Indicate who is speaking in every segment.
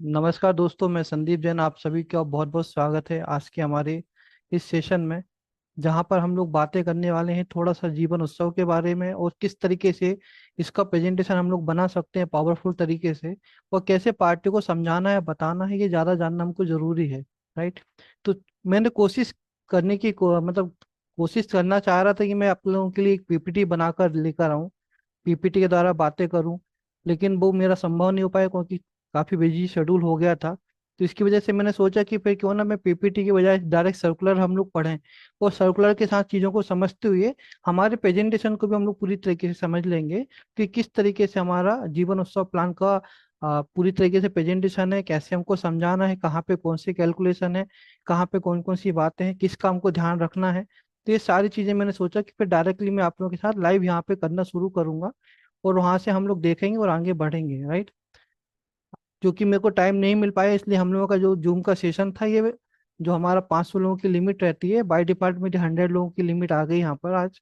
Speaker 1: नमस्कार दोस्तों, मैं संदीप जैन। आप सभी का बहुत बहुत स्वागत है आज के हमारे इस सेशन में, जहां पर हम लोग बातें करने वाले हैं थोड़ा सा जीवन उत्सव के बारे में और किस तरीके से इसका प्रेजेंटेशन हम लोग बना सकते हैं पावरफुल तरीके से, और कैसे पार्टी को समझाना है बताना है ये ज़्यादा जानना हमको जरूरी है। राइट। तो मैंने कोशिश करने की मतलब कोशिश करना चाह रहा था कि मैं आप लोगों के लिए एक पीपीटी बनाकर लेकर आऊँ, पीपीटी के द्वारा बातें करूं, लेकिन वो मेरा संभव नहीं हो पाया क्योंकि काफ़ी बिजी शेड्यूल हो गया था। तो इसकी वजह से मैंने सोचा कि फिर क्यों ना मैं पीपीटी की बजाय डायरेक्ट सर्कुलर हम लोग पढ़ें, और सर्कुलर के साथ चीज़ों को समझते हुए हमारे प्रेजेंटेशन को भी हम लोग पूरी तरीके से समझ लेंगे कि किस तरीके से हमारा जीवन उत्सव प्लान का पूरी तरीके से प्रेजेंटेशन है, कैसे हमको समझाना है, कहाँ पे कौन सी कैलकुलेशन है, कहाँ पे कौन कौन सी बातें हैं, किस काम को ध्यान रखना है। तो ये सारी चीज़ें मैंने सोचा कि फिर डायरेक्टली मैं आप लोगों के साथ लाइव यहाँ पे करना शुरू करूंगा, और वहां से हम लोग देखेंगे और आगे बढ़ेंगे। राइट। क्योंकि मेरे को टाइम नहीं मिल पाया, इसलिए हम लोगों का जो जूम का सेशन था, ये जो हमारा 500 लोगों की लिमिट रहती है, बाय डिपार्टमेंट 100 लोगों की लिमिट आ गई यहाँ पर आज।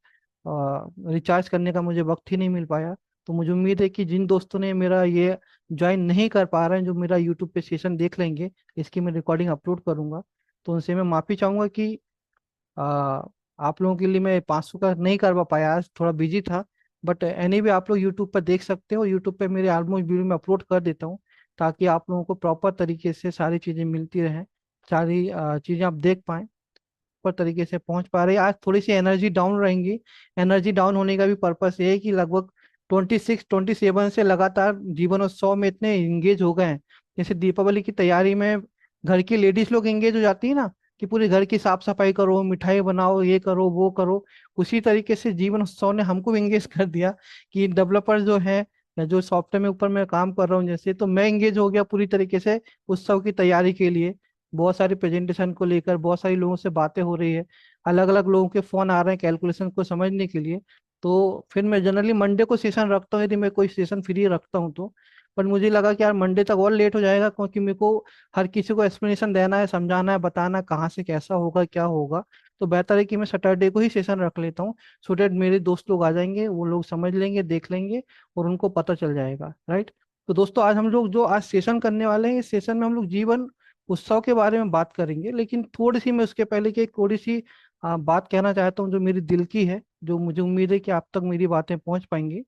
Speaker 1: रिचार्ज करने का मुझे वक्त ही नहीं मिल पाया। तो मुझे उम्मीद है कि जिन दोस्तों ने मेरा ये ज्वाइन नहीं कर पा रहे हैं, जो मेरा यूट्यूब पे सेशन देख लेंगे, इसकी मैं रिकॉर्डिंग अपलोड करूंगा, तो उनसे मैं माफ़ी चाहूंगा कि आ, आप लोगों के लिए मैं 500 का नहीं करवा पाया, आज थोड़ा बिजी था। बट एनी आप लोग यूट्यूब पर देख सकते हो, यूट्यूब पे मेरे ऑलमोस्ट वीडियो में अपलोड कर देता हूँ, ताकि आप लोगों को प्रॉपर तरीके से सारी चीज़ें मिलती रहें, सारी चीज़ें आप देख पाएं, प्रॉपर तरीके से पहुंच पा रही है। आज थोड़ी सी एनर्जी डाउन रहेंगी। एनर्जी डाउन होने का भी पर्पस ये है कि लगभग 26 27 से लगातार जीवनोत्सव में इतने इंगेज हो गए हैं। जैसे दीपावली की तैयारी में घर की लेडीज लोग इंगेज हो जाती है ना, कि पूरे घर की साफ सफाई करो, मिठाई बनाओ, ये करो वो करो। उसी तरीके से जीवन उत्सव ने हमको भी इंगेज कर दिया कि डेवलपर जो है, या जो सॉफ्टवेयर में ऊपर मैं काम कर रहा हूँ, जैसे तो मैं इंगेज हो गया पूरी तरीके से उत्सव की तैयारी के लिए। बहुत सारी प्रेजेंटेशन को लेकर बहुत सारी लोगों से बातें हो रही है, अलग अलग लोगों के फोन आ रहे हैं कैलकुलेशन को समझने के लिए। तो फिर मैं जनरली मंडे को सेशन रखता हूँ, यदि मैं कोई सेशन फ्री रखता हूँ तो। पर मुझे लगा कि यार मंडे तक और लेट हो जाएगा, क्योंकि मेरे को हर किसी को एक्सप्लेनेशन देना है, समझाना है, बताना है कहाँ से कैसा होगा क्या होगा। तो बेहतर है कि मैं सैटरडे को ही सेशन रख लेता हूँ, सो डेट मेरे दोस्त लोग आ जाएंगे, वो लोग समझ लेंगे, देख लेंगे, और उनको पता चल जाएगा। राइट। तो दोस्तों, आज हम लोग जो आज सेशन करने वाले हैं, इस सेशन में हम लोग जीवन उत्सव के बारे में बात करेंगे, लेकिन थोड़ी सी मैं उसके पहले की एक थोड़ी सी बात कहना चाहता हूँ जो मेरी दिल की है, जो मुझे उम्मीद है कि आप तक मेरी बातें पहुंच पाएंगी।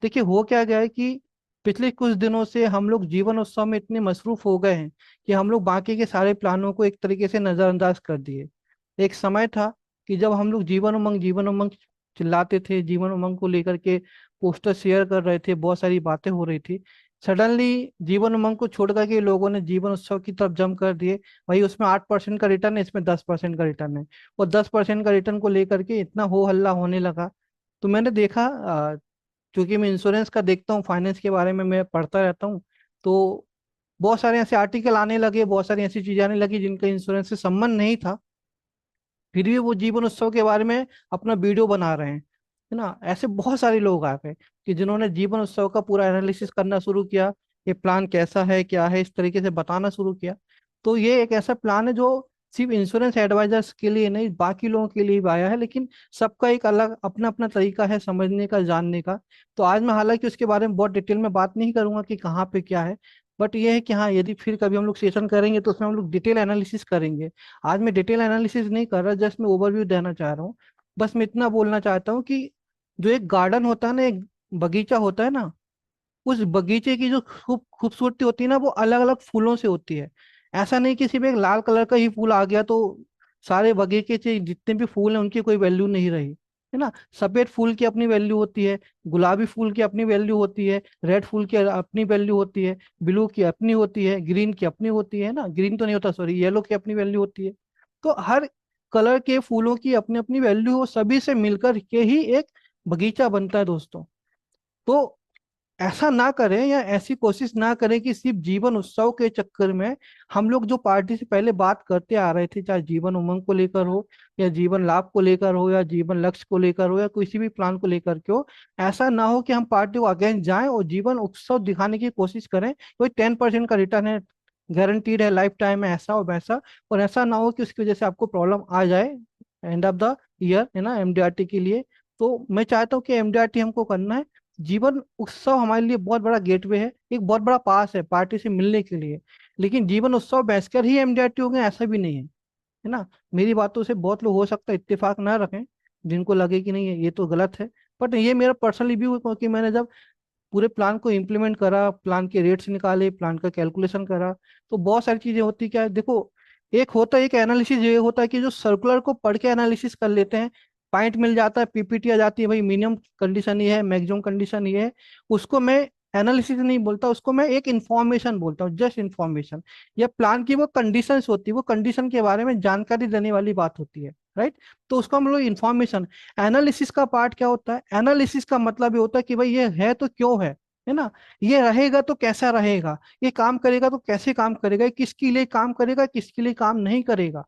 Speaker 1: देखिए, हो क्या गया है कि पिछले कुछ दिनों से हम लोग जीवन उत्सव में इतने मसरूफ हो गए हैं कि हम लोग बाकी के सारे प्लानों को एक तरीके से नजरअंदाज कर दिए। एक समय था कि जब हम लोग जीवन उमंग चिल्लाते थे, जीवन उमंग को लेकर के पोस्टर शेयर कर रहे थे, बहुत सारी बातें हो रही थी। सडनली जीवन उमंग को छोड़ करके लोगों ने जीवन उत्सव की तरफ जंप कर दिए। भाई, उसमें 8% का रिटर्न है, इसमें 10% का रिटर्न है, और 10% का रिटर्न को लेकर के इतना हो हल्ला होने लगा। तो मैंने देखा, क्योंकि मैं इंश्योरेंस का देखता हूँ, फाइनेंस के बारे में मैं पढ़ता रहता हूँ, तो बहुत सारे ऐसे आर्टिकल आने लगे, बहुत सारी ऐसी चीजें आने लगी जिनका इंश्योरेंस से संबंध नहीं था, फिर भी वो जीवन उत्सव के बारे में अपना वीडियो बना रहे हैं। है ना, ऐसे बहुत सारे लोग आ गए कि जिन्होंने जीवन उत्सव का पूरा एनालिसिस करना शुरू किया, ये प्लान कैसा है क्या है, इस तरीके से बताना शुरू किया। तो ये एक ऐसा प्लान है जो सिर्फ इंश्योरेंस एडवाइजर्स के लिए नहीं, बाकी लोगों के लिए भी आया है, लेकिन सबका एक अलग अपना अपना तरीका है समझने का, जानने का। तो आज मैं हालांकि उसके बारे में बहुत डिटेल में बात नहीं करूंगा कि कहाँ पे क्या है, बट ये है कि हाँ, यदि फिर कभी हम लोग सेशन करेंगे तो उसमें हम लोग डिटेल एनालिसिस करेंगे। आज मैं डिटेल एनालिसिस नहीं कर रहा, जस्ट मैं ओवरव्यू देना चाह रहा हूँ। बस मैं इतना बोलना चाहता हूँ कि जो एक गार्डन होता है ना, एक बगीचा होता है ना, उस बगीचे की जो खूबसूरती होती है ना, वो अलग अलग फूलों से होती है। ऐसा नहीं कि सिर्फ एक लाल कलर का ही फूल आ गया तो सारे बगीचे से जितने भी फूल हैं उनकी कोई वैल्यू नहीं रही। है ना, सफेद फूल की अपनी वैल्यू होती है, गुलाबी फूल की अपनी वैल्यू होती है, रेड फूल की अपनी वैल्यू होती है, ब्लू की अपनी होती है, ग्रीन की अपनी होती है ना, ग्रीन तो नहीं होता सॉरी, येलो की अपनी वैल्यू होती है। तो हर कलर के फूलों की अपनी अपनी वैल्यू हो, सभी से मिलकर के ही एक बगीचा बनता है दोस्तों। तो ऐसा ना करें, या ऐसी कोशिश ना करें कि सिर्फ जीवन उत्सव के चक्कर में हम लोग जो पार्टी से पहले बात करते आ रहे थे, चाहे जीवन उमंग को लेकर हो, या जीवन लाभ को लेकर हो, या जीवन लक्ष्य को लेकर हो, या किसी भी प्लान को लेकर के हो, ऐसा ना हो कि हम पार्टी को अगेंस्ट जाएं और जीवन उत्सव दिखाने की कोशिश करें कोई 10% का रिटर्न है, गारंटीड है, लाइफ टाइम है, ऐसा और वैसा। और ऐसा ना हो कि उसकी वजह से आपको प्रॉब्लम आ जाए एंड ऑफ द ईयर, है ना, एमडीआरटी के लिए। तो मैं चाहता हूँ कि एमडीआरटी हमको करना है, जीवन उत्सव हमारे लिए बहुत बड़ा गेटवे है, एक बहुत बड़ा पास है पार्टी से मिलने के लिए। लेकिन जीवन उत्सव बैचकर ही एमडीआरटी हो गए ऐसा भी नहीं है ना। मेरी बातों से बहुत लोग हो सकता है इत्तेफाक ना रखें, जिनको लगे कि नहीं ये तो गलत है। बट ये मेरा पर्सनल व्यू है, क्योंकि मैंने जब पूरे प्लान को इम्प्लीमेंट करा, प्लान के रेट्स निकाले, प्लान का कैलकुलेशन करा, तो बहुत सारी चीजें होती क्या है देखो। एक होता है, एक एनालिसिस ये होता है कि जो सर्कुलर को पढ़ के एनालिसिस कर लेते हैं, पॉइंट मिल जाता है, पीपीटी आ जाती है, भाई मिनिमम कंडीशन ये है, मैक्सिमम कंडीशन ये है। उसको मैं एनालिसिस नहीं बोलता, उसको मैं एक इंफॉर्मेशन बोलता हूँ, जस्ट इंफॉर्मेशन। या प्लान की वो कंडीशंस होती है, वो कंडीशन के बारे में जानकारी देने वाली बात होती है, राइट। तो उसको हम लोग इंफॉर्मेशन। एनालिसिस का पार्ट क्या होता है? एनालिसिस का मतलब ये होता है कि भाई ये है तो क्यों है ना। ये रहेगा तो कैसा रहेगा, ये काम करेगा तो कैसे काम करेगा, ये किसके लिए काम करेगा, किसके लिए काम नहीं करेगा।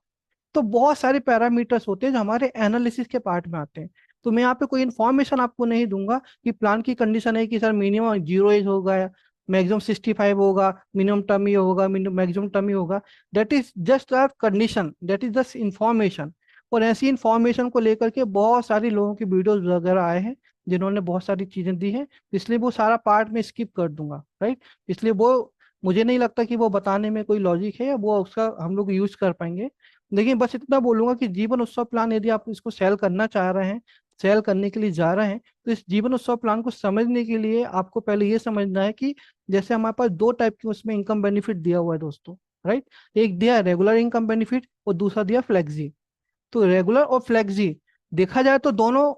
Speaker 1: तो बहुत सारे पैरामीटर्स होते हैं जो हमारे एनालिसिस के पार्ट में आते हैं। तो मैं यहाँ पे कोई इन्फॉर्मेशन आपको नहीं दूंगा कि प्लान की कंडीशन है कि सर मिनिमम 0 एज होगा या मैक्सिमम 65 होगा, मिनिमम टर्म ये होगा, मिनिमम मैक्सिमम टर्म ये होगा। That is just a condition, that is just information. और ऐसी इंफॉर्मेशन को लेकर के बहुत सारे लोगों की वीडियोस वगैरह आए हैं जिन्होंने बहुत सारी चीजें दी हैं, इसलिए वो सारा पार्ट में स्किप कर दूंगा, राइट। इसलिए वो मुझे नहीं लगता कि वो बताने में कोई लॉजिक है या वो उसका हम लोग यूज कर पाएंगे। लेकिन बस इतना बोलूंगा कि जीवन उत्सव प्लान यदि आप इसको सेल करना चाह रहे हैं, सेल करने के लिए जा रहे हैं, तो इस जीवन उत्सव प्लान को समझने के लिए आपको पहले ये समझना है कि जैसे हमारे पास दो टाइप की उसमें इनकम बेनिफिट दिया हुआ है दोस्तों, राइट। एक दिया रेगुलर इनकम बेनिफिट और दूसरा दिया फ्लेक्सी। तो रेगुलर और फ्लेक्सी देखा जाए तो दोनों,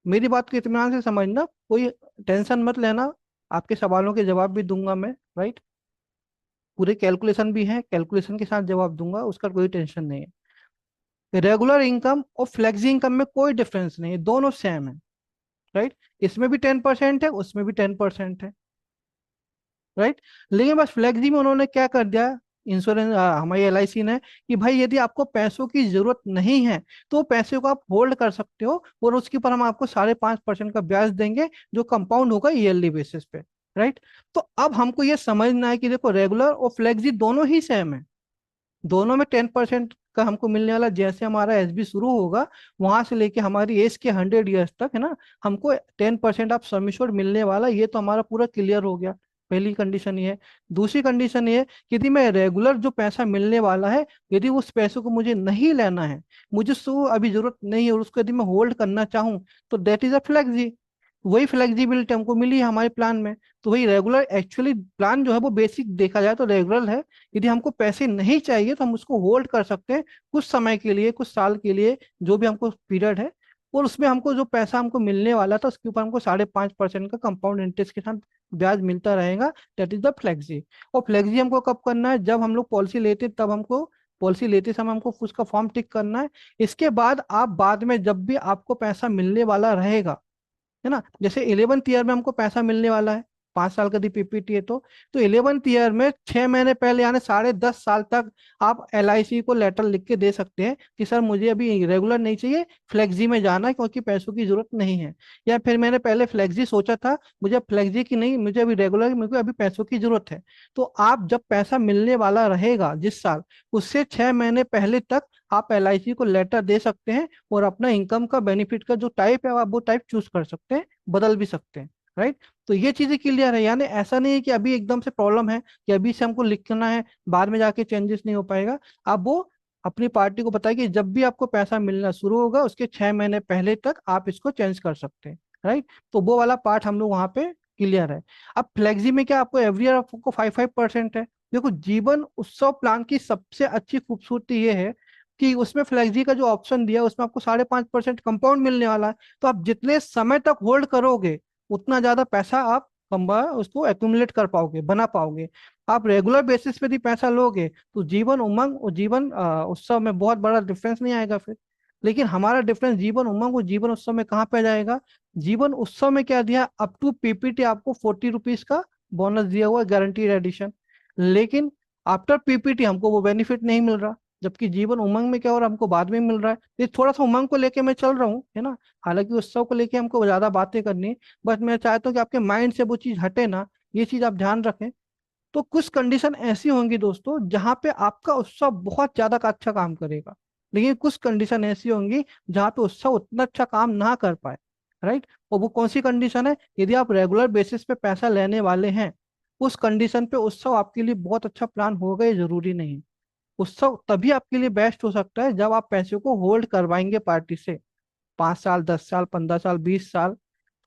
Speaker 1: मेरी बात को इत्मीनान से समझना, कोई टेंशन मत लेना, आपके सवालों के जवाब भी दूंगा मैं, राइट। पूरे कैलकुलेशन भी है, कैलकुलेशन के साथ जवाब दूंगा, उसका कोई टेंशन नहीं है। रेगुलर इनकम और फ्लेक्सी इनकम में कोई डिफरेंस नहीं है, दोनों सेम है, राइट। इसमें भी 10% है, उसमें भी 10% है, राइट। लेकिन बस फ्लेक्सी में उन्होंने क्या कर दिया, इंश्योरेंस हमारी एलआईसी ने, कि भाई यदि आपको पैसों की जरूरत नहीं है तो वो पैसे को आप होल्ड कर सकते हो, और उसके ऊपर हम आपको 5.5% का ब्याज देंगे, जो कंपाउंड होगा ईयरली बेसिस पे, राइट। तो अब हमको ये समझना है कि देखो रेगुलर और फ्लेक्सी दोनों ही सेम है, दोनों में 10% का हमको मिलने वाला, जैसे हमारा एसबी शुरू होगा वहां से लेके हमारी एज के 100 ईयर्स तक, है ना, हमको 10% ऑफ सम एश्योर्ड मिलने वाला, ये तो हमारा पूरा क्लियर हो गया। पहली कंडीशन ये है। दूसरी कंडीशन ये है कि यदि मैं रेगुलर जो पैसा मिलने वाला है, यदि उस पैसे को मुझे नहीं लेना है, मुझे उसको अभी जरूरत नहीं है और उसको यदि मैं होल्ड करना चाहूँ, तो दैट इज अ फ्लेक्सी। वही फ्लेक्सिबिलिटी हमको मिली है हमारे प्लान में। तो वही रेगुलर एक्चुअली प्लान जो है वो बेसिक देखा जाए तो रेगुलर है। यदि हमको पैसे नहीं चाहिए तो हम उसको होल्ड कर सकते हैं कुछ समय के लिए, कुछ साल के लिए, जो भी हमको पीरियड है। और उसमें हमको जो पैसा हमको मिलने वाला था उसके ऊपर हमको 5.5% का कंपाउंड इंटरेस्ट के साथ ब्याज मिलता रहेगा। That is the flexi. और फ्लेक्सी हमको कब करना है? जब हम लोग पॉलिसी लेते तब हमको, पॉलिसी लेते समय हमको उसका फॉर्म टिक करना है। इसके बाद आप बाद में जब भी आपको पैसा मिलने वाला रहेगा, है ना, जैसे 11th ईयर में हमको पैसा मिलने वाला है, 5 साल का दी पीपीटी है तो 11th ईयर में 6 महीने पहले यानी 10.5 साल तक आप एलआईसी को लेटर लिख के दे सकते हैं कि सर मुझे अभी रेगुलर नहीं चाहिए, फ्लेक्सी में जाना है क्योंकि पैसों की जरूरत नहीं है। या फिर मैंने पहले फ्लेक्सी सोचा था, मुझे फ्लेक्सी की नहीं, मुझे अभी रेगुलर, मुझे अभी पैसों की जरूरत है। तो आप जब पैसा मिलने वाला रहेगा जिस साल, उससे 6 महीने पहले तक आप एलआईसी को लेटर दे सकते हैं, और अपना इनकम का बेनिफिट का जो टाइप है आप वो टाइप चूज कर सकते हैं, बदल भी सकते हैं, राइट। तो ये चीजें क्लियर है, यानी ऐसा नहीं है कि अभी एकदम से प्रॉब्लम है कि अभी से हमको लिखना है, बाद में जाके चेंजेस नहीं हो पाएगा। आप वो अपनी पार्टी को बताइए कि जब भी आपको पैसा मिलना शुरू होगा उसके 6 महीने पहले तक आप इसको चेंज कर सकते हैं, राइट। तो वो वाला पार्ट हम लोग वहां पे क्लियर है। अब फ्लेक्सी में क्या, आपको एवरी ईयर आपको 5-5% है। देखो जीवन उत्सव प्लान की सबसे अच्छी खूबसूरती ये है कि उसमें फ्लेक्सी का जो ऑप्शन दिया है, उसमें आपको 5.5% कंपाउंड मिलने वाला है। तो आप जितने समय तक होल्ड करोगे उतना ज्यादा पैसा आप कमा, उसको एक्यूमुलेट कर पाओगे, बना पाओगे। आप रेगुलर बेसिस पे भी पैसा लोगे तो जीवन उमंग और जीवन उत्सव में बहुत बड़ा डिफरेंस नहीं आएगा फिर। लेकिन हमारा डिफरेंस जीवन उमंग और जीवन उत्सव में कहाँ पे जाएगा? जीवन उत्सव में क्या दिया, अप टू पीपीटी आपको 40 रुपीज का बोनस दिया हुआ है, गारंटीड एडिशन। लेकिन आफ्टर पीपीटी हमको वो बेनिफिट नहीं मिल रहा। जबकि जीवन उमंग में क्या हो रहा है, हमको बाद में मिल रहा है। ये थोड़ा सा उमंग को लेके मैं चल रहा हूँ, है ना। हालांकि उत्सव को लेके हमको ज्यादा बातें करनी है, बट मैं चाहता हूँ कि आपके माइंड से वो चीज हटे ना, ये चीज आप ध्यान रखें। तो कुछ कंडीशन ऐसी होंगी दोस्तों जहां पे आपका उत्सव बहुत ज्यादा का अच्छा काम करेगा, लेकिन कुछ कंडीशन ऐसी होंगी जहां पे उत्सव उतना अच्छा काम ना कर पाए। राइट। और वो कौन सी कंडीशन है? यदि आप रेगुलर बेसिस पे पैसा लेने वाले हैं, उस कंडीशन पे उत्सव आपके लिए बहुत अच्छा प्लान होगा, ये जरूरी नहीं। उत्सव तभी आपके लिए बेस्ट हो सकता है जब आप पैसे को होल्ड करवाएंगे पार्टी से, 5 साल, 10 साल, 15 साल, 20 साल।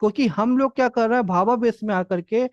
Speaker 1: क्योंकि हम लोग क्या कर रहे हैं, भावावेश में आकर के,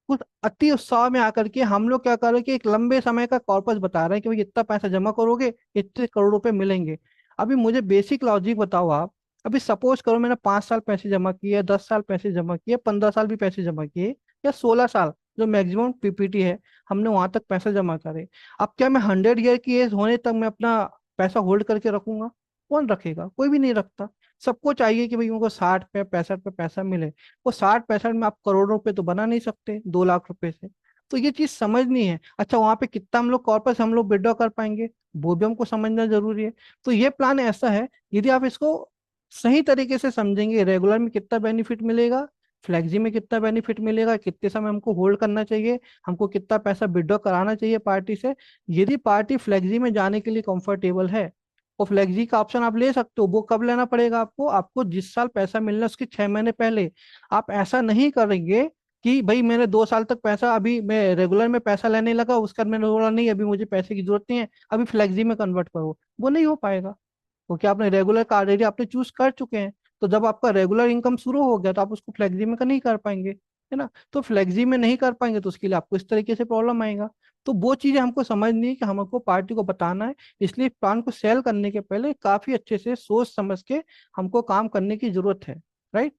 Speaker 1: कुछ अति उत्साह में आकर के हम लोग क्या कर रहे हैं कि एक लंबे समय का कॉर्पस बता रहे हैं कि भाई इतना पैसा जमा करोगे, इतने करोड़ रुपए मिलेंगे। अभी मुझे बेसिक लॉजिक बताओ आप। अभी सपोज करो मैंने 5 साल पैसे जमा किए, 10 साल पैसे जमा किए, 15 साल भी पैसे जमा किए, या 16 साल, जो मैक्सिमम पीपीटी है, हमने वहां तक पैसा जमा करे। अब क्या मैं 100 ईयर की एज होने तक मैं अपना पैसा होल्ड करके रखूंगा? कौन रखेगा? कोई भी नहीं रखता। सबको चाहिए कि भाई उनको 60 पे 65 पे पैसा मिले। वो 60 65 में आप करोड़ों रुपए तो बना नहीं सकते 2 लाख रुपए से। तो ये चीज समझनी है। अच्छा, वहां पे कितना हम लोग कॉर्पस हम लोग विड्रॉ कर पाएंगे, वो भी हमको समझना जरूरी है। तो ये प्लान ऐसा है, यदि आप इसको सही तरीके से समझेंगे, रेगुलर में कितना बेनिफिट मिलेगा, फ्लेक्सी में कितना बेनिफिट मिलेगा, कितने समय हमको होल्ड करना चाहिए, हमको कितना पैसा विड्रॉ कराना चाहिए पार्टी से। यदि पार्टी फ्लेक्सी में जाने के लिए कंफर्टेबल है, और फ्लेक्सी का ऑप्शन आप ले सकते हो। वो कब लेना पड़ेगा आपको? आपको जिस साल पैसा मिलना है उसके 6 महीने पहले। आप ऐसा नहीं करेंगे कि भाई मैंने 2 साल तक पैसा, अभी मैं रेगुलर में पैसा लेने लगा, उसका मैंने बोला नहीं अभी मुझे पैसे की जरूरत नहीं है, अभी फ्लेक्सी में कन्वर्ट करो। वो नहीं हो पाएगा, क्योंकि आपने रेगुलर का ऑलरेडी आपने चूज कर चुके हैं। तो जब आपका रेगुलर इनकम शुरू हो गया तो आप उसको फ्लेक्सी में का नहीं कर पाएंगे, है ना। तो फ्लेक्सी में नहीं कर पाएंगे तो उसके लिए आपको इस तरीके से प्रॉब्लम आएगा। तो वो चीजें हमको समझनी है कि हमको पार्टी को बताना है। इसलिए प्लान को सेल करने के पहले काफी अच्छे से सोच समझ के हमको काम करने की जरूरत है। राइट।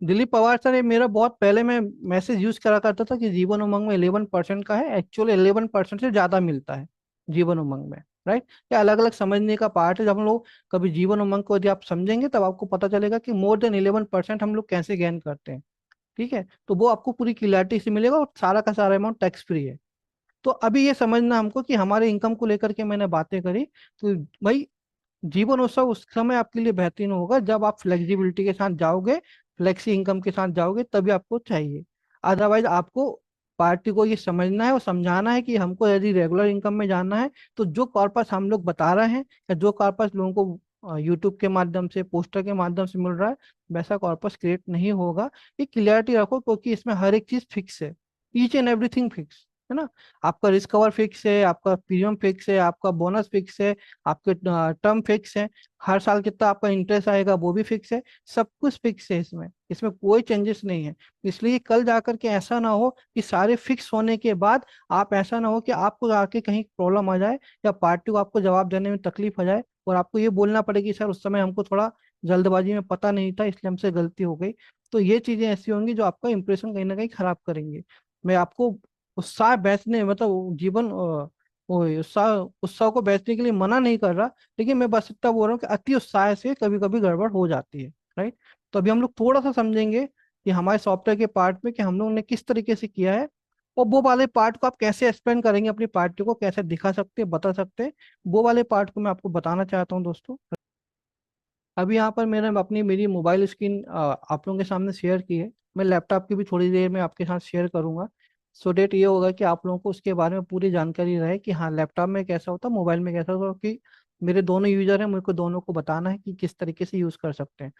Speaker 1: दिलीप पवार सर, ये मेरा बहुत पहले मैं मैसेज यूज करा करता था कि जीवन उमंग में 11% का है, एक्चुअली 11% से ज्यादा मिलता है जीवन उमंग में। राइट। ये अलग अलग समझने का पार्ट है। जब हम लोग कभी जीवन उमंग को यदि आप समझेंगे तब आपको पता चलेगा कि मोर देन 11% हम लोग कैसे गेन करते हैं। ठीक है, तो वो आपको पूरी क्लियरिटी से मिलेगा, और सारा का सारा अमाउंट टैक्स फ्री है। तो अभी ये समझना हमको कि हमारे इनकम को लेकर के मैंने बातें करी, तो भाई जीवन उत्सव उस समय आपके लिए बेहतरीन होगा जब आप फ्लेक्सिबिलिटी के साथ जाओगे, फ्लेक्सी इनकम के साथ जाओगे, तभी आपको चाहिए। अदरवाइज आपको पार्टी को ये समझना है और समझाना है कि हमको यदि रेगुलर इनकम में जाना है, तो जो कॉर्पस हम लोग बता रहे हैं, या जो कॉर्पस लोगों को यूट्यूब के माध्यम से, पोस्टर के माध्यम से मिल रहा है, वैसा कॉर्पस क्रिएट नहीं होगा। ये क्लियरिटी रखो, क्योंकि इसमें हर एक चीज फिक्स है, ईच एंड एवरीथिंग फिक्स है ना। आपका रिस्क कवर फिक्स है, आपका प्रीमियम फिक्स है, आपका बोनस फिक्स है, आपके टर्म फिक्स है, हर साल कितना आपका इंटरेस्ट आएगा वो भी फिक्स है। सब कुछ फिक्स है इसमें, इसमें कोई चेंजेस नहीं है। इसलिए कल जाकर के ऐसा ना हो कि सारे फिक्स होने के बाद आप, ऐसा ना हो कि आपको आके कहीं प्रॉब्लम आ जाए, या पार्टी को आपको जवाब देने में तकलीफ हो जाए, और आपको ये बोलना पड़े कि सर उस समय हमको थोड़ा जल्दबाजी में पता नहीं था, इसलिए हमसे गलती हो गई। तो ये चीजें ऐसी होंगी जो आपका इंप्रेशन कहीं ना कहीं खराब करेंगे। मैं आपको उत्साह बेचने, मतलब जीवन वो उत्साह उत्साह को बेचने के लिए मना नहीं कर रहा, लेकिन मैं बस इतना बोल रहा हूँ कि अति उत्साह से कभी कभी गड़बड़ हो जाती है। राइट। तो अभी हम लोग थोड़ा सा समझेंगे कि हमारे सॉफ्टवेयर के पार्ट में कि हम लोग ने किस तरीके से किया है, और वो वाले पार्ट को आप कैसे एक्सप्लेन करेंगे, अपनी पार्टी को कैसे दिखा सकते हैं, बता सकते हैं। वो वाले पार्ट को मैं आपको बताना चाहता हूँ दोस्तों। अभी यहाँ पर मैंने अपनी मेरी मोबाइल स्क्रीन आप लोगों के सामने शेयर की है। मैं लैपटॉप की भी थोड़ी देर में आपके साथ शेयर करूंगा। सो डेट ये होगा कि आप लोगों को उसके बारे में पूरी जानकारी रहे कि हाँ लैपटॉप में कैसा होता है, मोबाइल में कैसा होता है। कि मेरे दोनों यूजर हैं, मेरे को दोनों को बताना है कि किस तरीके से यूज कर सकते हैं।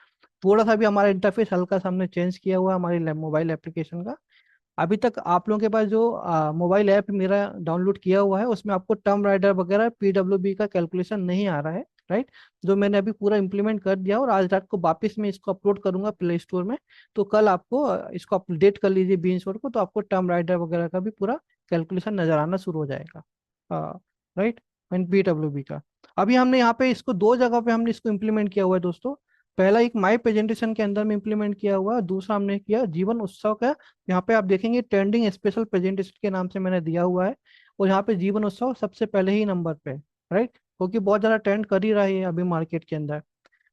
Speaker 1: थोड़ा सा भी हमारा इंटरफेस हल्का सा हमने चेंज किया हुआ है हमारी मोबाइल एप्लीकेशन का। अभी तक आप लोगों के पास जो मोबाइल ऐप मेरा डाउनलोड किया हुआ है, उसमें आपको टर्म राइडर वगैरह पीडब्ल्यूबी का कैलकुलेशन नहीं आ रहा है। राइट। जो मैंने अभी पूरा इंप्लीमेंट कर दिया, और आज रात को वापस मैं इसको अपलोड करूंगा प्ले स्टोर में। तो कल आपको इसको अपडेट कर लीजिए बी इंश्योर को, तो आपको टर्म राइडर वगैरह का भी पूरा कैलकुलेशन नजर आना शुरू हो जाएगा। राइट। एंड पीडब्ल्यूबी का अभी हमने यहाँ पे इसको दो जगह पे हमने इसको इम्प्लीमेंट किया हुआ है दोस्तों। पहला एक माई प्रेजेंटेशन के अंदर में इम्प्लीमेंट किया हुआ है, दूसरा हमने किया जीवन उत्सव का। यहाँ पे आप देखेंगे ट्रेंडिंग स्पेशल प्रेजेंटेशन के नाम से मैंने दिया हुआ है, और यहाँ पे जीवन उत्सव सबसे पहले ही नंबर पे। राइट। क्योंकि बहुत ज्यादा ट्रेंड कर ही रहा है अभी मार्केट के अंदर।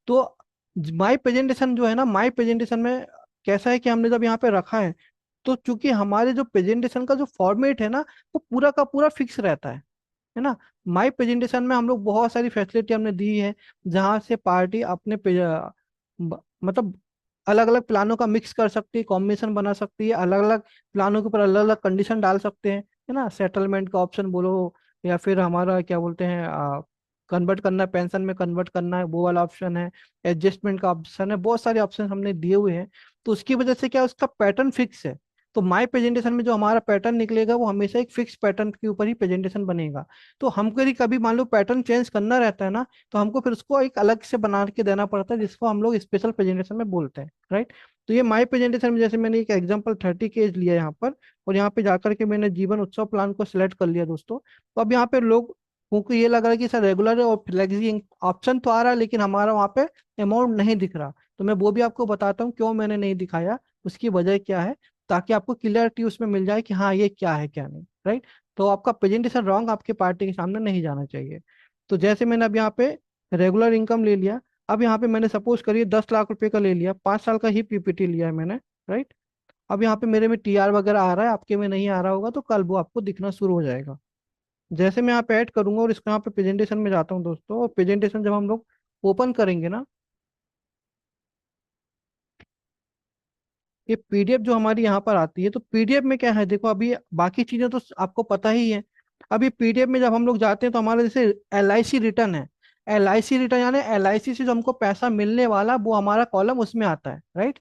Speaker 1: तो माई प्रेजेंटेशन जो है ना, माई प्रेजेंटेशन में कैसा है कि हमने जब यहाँ पे रखा है, तो चूंकि हमारे जो प्रेजेंटेशन का जो फॉर्मेट है ना, वो पूरा का पूरा फिक्स रहता है ना। माई प्रेजेंटेशन में हम लोग बहुत सारी फैसिलिटी हमने दी है, जहाँ से पार्टी अपने मतलब अलग अलग प्लानों का मिक्स कर सकती है, कॉम्बिनेशन बना सकती है, अलग अलग प्लानों के ऊपर अलग अलग कंडीशन डाल सकते हैं, है ना। सेटलमेंट का ऑप्शन बोलो, या फिर हमारा क्या बोलते हैं कन्वर्ट करना है, पेंशन में कन्वर्ट करना है, वो वाला ऑप्शन है, एडजस्टमेंट का ऑप्शन है, बहुत सारे ऑप्शन हमने दिए हुए हैं। तो उसकी वजह से क्या है, उसका पैटर्न फिक्स है। तो माई प्रेजेंटेशन में जो हमारा पैटर्न निकलेगा वो हमेशा एक फिक्स पैटर्न के ऊपर ही प्रेजेंटेशन बनेगा। तो हमको यदि कभी मान लो पैटर्न चेंज करना रहता है ना, तो हमको फिर उसको एक अलग से बना के देना पड़ता है, जिसको हम लोग स्पेशल प्रेजेंटेशन में बोलते हैं, राइट। तो ये माई प्रेजेंटेशन में जैसे मैंने एक एग्जांपल 30 केज लिया यहाँ पर, और यहाँ पे जाकर के मैंने जीवन उत्सव प्लान को सिलेक्ट कर लिया दोस्तों। तो अब यहाँ पे लोग क्योंकि ये लग रहा है कि सर रेगुलर और फ्लेक्सी ऑप्शन तो आ रहा है, लेकिन हमारा वहाँ पे अमाउंट नहीं दिख रहा। तो मैं वो भी आपको बताता हूँ क्यों मैंने नहीं दिखाया, उसकी वजह क्या है, ताकि आपको क्लियरिटी उसमें मिल जाए कि हाँ ये क्या है क्या नहीं, राइट। तो आपका प्रेजेंटेशन रॉन्ग आपके पार्टी के सामने नहीं जाना चाहिए। तो जैसे मैंने अब यहाँ पे रेगुलर इनकम ले लिया। अब यहाँ पे मैंने सपोज करिए 10 लाख रुपए का ले लिया, 5 साल का ही पीपीटी लिया है मैंने, राइट। अब यहाँ पे मेरे में टीआर वगैरह आ रहा है, आपके में नहीं आ रहा होगा, तो कल वो आपको दिखना शुरू हो जाएगा। जैसे मैं यहाँ पे ऐड करूंगा और इसको यहाँ पे प्रेजेंटेशन में जाता हूँ दोस्तों, और प्रेजेंटेशन जब हम लोग ओपन करेंगे ना, ये पीडीएफ जो हमारी यहाँ पर आती है, तो पीडीएफ में क्या है देखो, अभी बाकी चीजें तो आपको पता ही है। अभी पीडीएफ में जब हम लोग जाते हैं तो हमारा जैसे एलआईसी रिटर्न है, एलआईसी रिटर्न यानी एलआईसी से जो हमको पैसा मिलने वाला वो हमारा कॉलम उसमें आता है, राइट।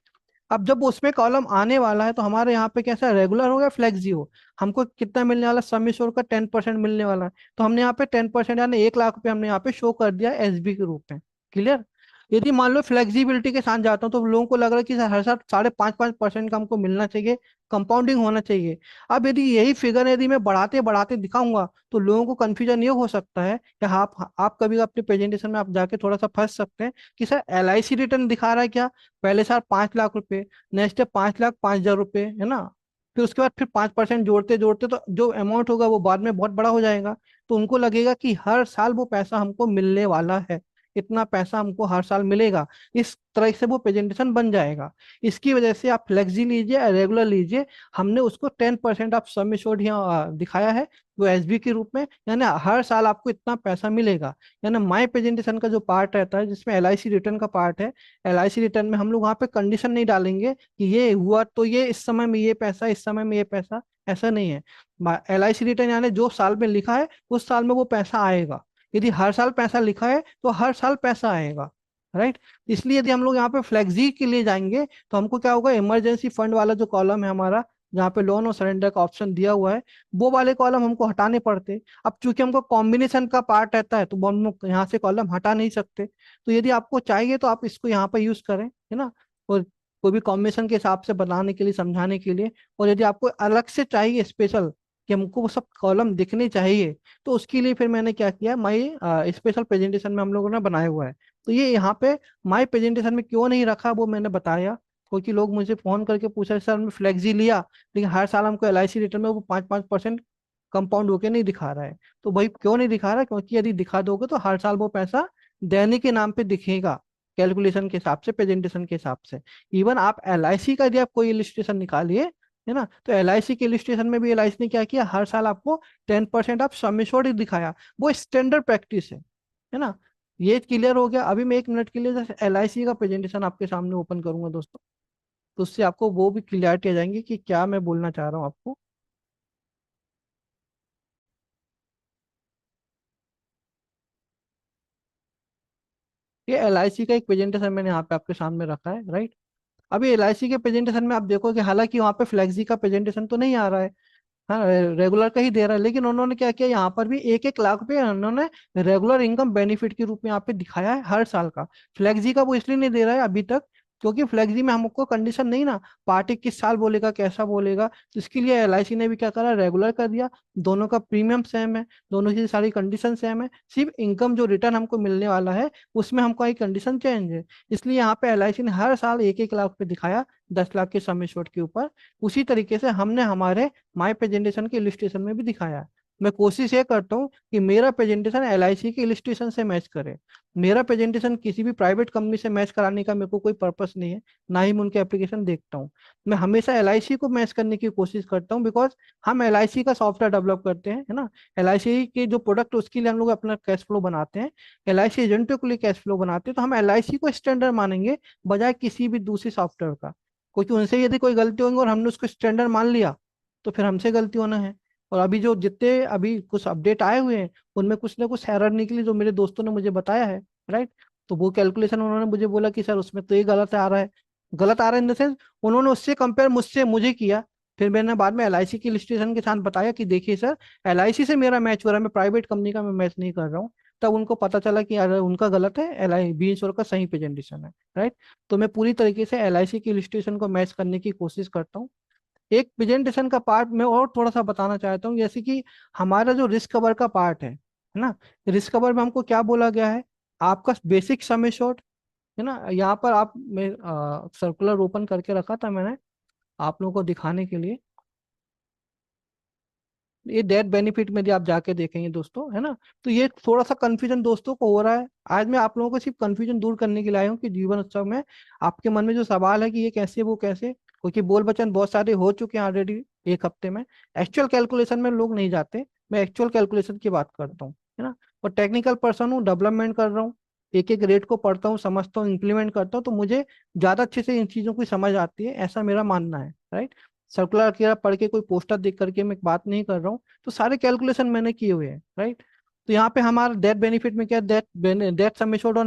Speaker 1: अब जब उसमें कॉलम आने वाला है तो हमारे यहाँ पे कैसा रेगुलर हो या फ्लेक्सी हो, हमको कितना मिलने वाला, सम एश्योर्ड का 10% मिलने वाला है। तो हमने यहाँ पे 10% यानी 1 लाख रुपए हमने यहाँ पे शो कर दिया एसबी के रूप में। क्लियर। यदि मान लो फ्लेक्सिबिलिटी के साथ जाता हूँ तो लोगों को लग रहा है कि हर साल 5.5% का हमको मिलना चाहिए, कंपाउंडिंग होना चाहिए। अब यदि यही फिगर यदि मैं बढ़ाते बढ़ाते दिखाऊंगा तो लोगों को कंफ्यूजन ये हो सकता है कि आप कभी अपने प्रेजेंटेशन में आप जाके थोड़ा सा फंस सकते हैं कि सर एलआईसी रिटर्न दिखा रहा है क्या, पहले साल 5 लाख रुपए, नेक्स्ट है 5,05,000 रुपए, है ना। फिर उसके बाद फिर 5% जोड़ते जोड़ते तो जो अमाउंट होगा वो बाद में बहुत बड़ा हो जाएगा। तो उनको लगेगा कि हर साल वो पैसा हमको मिलने वाला है, इतना पैसा हमको हर साल मिलेगा। इस तरह से वो प्रेजेंटेशन बन जाएगा। इसकी वजह से आप फ्लेक्सी लीजिए या रेगुलर लीजिए, हमने उसको 10% आप सम एश्योर्ड यहाँ दिखाया है, वो एसबी के रूप में, यानी हर साल आपको इतना पैसा मिलेगा। यानी माई प्रेजेंटेशन का जो पार्ट रहता है जिसमें एलआईसी रिटर्न का पार्ट है, एलआईसी रिटर्न में हम लोग वहाँ पे कंडीशन नहीं डालेंगे कि ये हुआ तो ये इस समय में ये पैसा, इस समय में ये पैसा, ऐसा नहीं है। एलआईसी रिटर्न यानी जो साल में लिखा है उस साल में वो पैसा आएगा। यदि हर साल पैसा लिखा है तो हर साल पैसा आएगा, राइट। इसलिए यदि हम लोग यहाँ पे फ्लेक्सी के लिए जाएंगे तो हमको क्या होगा, इमरजेंसी फंड वाला जो कॉलम है हमारा, जहाँ पे लोन और सरेंडर का ऑप्शन दिया हुआ है, वो वाले कॉलम हमको हटाने पड़ते। अब चूंकि हमको कॉम्बिनेशन का पार्ट रहता है तो वो हम लोग यहाँ से कॉलम हटा नहीं सकते। तो यदि आपको चाहिए तो आप इसको यहाँ पर यूज करें, है ना। और कोई भी कॉम्बिनेशन के हिसाब से बनाने के लिए, समझाने के लिए। और यदि आपको अलग से चाहिए स्पेशल कि हमको वो सब कॉलम दिखने चाहिए, तो उसके लिए फिर मैंने क्या किया, माई स्पेशल प्रेजेंटेशन में हम लोगों ने बनाया हुआ है। तो ये यहाँ पे माई प्रेजेंटेशन में क्यों नहीं रखा वो मैंने बताया, क्योंकि लोग मुझे फोन करके पूछा सर हमने फ्लेक्सी लिया लेकिन हर साल हमको एलआईसी रिटर्न में वो 5-5% कंपाउंड होके नहीं दिखा रहा है। तो भाई क्यों नहीं दिखा रहा है, क्योंकि यदि दिखा दोगे तो हर साल वो पैसा देने के नाम पे दिखेगा, कैलकुलेशन के हिसाब से, प्रेजेंटेशन के हिसाब से। इवन आप एलआईसी का यदि आप कोई इलिस्ट्रेशन निकालिए, है ना, तो एलआईसी के इलिस्ट्रेशन में भी एलआईसी ने क्या किया, हर साल आपको 10% आप सम एश्योर्ड ही दिखाया। वो स्टैंडर्ड प्रैक्टिस है ना। ये क्लियर हो गया। अभी मैं 1 मिनट के लिए जैसे एलआईसी का प्रेजेंटेशन आपके सामने ओपन करूंगा दोस्तों, तो उससे आपको वो भी क्लियरिटी आ जाएंगी कि क्या मैं बोलना चाह रहा हूँ आपको। ये एलआईसी का एक प्रेजेंटेशन मैंने यहाँ पे आपके सामने रखा है, राइट। अभी एलआईसी के प्रेजेंटेशन में आप देखो कि हालांकि वहाँ पे फ्लेक्सी का प्रेजेंटेशन तो नहीं आ रहा है, हाँ रेगुलर का ही दे रहा है, लेकिन उन्होंने क्या किया, यहाँ पर भी 1-1 लाख रुपए उन्होंने रेगुलर इनकम बेनिफिट के रूप में यहाँ पे दिखाया है हर साल का। फ्लेक्सी का वो इसलिए नहीं दे रहा है अभी तक, क्योंकि फ्लेक्सी में हमको कंडीशन नहीं ना, पार्टी किस साल बोलेगा, कैसा बोलेगा, तो इसके लिए एलआईसी ने भी क्या करा, रेगुलर कर दिया। दोनों का प्रीमियम सेम है, दोनों की सारी कंडीशन सेम है, सिर्फ इनकम जो रिटर्न हमको मिलने वाला है उसमें हमको एक कंडीशन चेंज है। इसलिए यहाँ पे एलआईसी ने हर साल 1-1 लाख रुपए दिखाया, 10 लाख के सम एश्योर्ड के ऊपर। उसी तरीके से हमने हमारे माई प्रेजेंटेशन के इलिस्ट्रेशन में भी दिखाया है। मैं कोशिश ये करता हूँ कि मेरा प्रेजेंटेशन एलआईसी के इलिस्ट्रेशन से मैच करे। मेरा प्रेजेंटेशन किसी भी प्राइवेट कंपनी से मैच कराने का मेरे को कोई पर्पस नहीं है, ना ही मैं उनके एप्लीकेशन देखता हूँ। मैं हमेशा एलआईसी को मैच करने की कोशिश करता हूँ, बिकॉज हम एलआईसी का सॉफ्टवेयर डेवलप करते हैं, है ना। एलआईसी के जो प्रोडक्ट उसके लिए हम लोग अपना कैश फ्लो बनाते हैं, एलआईसी एजेंटों के लिए कैश फ्लो बनाते हैं, तो हम एलआईसी को स्टैंडर्ड मानेंगे बजाय किसी भी दूसरे सॉफ्टवेयर का। क्योंकि उनसे यदि कोई गलती होगी और हमने उसको स्टैंडर्ड मान लिया तो फिर हमसे गलती होना है। और अभी जो जितने अभी कुछ अपडेट आए हुए हैं उनमें कुछ ना कुछ एरर निकली जो मेरे दोस्तों ने मुझे बताया है, राइट। तो वो कैलकुलेशन उन्होंने मुझे बोला कि सर उसमें तो ये गलत आ रहा है, गलत आ रहा है इन द सेंस उन्होंने उससे कंपेयर मुझे किया। फिर मैंने बाद में एलआईसी की इलस्ट्रेशन के साथ बताया कि देखिए सर, एलआईसी से मेरा मैच हो रहा है, मैं प्राइवेट कंपनी का मैं मैच नहीं कर रहा हूँ। तब उनको पता चला कि यार उनका गलत है, एल आई बी इंश्योर का सही प्रेजेंटेशन है, राइट। तो मैं पूरी तरीके से एलआईसी की इलस्ट्रेशन को मैच करने की कोशिश करता हूँ। एक प्रेजेंटेशन का पार्ट मैं और थोड़ा सा बताना चाहता हूँ, जैसे कि हमारा जो रिस्क कवर का पार्ट है ना। रिस्क कवर में हमको क्या बोला गया है, आपका बेसिक सम एश्योर्ड, है ना। यहाँ पर आप मैं सर्कुलर ओपन करके रखा था मैंने आप लोगों को दिखाने के लिए। ये डेथ बेनिफिट में भी आप जाके देखेंगे दोस्तों, है ना। तो ये थोड़ा सा कंफ्यूजन दोस्तों को हो रहा है। आज मैं आप लोगों को सिर्फ कंफ्यूजन दूर करने के लिए आया हूँ कि जीवन उत्सव में आपके मन में जो सवाल है कि ये कैसे वो कैसे, क्योंकि बोल वचन बहुत सारे हो चुके हैं ऑलरेडी एक हफ्ते में। एक्चुअल कैलकुलेशन में लोग नहीं जाते, मैं एक्चुअल कैलकुलेशन की बात करता हूँ, है ना। और टेक्निकल पर्सन हूँ, डेवलपमेंट कर रहा हूँ, एक एक रेट को पढ़ता हूँ, समझता हूँ, इंप्लीमेंट करता हूँ, तो मुझे ज्यादा अच्छे से इन चीजों की समझ आती है, ऐसा मेरा मानना है, राइट। सर्कुलर की पढ़ के कोई पोस्टर देख करके मैं बात नहीं कर रहा हूँ। तो सारे कैलकुलेशन मैंने किए हुए हैं, राइट। तो यहाँ पे हमारा डेथ बेनिफिट में क्या, death death sum assured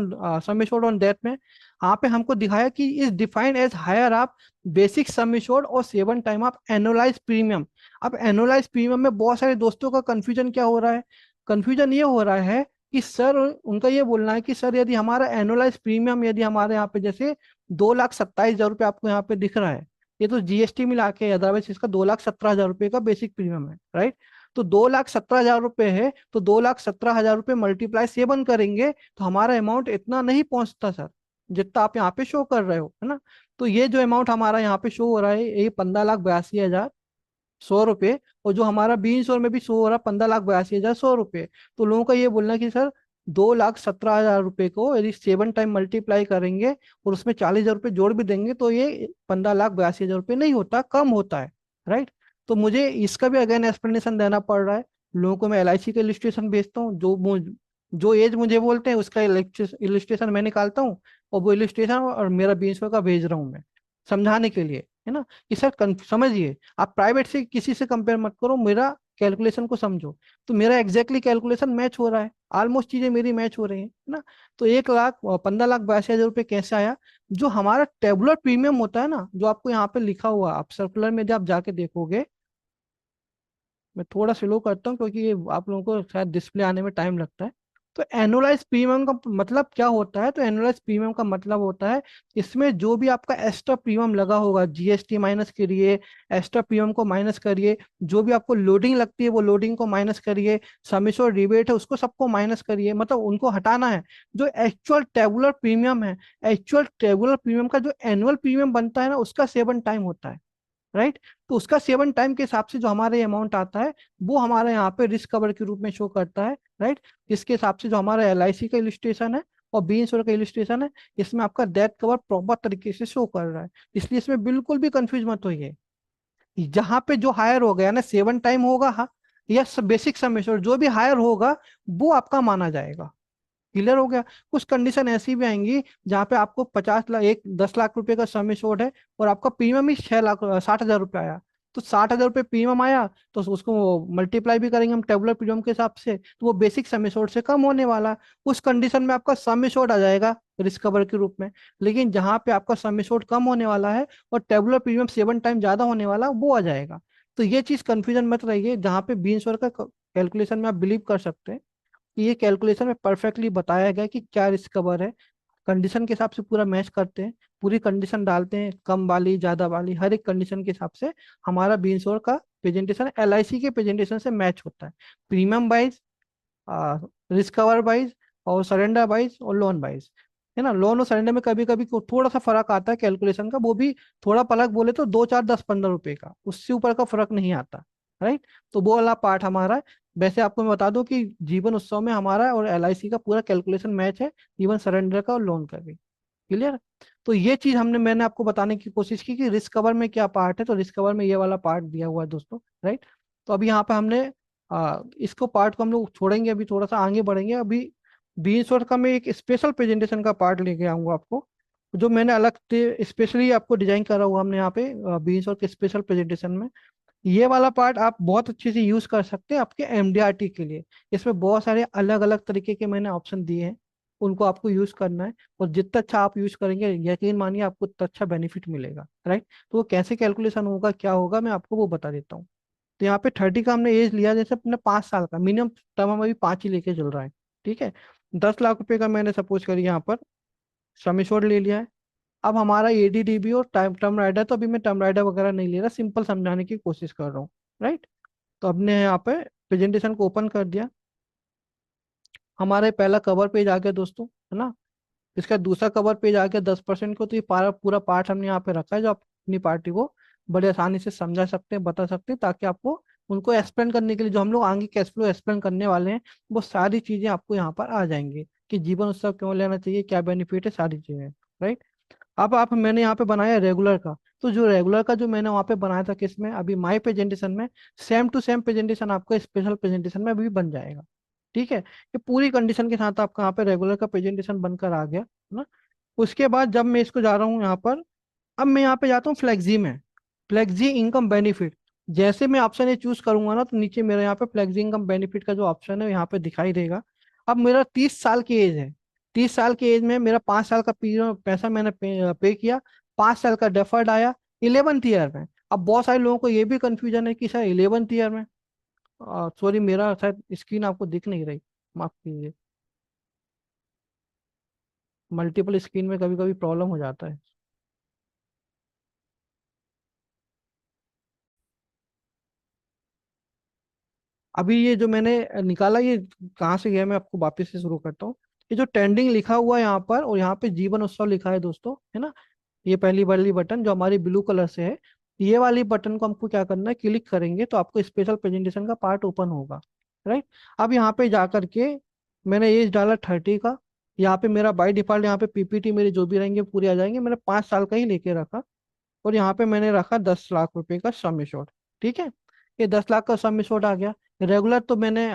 Speaker 1: on death में यहाँ पे हमको दिखाया कि इज डिफाइंड एज हायर आप बेसिक सम एश्योर्ड और 7 टाइम आप एनुअलाइज प्रीमियम। अब एनुअलाइज प्रीमियम में बहुत सारे दोस्तों का कंफ्यूजन क्या हो रहा है, कंफ्यूजन ये हो रहा है कि सर उनका ये बोलना है कि सर यदि हमारा एनुअलाइज प्रीमियम यदि हमारे यहाँ पे जैसे 2,27,000 रुपये आपको यहाँ पे दिख रहा है, ये तो जीएसटी मिला के, अदरवाइज इसका 2,17,000 रुपये का बेसिक प्रीमियम है, राइट। तो 2,17,000 रुपये है तो 2,17,000 रुपये मल्टीप्लाई 7 करेंगे तो हमारा अमाउंट इतना नहीं पहुंचता सर, जितना आप यहाँ पे शो कर रहे हो, है ना। तो ये जो अमाउंट हमारा यहाँ पे शो हो रहा है ये 15,82,100 रुपये, और जो हमारा 20 और में भी शो हो रहा है 15,82,100 रुपये। तो लोगों का ये बोलना है कि सर 2,17,000 रुपये को यदि 7 टाइम मल्टीप्लाई करेंगे और उसमें 40,000 रुपये जोड़ भी देंगे तो ये 15,82,000 रुपये नहीं होता, कम होता है, राइट। तो मुझे इसका भी अगेन एक्सप्लेनेशन देना पड़ रहा है। लोगों को मैं एलआईसी का इलिस्ट्रेशन भेजता हूँ, जो एज मुझे बोलते हैं उसका इलिस्ट्रेशन मैं निकालता हूँ, और वो इलिस्ट्रेशन और मेरा 20 का भेज रहा हूँ मैं समझाने के लिए, है ना। कि सर समझिए, आप प्राइवेट से किसी से कंपेयर मत करो, मेरा कैलकुलेशन को समझो। तो मेरा एग्जैक्टली कैलकुलेशन मैच हो रहा है, ऑलमोस्ट चीजें मेरी मैच हो रही है ना। तो 1,15,82,000 रुपये कैसे आया, जो हमारा टेबुलर प्रीमियम होता है ना, जो आपको यहाँ पे लिखा हुआ, आप सर्कुलर में जब आप जाके देखोगे, मैं थोड़ा स्लो करता हूँ क्योंकि ये आप लोगों को शायद डिस्प्ले आने में टाइम लगता है। तो एनुअलाइज प्रीमियम का मतलब क्या होता है, तो एनुअलाइज प्रीमियम का मतलब होता है इसमें जो भी आपका एक्स्ट्रा प्रीमियम लगा होगा, जीएसटी माइनस करिए, एक्स्ट्रा प्रीमियम को माइनस करिए, जो भी आपको लोडिंग लगती है वो लोडिंग को माइनस करिए, समेशन रिबेट है उसको सबको माइनस करिए, मतलब उनको हटाना है। जो एक्चुअल टेबुलर प्रीमियम है, एक्चुअल टेबुलर प्रीमियम का जो एनुअल प्रीमियम बनता है ना उसका 7 टाइम होता है, राइट। तो उसका 7 टाइम के हिसाब से जो हमारे अमाउंट आता है वो हमारे यहाँ पे रिस्क कवर के रूप में शो करता है, राइट। जिसके हिसाब से जो हमारा एलआईसी का इलिस्ट्रेशन है और बी इंश्योर का इलिस्ट्रेशन है, इसमें आपका डेथ कवर प्रॉपर तरीके से शो कर रहा है। इसलिए इसमें बिल्कुल भी कंफ्यूज मत होइए। जहां पे जो हायर हो गया ना 7 टाइम होगा, हाँ, या बेसिक समेशन जो भी हायर होगा वो आपका माना जाएगा। क्लियर हो गया। कुछ कंडीशन ऐसी भी आएंगी जहाँ पे आपको 50 लाख, 10 लाख रुपए का सम एश्योर्ड है और आपका प्रीमियम ही 6 लाख 60,000 रुपये आया। तो 60,000 रुपये प्रीमियम आया तो उसको मल्टीप्लाई भी करेंगे हम टेबुलर प्रीमियम के हिसाब से, तो वो बेसिक सम एश्योर्ड से कम होने वाला है। उस कंडीशन में आपका सम एश्योर्ड आ जाएगा रिस्क कवर के रूप में। लेकिन जहाँ पे आपका सम एश्योर्ड कम होने वाला है और टेबुलर प्रीमियम 7 टाइम ज्यादा होने वाला है, वो आ जाएगा। तो ये चीज कंफ्यूजन मत रहिए, जहाँ पे बी इंश्योर का कैलकुलेशन में आप बिलीव कर सकते हैं कि ये कैलकुलेशन में परफेक्टली बताया गया है कि क्या रिस्क कवर है, कंडीशन के हिसाब से पूरा मैच करते हैं, पूरी कंडीशन डालते हैं, कम वाली ज्यादा वाली हर एक कंडीशन के हिसाब से हमारा बी इंश्योर का प्रेजेंटेशन एलआईसी के प्रेजेंटेशन से मैच होता है, premium wise, risk cover wise, और सरेंडर वाइज और लोन वाइज, है ना। लोन और सरेंडर में कभी कभी थोड़ा सा फर्क आता है कैलकुलेशन का, वो भी थोड़ा पलक बोले तो 2 4 10 15 रुपए का, उससे ऊपर का फर्क नहीं आता, राइट। तो वो वाला पार्ट हमारा है। वैसे आपको मैं बता दूं कि जीवन उत्सव में हमारा और एलआईसी का पूरा कैलकुलेशन मैच है, इवन सरेंडर का और लोन का भी। क्लियर। तो ये चीज मैंने आपको बताने की कोशिश की कि रिस्क कवर में क्या पार्ट है, तो रिस्क कवर में ये वाला पार्ट दिया हुआ है दोस्तों, राइट। तो अभी यहाँ पे हमने इसको पार्ट को हम लोग छोड़ेंगे, अभी थोड़ा सा आगे बढ़ेंगे। अभी बी इंश्योर का मैं एक स्पेशल प्रेजेंटेशन का पार्ट लेके आऊंगा आपको, जो मैंने अलग से स्पेशली आपको डिजाइन करा हुआ हमने यहाँ पे बी इंश्योर के स्पेशल प्रेजेंटेशन में। ये वाला पार्ट आप बहुत अच्छे से यूज कर सकते हैं आपके एमडीआरटी के लिए। इसमें बहुत सारे अलग अलग तरीके के मैंने ऑप्शन दिए हैं, उनको आपको यूज करना है। और जितना अच्छा आप यूज करेंगे, यकीन मानिए आपको उतना अच्छा बेनिफिट मिलेगा, राइट। तो वो कैसे कैलकुलेशन होगा, क्या होगा, मैं आपको वो बता देता हूँ। तो यहाँ पे 30 का हमने एज लिया, जैसे अपने 5 साल का मिनिमम टर्म हम अभी 5 ही लेके चल रहा है, ठीक है। 10 लाख रुपए का मैंने सपोज करिए यहाँ पर सम एश्योर्ड ले लिया है। अब हमारा एडीडीबी और टाइम टर्म राइडर, तो अभी मैं टर्म राइडर वगैरह नहीं ले रहा, सिंपल समझाने की कोशिश कर रहा हूँ, राइट। तो हमने यहाँ पे प्रेजेंटेशन को ओपन कर दिया। हमारे पहला कवर पेज आ गया दोस्तों, है ना। इसका दूसरा कवर पेज आ गया 10% को। तो ये पूरा पूरा पार्ट हमने यहाँ पे रखा है, जो आप अपनी पार्टी को बड़े आसानी से समझा सकते हैं, बता सकते हैं, ताकि आपको उनको एक्सप्लेन करने के लिए, जो हम लोग आगे कैश फ्लो एक्सप्लेन करने वाले हैं, वो सारी चीजें आपको यहाँ पर आ जाएंगी कि जीवन उत्सव क्यों लेना चाहिए, क्या बेनिफिट है, सारी चीजें, राइट। अब आप मैंने यहाँ पे बनाया रेगुलर का। तो जो रेगुलर का जो मैंने वहाँ पे बनाया था किसमें, अभी माई प्रेजेंटेशन में, सेम टू सेम प्रेजेंटेशन आपका स्पेशल प्रेजेंटेशन में भी बन जाएगा, ठीक है। ये पूरी कंडीशन के साथ आपका यहाँ पे रेगुलर का प्रेजेंटेशन बनकर आ गया, है ना। उसके बाद जब मैं इसको जा रहा हूँ यहाँ पर, अब मैं यहाँ पे जाता हूँ फ्लेक्सी में। फ्लेक्सी इनकम बेनिफिट, जैसे मैं ऑप्शन ये चूज करूंगा ना, तो नीचे मेरे यहाँ पे फ्लेक्सी इनकम बेनिफिट का जो ऑप्शन है यहाँ पे दिखाई देगा। अब मेरा 30 साल की एज है। 30 साल की एज में मेरा 5 साल का पैसा मैंने पे किया। 5 साल का डेफर्ड आया 11th ईयर में। अब बहुत सारे लोगों को ये भी कंफ्यूजन है कि सर 11th ईयर में, सॉरी मेरा शायद स्क्रीन आपको दिख नहीं रही, माफ कीजिए। मल्टीपल स्क्रीन में कभी कभी प्रॉब्लम हो जाता है। अभी ये जो मैंने निकाला, ये कहाँ से गया, मैं आपको वापस से शुरू करता हूँ। ये जो ट्रेंडिंग लिखा हुआ है यहाँ पर, और यहाँ पे जीवन उत्सव लिखा है दोस्तों, है ना। ये पहली वाली बटन जो हमारी ब्लू कलर से है, ये वाली बटन को हमको क्या करना है, क्लिक करेंगे तो आपको स्पेशल प्रेजेंटेशन का पार्ट ओपन होगा, राइट। अब यहाँ पे जा करके मैंने एज डाला 30 का। यहाँ पे मेरा बाय डिफॉल्ट यहाँ पे पीपीटी मेरे जो भी रहेंगे पूरे आ जाएंगे, मैंने 5 साल का ही लेके रखा। और यहाँ पे मैंने रखा 10 लाख रुपए का सम एश्योर्ड, ठीक है। ये 10 लाख का सम एश्योर्ड आ गया। रेगुलर तो मैंने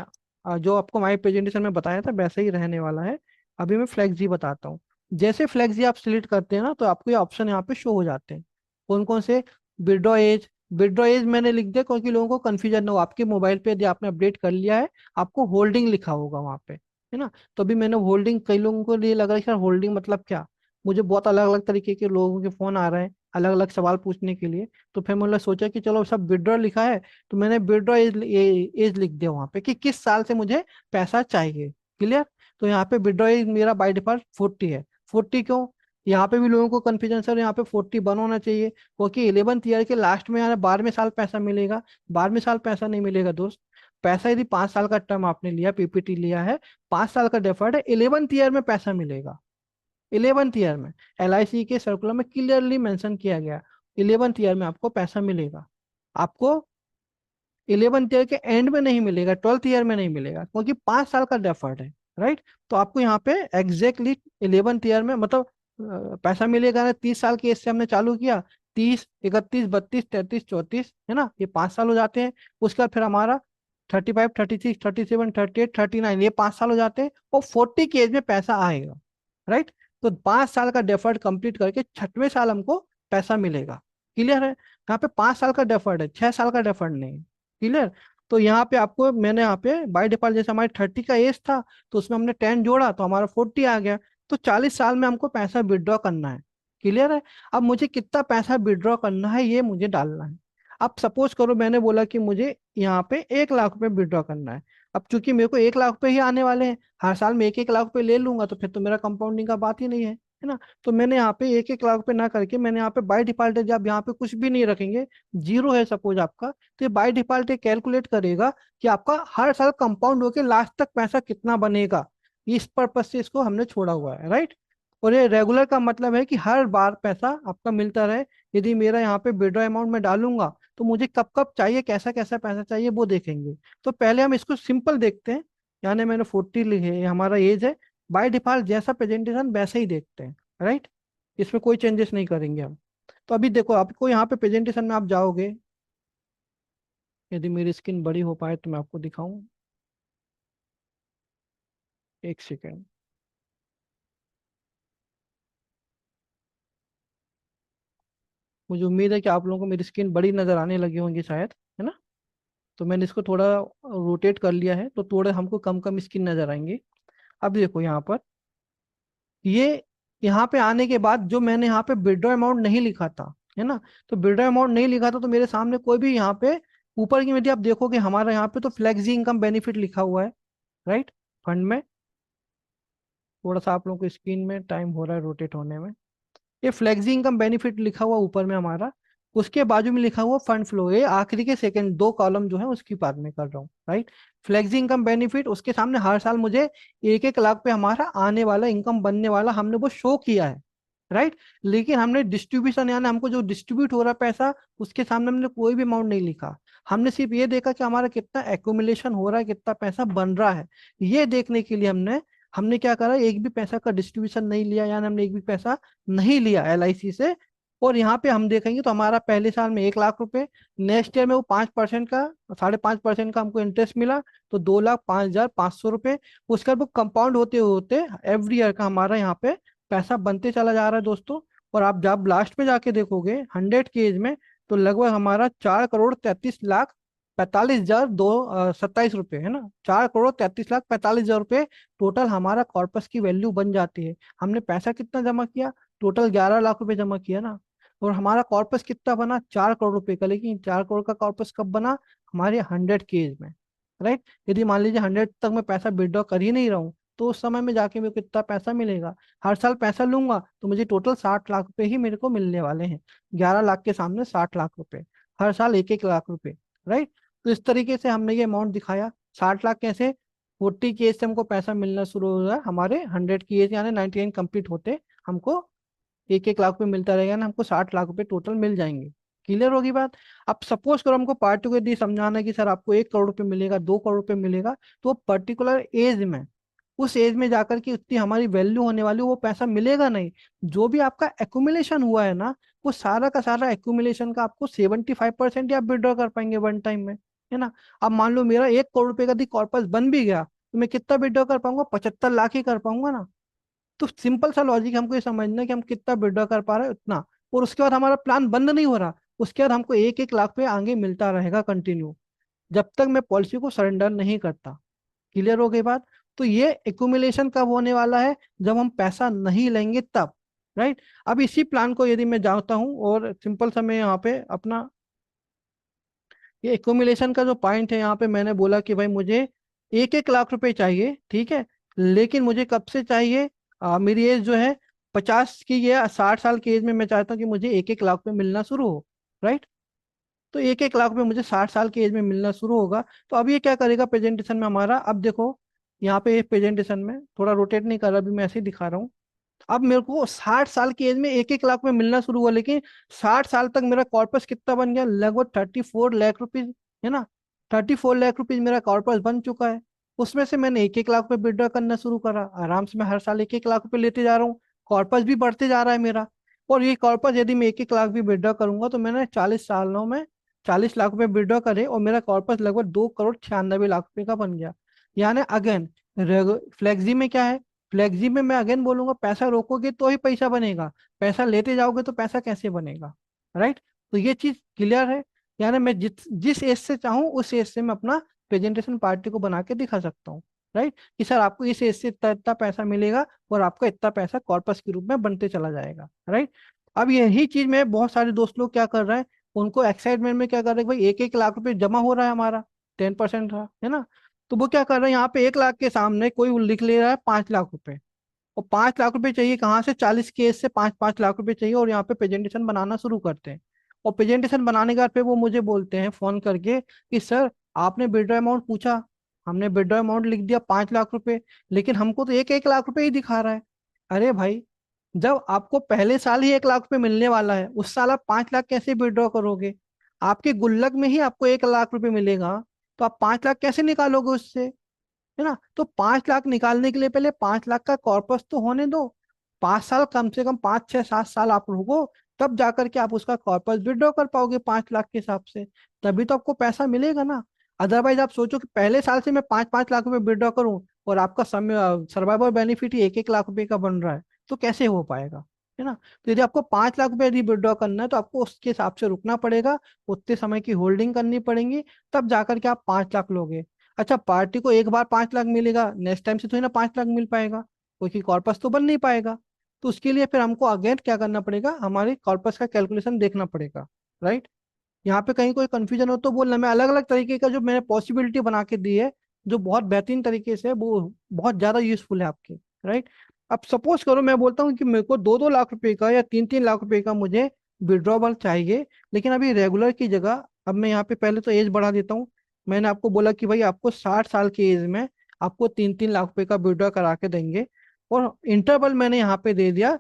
Speaker 1: जो आपको हमारी प्रेजेंटेशन में बताया था वैसे ही रहने वाला है। अभी मैं फ्लेक्सी बताता हूँ। जैसे फ्लेक्सी आप सिलेक्ट करते हैं ना, तो आपको ये ऑप्शन यहाँ पे शो हो जाते हैं। कौन कौन से, विड्रॉ एज। विड्रॉ एज मैंने लिख दिया क्योंकि लोगों को कंफ्यूजन ना हो। आपके मोबाइल पे यदि आपने अपडेट कर लिया है, आपको होल्डिंग लिखा होगा वहाँ पे, है ना। तो अभी मैंने होल्डिंग, कई लोगों को ये लग रहा है कि होल्डिंग मतलब क्या। मुझे बहुत अलग अलग तरीके के लोगों के फोन आ रहे हैं अलग अलग सवाल पूछने के लिए। तो फिर मैंने सोचा कि चलो सब विड्रॉ लिखा है, तो मैंने विड्रॉ एज एज लिख दिया वहां पे कि किस साल से मुझे पैसा चाहिए। क्लियर। तो यहाँ पे विड्रॉ एज मेरा बाय डिफॉल्ट 40 है। 40 क्यों, यहाँ पे भी लोगों को कंफ्यूजन, सर यहाँ पे 41 होना चाहिए क्योंकि 11th ईयर के लास्ट में यार 12वें साल पैसा मिलेगा। 12वें साल पैसा नहीं मिलेगा दोस्त। पैसा यदि 5 साल का टर्म आपने लिया, पीपीटी लिया है, 5 साल का डेफर्ड है, 11th ईयर में पैसा मिलेगा। 11th ईयर में एलआईसी के सर्कुलर में क्लियरली मेंशन किया गया, 11th ईयर में आपको पैसा मिलेगा। आपको 11th ईयर के एंड में नहीं मिलेगा, 12th ईयर में नहीं मिलेगा, क्योंकि 5 साल का डेफर्ड है, राइट। तो आपको यहाँ पे एग्जैक्टली 11th ईयर में मतलब पैसा मिलेगा ना। 30 साल की एज से हमने चालू किया, 30, 31, 32, 33, 34, है ना, ये 5 साल हो जाते हैं। उसके बाद फिर हमारा 35, 36, 37, 38, 39, ये 5 साल हो जाते हैं। और 40 की एज में पैसा आएगा, राइट। तो 5 साल का डेफर्ड कंप्लीट करके 6वें साल हमको पैसा मिलेगा। क्लियर है, यहाँ पे 5 साल का डेफर्ड है, 6 साल का डेफर्ड नहीं। क्लियर। तो यहाँ पे आपको मैंने यहाँ पे बाय डिफॉल्ट जैसे हमारे 30 का एज था, तो उसमें हमने 10 जोड़ा तो हमारा 40 आ गया। तो 40 साल में हमको पैसा विड्रॉ करना है। क्लियर है। अब मुझे कितना पैसा विड्रॉ करना है ये मुझे डालना है। अब सपोज करो मैंने बोला कि मुझे यहाँ पे 1 लाख रुपए विड्रॉ करना है। अब चूंकि मेरे को 1 लाख रुपए ही आने वाले हैं, हर साल में 1-1 लाख रुपए ले लूंगा तो फिर तो मेरा कंपाउंडिंग का बात ही नहीं है ना। तो मैंने यहाँ पे 1-1 लाख रुपए ना करके मैंने यहाँ पे बाय डिफॉल्ट, जब यहाँ पे कुछ भी नहीं रखेंगे, जीरो है सपोज आपका, तो ये बाय डिफॉल्ट कैलकुलेट करेगा कि आपका हर साल कंपाउंड होके लास्ट तक पैसा कितना बनेगा। इस पर्पज से इसको हमने छोड़ा हुआ है, राइट। और ये रेगुलर का मतलब है कि हर बार पैसा आपका मिलता रहे। यदि मेरा यहाँ पे विड्रॉ अमाउंट में डालूंगा, तो मुझे कब कब चाहिए, कैसा कैसा पैसा चाहिए, वो देखेंगे। तो पहले हम इसको सिंपल देखते हैं। यानी मैंने 40 लिखे है, हमारा एज है। बाय डिफॉल्ट जैसा प्रेजेंटेशन वैसे ही देखते हैं, राइट। इसमें कोई चेंजेस नहीं करेंगे हम। तो अभी देखो आपको यहाँ पे प्रेजेंटेशन में आप जाओगे, यदि मेरी स्क्रीन बड़ी हो पाए तो मैं आपको दिखाऊं। एक सेकेंड। मुझे उम्मीद है कि आप लोगों को मेरी स्क्रीन बड़ी नजर आने लगी होंगी शायद, है ना। तो मैंने इसको थोड़ा रोटेट कर लिया है, तो थोड़े हमको कम कम स्क्रीन नजर आएंगे। अब देखो यहाँ पर, ये यहाँ पे आने के बाद जो मैंने यहाँ पे विड्रॉ अमाउंट नहीं लिखा था, है ना, तो विड्रॉ अमाउंट नहीं लिखा था, तो मेरे सामने कोई भी यहाँ पे ऊपर की यदि आप देखोगे हमारा यहाँ पे तो फ्लेक्सी इनकम बेनिफिट लिखा हुआ है, राइट, फंड में। थोड़ा सा आप लोगों को स्क्रीन में टाइम हो रहा है रोटेट होने में। ये फ्लेक्सी इनकम बेनिफिट लिखा हुआ ऊपर में हमारा, उसके बाजू में लिखा हुआ फंड फ्लो, ये आखिरी के सेकंड दो कॉलम जो है उसकी बात में कर रहा हूँ, राइट। फ्लेक्सी इनकम बेनिफिट, उसके सामने हर साल मुझे 1-1 लाख पे हमारा आने वाला इनकम बनने वाला हमने वो शो किया है, राइट। लेकिन हमने डिस्ट्रीब्यूशन यानी हमको जो डिस्ट्रीब्यूट हो रहा है पैसा, उसके सामने हमने कोई भी अमाउंट नहीं लिखा। हमने सिर्फ ये देखा कि हमारा कितना एक्यूमुलेशन हो रहा है, कितना पैसा बन रहा है। ये देखने के लिए हमने हमने क्या करा, एक भी पैसा का डिस्ट्रीब्यूशन नहीं लिया, यानी हमने एक भी पैसा नहीं लिया LIC से। और यहाँ पे हम देखेंगे तो हमारा पहले साल में 1 लाख रुपए, नेक्स्ट ईयर में वो 5% का, 5.5% का हमको इंटरेस्ट मिला, तो 2,05,500 रुपये। उसके बाद वो कंपाउंड होते होते एवरी ईयर का हमारा यहाँ पे पैसा बनते चला जा रहा है दोस्तों। और आप जब लास्ट में जाके देखोगे 100 की एज में, तो लगभग हमारा 4,33,45,227 रुपये, है ना, 4,33,45,000 रुपये टोटल हमारा कॉर्पस की वैल्यू बन जाती है। हमने पैसा कितना जमा किया, टोटल 11 लाख रुपए जमा किया ना। और हमारा कॉर्पस कितना बना, 4 करोड़ रुपए का। लेकिन 4 करोड़ का कॉर्पस कब बना, हमारे 100 की एज में, राइट। यदि मान लीजिए 100 तक मैं पैसा विड्रॉ कर ही नहीं रहा हूँ, तो उस समय में जाके मेरे को कितना पैसा मिलेगा। हर साल पैसा लूंगा तो मुझे टोटल 60 लाख रुपए ही मेरे को मिलने वाले हैं। 11 लाख के सामने 60 लाख रुपए, हर साल 1-1 लाख रुपए, राइट। तो इस तरीके से हमने ये अमाउंट दिखाया। 60 लाख कैसे, 40 की एज से हमको पैसा मिलना शुरू हो रहा है, हमारे 100 की एज यानी 99 कंप्लीट होते हमको 1-1 लाख रुपए मिलता रहेगा ना, हमको 60 लाख रुपए टोटल मिल जाएंगे। क्लियर होगी बात। अब सपोज करो हमको पार्टिकुलरली समझाना है कि सर आपको 1 करोड़ रुपए मिलेगा, 2 करोड़ रुपए मिलेगा, तो पर्टिकुलर एज में, उस एज में जाकर के उतनी हमारी वैल्यू होने वाली, वो पैसा मिलेगा नहीं। जो भी आपका एक्यूमुलेशन हुआ है ना, वो सारा का सारा एक्यूमुलेशन का आपको 75% ही आप विड्रॉ कर पाएंगे वन टाइम में, है ना। अब मान लो मेरा 1 करोड़ रुपए का यदि कॉर्पस बन भी गया, तो मैं कितना विड्रॉ कर पाऊंगा, 75 लाख ही कर पाऊंगा ना। तो सिंपल सा लॉजिक हमको ये समझना है कि हम कितना विड्रॉ कर पा रहे हैं उतना। और उसके बाद हमारा प्लान बंद नहीं हो रहा, उसके बाद हमको 1-1 लाख पे आगे मिलता रहेगा कंटिन्यू, जब तक मैं पॉलिसी को सरेंडर नहीं करता। क्लियर हो गई बात। तो ये एक्यूमुलेशन कब होने वाला है, जब हम पैसा नहीं लेंगे तब, राइट। अब इसी प्लान को यदि मैं जानता हूं और सिंपल सा मैं यहाँ पे अपना, ये एक्यूमुलेशन का जो पॉइंट है यहाँ पे मैंने बोला कि भाई मुझे 1-1 लाख रुपए चाहिए, ठीक है। लेकिन मुझे कब से चाहिए, मेरी एज जो है 50 की या 60 साल की एज में मैं चाहता हूँ कि मुझे 1-1 लाख रुपए मिलना शुरू हो, राइट। तो 1-1 लाख रुपए मुझे 60 साल की एज में मिलना शुरू होगा। तो अब ये क्या करेगा प्रेजेंटेशन में हमारा, अब देखो यहाँ पे प्रेजेंटेशन में थोड़ा रोटेट नहीं कर रहा, अभी मैं ऐसे ही दिखा रहा हूँ। अब मेरे को 60 साल की एज में 1-1 लाख में मिलना शुरू हुआ, लेकिन 60 साल तक मेरा कॉर्पस कितना बन गया, लगभग 34 लाख रुपीज, है ना। 34 लाख रुपीज मेरा कॉर्पस बन चुका है। उसमें से मैंने 1-1 लाख पे विड्रॉ करना शुरू करा, आराम से मैं हर साल 1-1 लाख रुपए लेते जा रहा हूँ। कॉर्पस भी बढ़ते जा रहा है मेरा। और ये कॉर्पस यदि मैं 1-1 लाख भी विड्रॉ करूंगा, तो मैंने 40 सालों में 40 लाख रुपए विड्रॉ करे, और मेरा कॉर्पस लगभग 2,96,00,000 रुपए का बन गया। यानी अगेन, फ्लेक्सी में क्या है, फ्लेक्सी में मैं अगेन बोलूंगा, पैसा रोकोगे तो ही पैसा बनेगा, पैसा लेते जाओगे तो पैसा कैसे बनेगा, राइट। तो ये चीज क्लियर है। यानी मैं जिस जिस एज से चाहूँ उस एज से मैं अपना प्रेजेंटेशन पार्टी को बना के दिखा सकता हूँ, राइट, कि सर आपको इस एज से इतना इतना पैसा मिलेगा, और आपका इतना पैसा कॉर्पस के रूप में बनते चला जाएगा, राइट। अब यही चीज में बहुत सारे दोस्त लोग क्या कर रहे हैं, उनको एक्साइटमेंट में क्या कर रहे हैं, भाई 1-1 लाख रुपए जमा हो रहा है हमारा, 10% था, है ना। तो वो क्या कर रहे हैं, यहाँ पे 1 लाख के सामने कोई लिख ले रहा है 5 लाख रुपए। और 5 लाख रुपए चाहिए कहाँ से, 40 केस से 5-5 लाख रुपए चाहिए, और यहाँ पे प्रेजेंटेशन बनाना शुरू करते हैं। और प्रेजेंटेशन बनाने के बाद फिर वो मुझे बोलते हैं फोन करके कि सर आपने विड्रॉ अमाउंट पूछा, हमने विड्रॉ अमाउंट लिख दिया 5 लाख रुपए, लेकिन हमको तो 1-1 लाख रुपए ही दिखा रहा है। अरे भाई, जब आपको पहले साल ही 1 लाख रुपए मिलने वाला है, उस साल आप 5 लाख कैसे विड्रॉ करोगे। आपके गुल्लक में ही आपको 1 लाख रुपए मिलेगा, तो आप 5 लाख कैसे निकालोगे उससे, है ना। तो 5 लाख निकालने के लिए पहले 5 लाख का कॉर्पस तो होने दो। 5 साल, कम से कम 5-6-7 साल आप रुको, तब जाकर के आप उसका कॉर्पस विड्रॉ कर पाओगे 5 लाख के हिसाब से। तभी तो आपको पैसा मिलेगा ना। अदरवाइज आप सोचो कि पहले साल से मैं 5-5 लाख रुपए विड्रॉ करूं, और आपका समय सर्वाइवल बेनिफिट ही 1-1 लाख रुपए का बन रहा है, तो कैसे हो पाएगा। है ना। तो यदि आपको 5 लाख रुपए यदि विड्रॉ करना है तो आपको उसके हिसाब से रुकना पड़ेगा, उतने समय की होल्डिंग करनी पड़ेगी, तब जाकर के आप 5 लाख लोगे। अच्छा, पार्टी को एक बार 5 लाख मिलेगा, नेक्स्ट टाइम से तो ही ना 5 लाख मिल पाएगा, क्योंकि कॉर्पस तो बन नहीं पाएगा। तो उसके लिए फिर हमको अगेन क्या करना पड़ेगा, हमारे कॉर्पस का कैलकुलेशन देखना पड़ेगा, राइट। यहाँ पे कहीं कोई कंफ्यूजन हो तो बोलना, मैं अलग अलग तरीके का जो मैंने पॉसिबिलिटी बना के दी है, जो बहुत बेहतरीन तरीके से है, वो बहुत ज्यादा यूजफुल है आपके, राइट। अब सपोज करो मैं बोलता हूँ कि मेरे को 2-2 लाख रुपए का या 3-3 लाख रुपए का मुझे विड्रॉवल चाहिए, लेकिन अभी रेगुलर की जगह अब मैं यहाँ पे पहले तो एज बढ़ा देता हूँ। मैंने आपको बोला कि भाई आपको 60 साल की एज में आपको 3-3 लाख रुपए का विड्रॉ करा के देंगे, और इंटरवल मैंने यहाँ पे दे दिया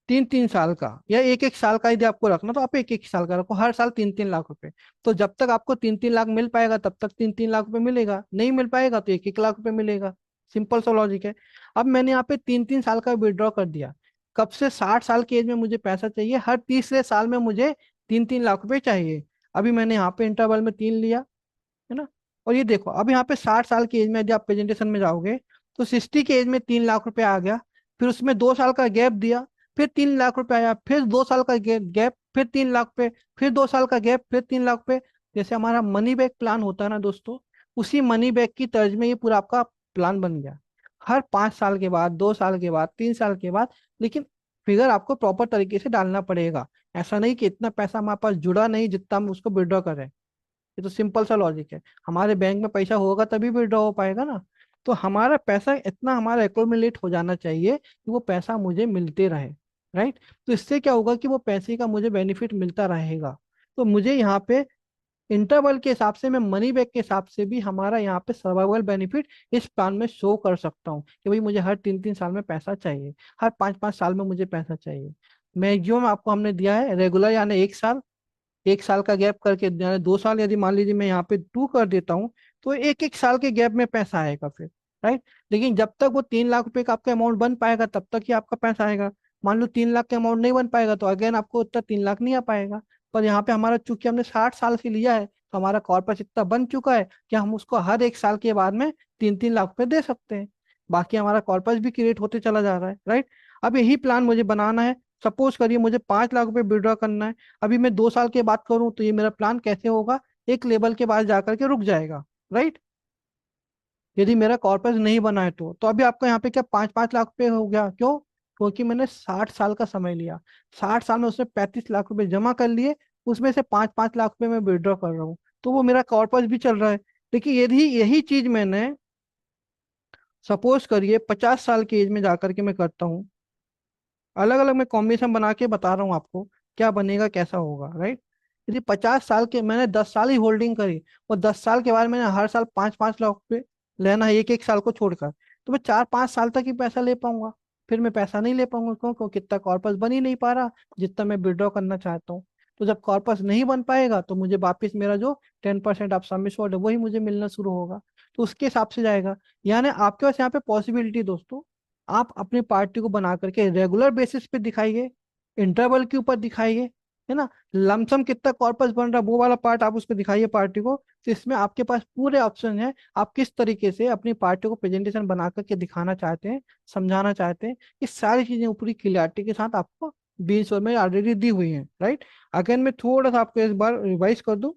Speaker 1: 3-3 साल का, या 1-1 साल का यदि आपको रखना तो आप 1-1 साल का रखो, हर साल 3-3 लाख रुपए। तो जब तक आपको 3-3 लाख मिल पाएगा तब तक 3-3 लाख रुपए मिलेगा, नहीं मिल पाएगा तो 1-1 लाख रुपए मिलेगा। सिंपल सा लॉजिक है। अब मैंने यहाँ पे 3-3 साल का विड्रॉ कर दिया। कब से 60 साल की एज में मुझे पैसा चाहिए, हर तीसरे साल में मुझे 3-3 लाख रुपए चाहिए। अभी मैंने यहाँ पे इंटरवल में 3 लिया, है ना। और ये देखो अब यहाँ पे 60 साल की एज में यदि आप प्रेजेंटेशन में जाओगे तो 60 की एज में 3 लाख रुपए आ गया, फिर उसमें 2 साल का गैप दिया, फिर 3 लाख रुपए आया, फिर 2 साल का गैप, फिर 3 लाख रुपए, फिर 2 साल का गैप, फिर 3 लाख रुपए। जैसे हमारा मनी बैक प्लान होता है ना दोस्तों, उसी मनी बैक की तर्ज में ये पूरा आपका प्लान बन गया। हर 5 साल के बाद, 2 साल के बाद, 3 साल के बाद, लेकिन फिगर आपको प्रॉपर तरीके से डालना पड़ेगा। ऐसा नहीं कि इतना पैसा हमारे पास जुड़ा नहीं जितना हम उसको विड्रॉ करें। ये तो सिंपल सा लॉजिक है, हमारे बैंक में पैसा होगा तभी विड्रॉ हो पाएगा ना। तो हमारा पैसा इतना हमारा एक्यूमुलेट हो जाना चाहिए कि वो पैसा मुझे मिलते रहे, राइट। तो इससे क्या होगा कि वो पैसे का मुझे बेनिफिट मिलता रहेगा। तो मुझे यहाँ पे इंटरवल के हिसाब से, मैं मनी बैक के हिसाब से भी हमारा यहाँ पे सर्वाइवल बेनिफिट इस प्लान में शो कर सकता हूँ कि भाई मुझे हर 3-3 साल में पैसा चाहिए, हर 5-5 साल में मुझे पैसा चाहिए। मैक्सिमम आपको हमने दिया है रेगुलर यानी 1 साल, 1 साल का गैप करके यानी 2 साल, यदि मान लीजिए मैं यहाँ पे 2 कर देता हूँ तो 1-1 साल के गैप में पैसा आएगा फिर, राइट। लेकिन जब तक वो 3 लाख रुपए का आपका अमाउंट बन पाएगा तब तक ही आपका पैसा आएगा। मान लो 3 लाख का अमाउंट नहीं बन पाएगा तो अगेन आपको उतना 3 लाख नहीं आ पाएगा। पर यहाँ पे हमारा चूंकि हमने 60 साल से लिया है तो हमारा कॉर्पस इतना बन चुका है कि हम उसको हर 1 साल के बाद में 3-3 लाख रुपए दे सकते हैं। बाकी हमारा कॉर्पस भी क्रिएट होते चला जा रहा है, राइट। अब यही प्लान मुझे बनाना है। सपोज करिए मुझे 5 लाख रुपए विड्रॉ करना है। अभी मैं 2 साल के बाद करूं तो ये मेरा प्लान कैसे होगा, एक लेवल के बाद जाकर के रुक जाएगा, राइट। यदि मेरा कॉर्पस नहीं बना है तो अभी आपका यहाँ पे क्या 5-5 लाख रुपए हो गया, क्यों? क्योंकि मैंने 60 साल का समय लिया, 60 साल में उसने 35 लाख रुपए जमा कर लिए, उसमें से 5-5 लाख रुपए मैं विड्रॉ कर रहा हूँ, तो वो मेरा कॉर्पस भी चल रहा है। देखिए यदि यही चीज मैंने सपोज करिए 50 साल की एज में जाकर के मैं करता हूँ, अलग अलग मैं कॉम्बिनेशन बना के बता रहा हूँ आपको क्या बनेगा कैसा होगा, राइट। यदि 50 साल के मैंने 10 साल ही होल्डिंग करी और 10 साल के बाद मैंने हर साल 5-5 लाख रुपए लेना है, 1-1 साल को छोड़कर, तो मैं 4-5 साल तक ही पैसा ले पाऊंगा। फिर मैं पैसा नहीं ले पाऊंगा, क्यों? क्योंकि इतना कॉर्पस बन ही नहीं पा रहा जितना मैं विड्रॉ करना चाहता हूँ। तो जब कॉर्पस नहीं बन पाएगा तो मुझे वापिस मेरा जो 10% आप सम है वही मुझे मिलना शुरू होगा। तो उसके हिसाब से जाएगा। यानी आपके पास यहाँ पे पॉसिबिलिटी दोस्तों, आप अपनी पार्टी को बना करके रेगुलर बेसिस पे दिखाइए, इंटरवल के ऊपर दिखाइए, है ना। लमसम कितना कॉर्पस बन रहा है वो वाला पार्ट आप उसको दिखाइए पार्टी को। तो इसमें आपके पास पूरे ऑप्शन है, आप किस तरीके से अपनी पार्टी को प्रेजेंटेशन बना करके दिखाना चाहते हैं, समझाना चाहते हैं, ये सारी चीजें ऊपरी क्लियरिटी के साथ आपको 20 में ऑलरेडी दी हुई है, राइट। अगेन मैं थोड़ा सा आपको इस बार रिवाइज कर दूं,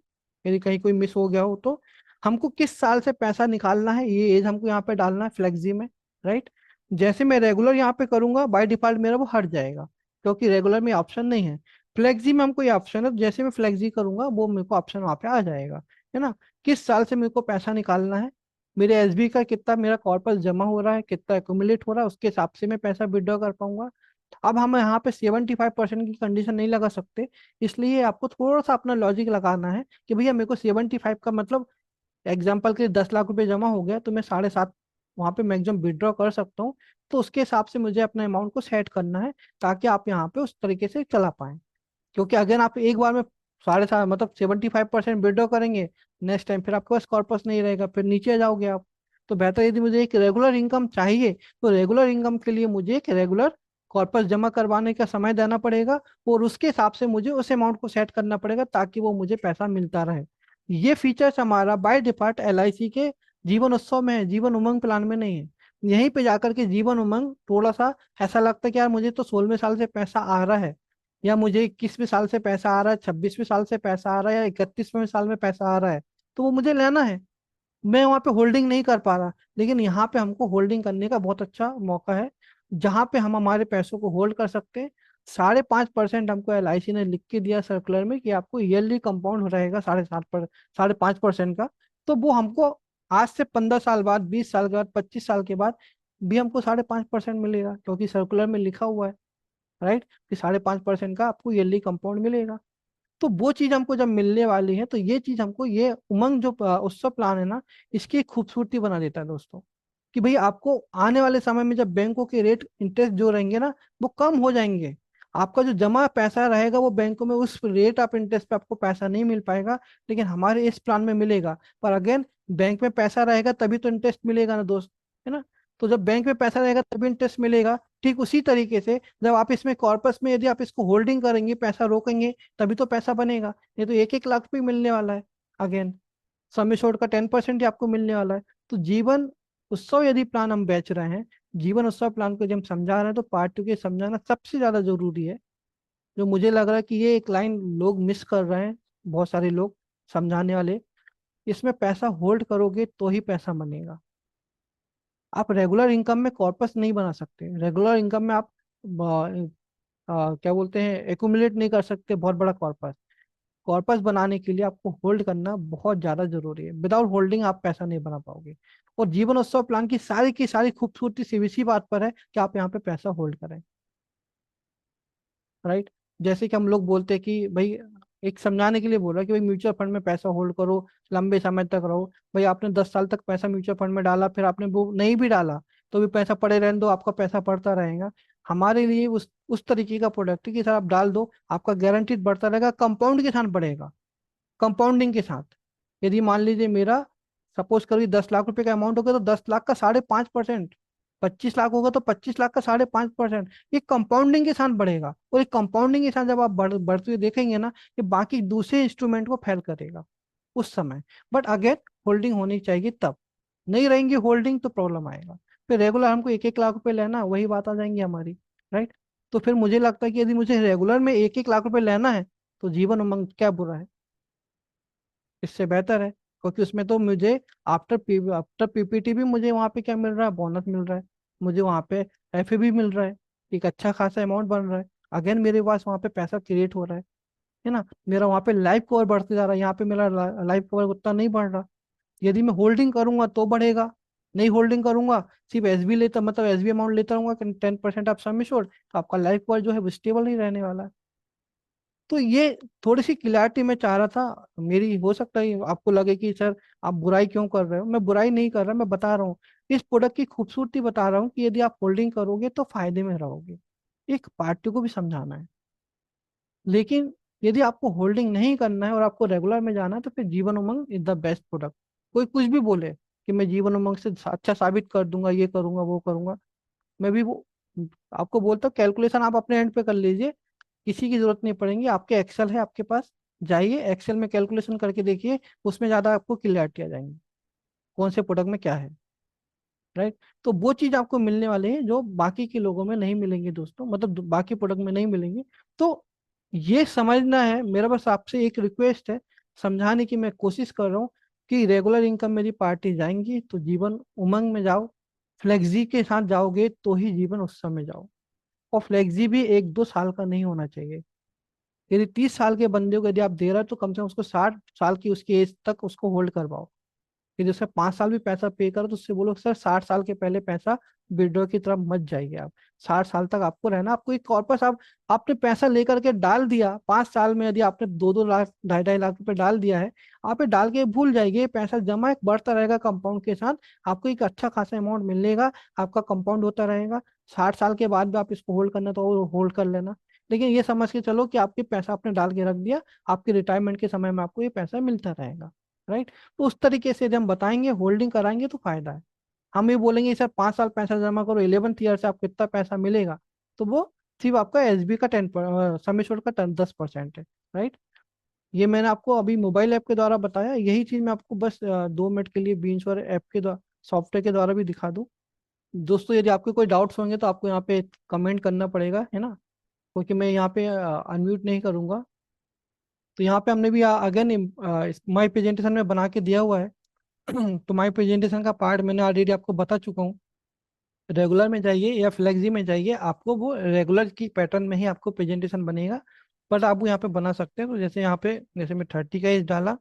Speaker 1: यदि कहीं कोई मिस हो गया हो तो। हमको किस साल से पैसा निकालना है ये एज हमको यहाँ पे डालना है फ्लेक्सी में, राइट। जैसे मैं रेगुलर यहाँ पे करूंगा बाय डिफॉल्ट मेरा वो हट जाएगा, क्योंकि रेगुलर में ऑप्शन नहीं है। फ्लेक्सी में हमको ये ऑप्शन है, तो जैसे मैं फ्लेक्सी करूंगा वो मेरे को ऑप्शन वहाँ पे आ जाएगा, है ना। किस साल से मेरे को पैसा निकालना है, मेरे एसबी का कितना मेरा कॉर्पस जमा हो रहा है, कितना एक्यूमुलेट हो रहा है, उसके हिसाब से मैं पैसा विड्रॉ कर पाऊंगा। अब हम यहाँ पे 75% की कंडीशन नहीं लगा सकते, इसलिए आपको थोड़ा सा अपना लॉजिक लगाना है कि भैया मेरे को 75 का मतलब, एग्जाम्पल के लिए 10 लाख रुपए जमा हो गया तो मैं 7.5 वहां पे मैक्सिमम विड्रॉ कर सकता हूँ। तो उसके हिसाब से मुझे अपना अमाउंट को सेट करना है, ताकि आप यहाँ पे उस तरीके से चला पाए। क्योंकि अगर आप एक बार में 7.5 मतलब 75% विड्रॉ करेंगे, नेक्स्ट टाइम फिर आपके पास कॉर्पस नहीं रहेगा, फिर नीचे आ जाओगे आप। तो बेहतर यदि मुझे एक रेगुलर इनकम चाहिए तो रेगुलर इनकम के लिए मुझे एक रेगुलर कॉर्पस जमा करवाने का समय देना पड़ेगा, और उसके हिसाब से मुझे उस अमाउंट को सेट करना पड़ेगा ताकि वो मुझे पैसा मिलता रहे। ये फीचर्स हमारा बाय डिफॉल्ट एलआईसी के जीवन उत्सव में है, जीवन उमंग प्लान में नहीं है। यहीं पे जाकर के जीवन उमंग थोड़ा सा ऐसा लगता है कि यार मुझे तो 16वें साल से पैसा आ रहा है, या मुझे 21वें साल से पैसा आ रहा है, 26वें साल से पैसा आ रहा है, या 31वें साल में पैसा आ रहा है, तो वो मुझे लेना है। मैं वहां पे होल्डिंग नहीं कर पा रहा, लेकिन यहाँ पे हमको होल्डिंग करने का बहुत अच्छा मौका है, जहाँ पे हम हमारे पैसों को होल्ड कर सकते हैं। 5.5% हमको LIC ने लिख के दिया सर्कुलर में कि आपको ईयरली कंपाउंड रहेगा 5.5% का। तो वो हमको आज से 15 साल बाद, 20 साल के बाद, 25 साल के बाद भी हमको 5.5% मिलेगा, क्योंकि सर्कुलर में लिखा हुआ है, राइट, कि 5.5% का आपको ईयरली कंपाउंड मिलेगा। तो वो चीज हमको जब मिलने वाली है, तो ये चीज हमको, ये उमंग जो उत्सव प्लान है ना, इसकी एक खूबसूरती बना देता है दोस्तों, कि भाई आपको आने वाले समय में जब बैंकों के रेट इंटरेस्ट जो रहेंगे ना, वो कम हो जाएंगे। आपका जो जमा पैसा रहेगा वो बैंकों में उस रेट ऑफ इंटरेस्ट पे आपको पैसा नहीं मिल पाएगा, लेकिन हमारे इस प्लान में मिलेगा। पर अगेन, बैंक में पैसा रहेगा तभी तो इंटरेस्ट मिलेगा ना दोस्त, है ना। तो जब बैंक में पैसा रहेगा तभी इंटरेस्ट मिलेगा। ठीक उसी तरीके से जब आप इसमें कॉर्पस में, यदि आप इसको होल्डिंग करेंगे, पैसा रोकेंगे, तभी तो पैसा बनेगा। ये तो 1-1 लाख पे मिलने वाला है। अगेन, सम एश्योर्ड का 10% ही आपको मिलने वाला है। तो जीवन उत्सव यदि प्लान हम बेच रहे हैं, जीवन उत्सव प्लान को जब हम समझा रहे हैं, तो पार्ट 2 के समझाना सबसे ज्यादा जरूरी है। जो मुझे लग रहा है कि ये एक लाइन लोग मिस कर रहे हैं, बहुत सारे लोग समझाने वाले। इसमें पैसा होल्ड करोगे तो ही पैसा बनेगा। आप रेगुलर इनकम में कॉर्पस नहीं बना सकते, रेगुलर इनकम में आप क्या बोलते हैं, एकुमुलेट नहीं कर सकते बहुत बड़ा कॉर्पस। कॉर्पस बनाने के लिए आपको होल्ड करना बहुत ज्यादा जरूरी है। विदाउट होल्डिंग आप पैसा नहीं बना पाओगे। और जीवन उत्सव प्लान की सारी खूबसूरती सिर्फ इसी बात पर है कि आप यहाँ पे पैसा होल्ड करें, राइट। जैसे कि हम लोग बोलते हैं कि भाई, एक समझाने के लिए बोल रहा है कि भाई म्यूचुअल फंड में पैसा होल्ड करो, लंबे समय तक रहो। भाई आपने 10 साल तक पैसा म्यूचुअल फंड में डाला, फिर आपने वो नहीं भी डाला, तो भी पैसा पड़े रहने दो, आपका पैसा बढ़ता रहेगा। हमारे लिए उस तरीके का प्रोडक्ट है कि सर आप डाल दो, आपका गारंटीड बढ़ता रहेगा, कंपाउंड के साथ बढ़ेगा, कंपाउंडिंग के साथ। यदि मान लीजिए मेरा, सपोज करिए 10 लाख रुपए का अमाउंट होगा, तो 10 लाख का 5.5%, 25 लाख होगा तो 25 लाख का 5.5%, ये कंपाउंडिंग के साथ बढ़ेगा। और ये कंपाउंडिंग के साथ जब आप बढ़ते हुए देखेंगे ना, ये बाकी दूसरे इंस्ट्रूमेंट को फेल करेगा उस समय। बट अगेन, होल्डिंग होनी चाहिए तब, नहीं रहेंगी होल्डिंग तो प्रॉब्लम आएगा। फिर रेगुलर हमको 1-1 लाख रुपए लेना, वही बात आ जाएंगी हमारी, राइट। तो फिर मुझे लगता है कि यदि मुझे रेगुलर में 1-1 लाख रुपए लेना है, तो जीवन उमंग क्या बुरा है, इससे बेहतर है। क्योंकि उसमें तो मुझे आफ्टर PPT भी मुझे वहाँ पे क्या मिल रहा है, बोनस मिल रहा है। मुझे वहाँ पे FA भी मिल रहा है, एक अच्छा खासा अमाउंट बन रहा है। अगेन, मेरे पास वहाँ पे पैसा क्रिएट हो रहा है ना। मेरा वहाँ पे लाइफ कवर बढ़ते जा रहा है, यहाँ पे मेरा लाइफ कवर उतना नहीं बढ़ रहा। यदि मैं होल्डिंग करूंगा तो बढ़ेगा, नहीं होल्डिंग करूंगा, सिर्फ SB लेता, मतलब SB अमाउंट लेता रहूंगा, 10% आप सम एश्योर्ड, तो आपका लाइफ कवर जो है वो स्टेबल नहीं रहने वाला है। तो ये थोड़ी सी क्लैरिटी मैं चाह रहा था मेरी। हो सकता है आपको लगे कि सर आप बुराई क्यों कर रहे हो, मैं बुराई नहीं कर रहा, मैं बता रहा हूँ इस प्रोडक्ट की खूबसूरती बता रहा हूँ, कि यदि आप होल्डिंग करोगे तो फायदे में रहोगे। एक पार्टी को भी समझाना है। लेकिन यदि आपको होल्डिंग नहीं करना है और आपको रेगुलर में जाना है, तो फिर Jeevan Umang is the best product. कोई कुछ भी बोले कि मैं जीवन उमंग से अच्छा साबित कर दूंगा, ये करूंगा वो करूंगा, मैं भी वो आपको बोलता हूँ, कैलकुलेशन आप अपने एंड पे कर लीजिए, किसी की जरूरत नहीं पड़ेगी। आपके एक्सेल है आपके पास, जाइए एक्सेल में कैलकुलेशन करके देखिए, उसमें ज्यादा आपको क्लियरिटी आ जाएंगी कौन से प्रोडक्ट में क्या है, राइट। तो वो चीज आपको मिलने वाली है जो बाकी के लोगों में नहीं मिलेंगी दोस्तों, मतलब बाकी प्रोडक्ट में नहीं मिलेंगी। तो ये समझना है मेरा, बस आपसे एक रिक्वेस्ट है, समझाने की मैं कोशिश कर रहा हूँ कि रेगुलर इनकम मेरी पार्टी जाएंगी तो जीवन उमंग में जाओ, फ्लेक्सी के साथ जाओगे तो ही जीवन उत्सव में जाओ। और फ्लेक्सी भी 1-2 साल का नहीं होना चाहिए। यदि 30 साल के बंदे को यदि आप दे रहे हो, तो कम से कम उसको 60 साल की उसकी एज तक उसको होल्ड करवाओ। यदि उसका 5 साल भी पैसा पे करो, तो उससे बोलो सर 60 साल के पहले पैसा विड्रॉ की तरफ मत जाइए आप, 60 साल तक आपको रहना। आपको एक कॉर्पस, आप आपने पैसा लेकर के डाल दिया, 5 साल में यदि आपने 2-2 लाख 2.5-2.5 लाख रुपए डाल दिया है, आप ये डाल के भूल जाइए, पैसा जमा एक बढ़ता रहेगा कंपाउंड के साथ, आपको एक अच्छा खासा अमाउंट मिलेगा, आपका कंपाउंड होता रहेगा। 60 साल के बाद भी आप इसको होल्ड करना तो होल्ड कर लेना। लेकिन ये समझ के चलो कि आपके पैसा आपने डाल के रख दिया, आपके रिटायरमेंट के समय में आपको ये पैसा मिलता रहेगा, राइट। तो उस तरीके से यदि हम बताएंगे, होल्डिंग कराएंगे तो फायदा है। हम ये बोलेंगे सर 5 साल पैसा जमा करो, 11th ईयर से आपको कितना पैसा मिलेगा, तो वो सिर्फ आपका SB का 10 समेश्वर का 10% है, राइट। ये मैंने आपको अभी मोबाइल ऐप के द्वारा बताया, यही चीज मैं आपको बस 2 मिनट के लिए बीन्स और ऐप के द्वारा, सॉफ्टवेयर के द्वारा भी दिखा दूं। दोस्तों यदि आपके कोई डाउट्स होंगे तो आपको यहाँ पे कमेंट करना पड़ेगा, है ना, क्योंकि मैं यहाँ पे अनम्यूट नहीं करूँगा। तो यहाँ पे हमने भी अगेन माई प्रेजेंटेशन में बना के दिया हुआ है। तो माई प्रेजेंटेशन का पार्ट मैंने ऑलरेडी आपको बता चुका हूँ। रेगुलर में जाइए या फ्लेक्सी में जाइए, आपको वो रेगुलर की पैटर्न में ही आपको प्रेजेंटेशन बनेगा। बट आप वो यहाँ पे बना सकते हैं। तो जैसे यहाँ पे जैसे मैं 30 का एज डाला,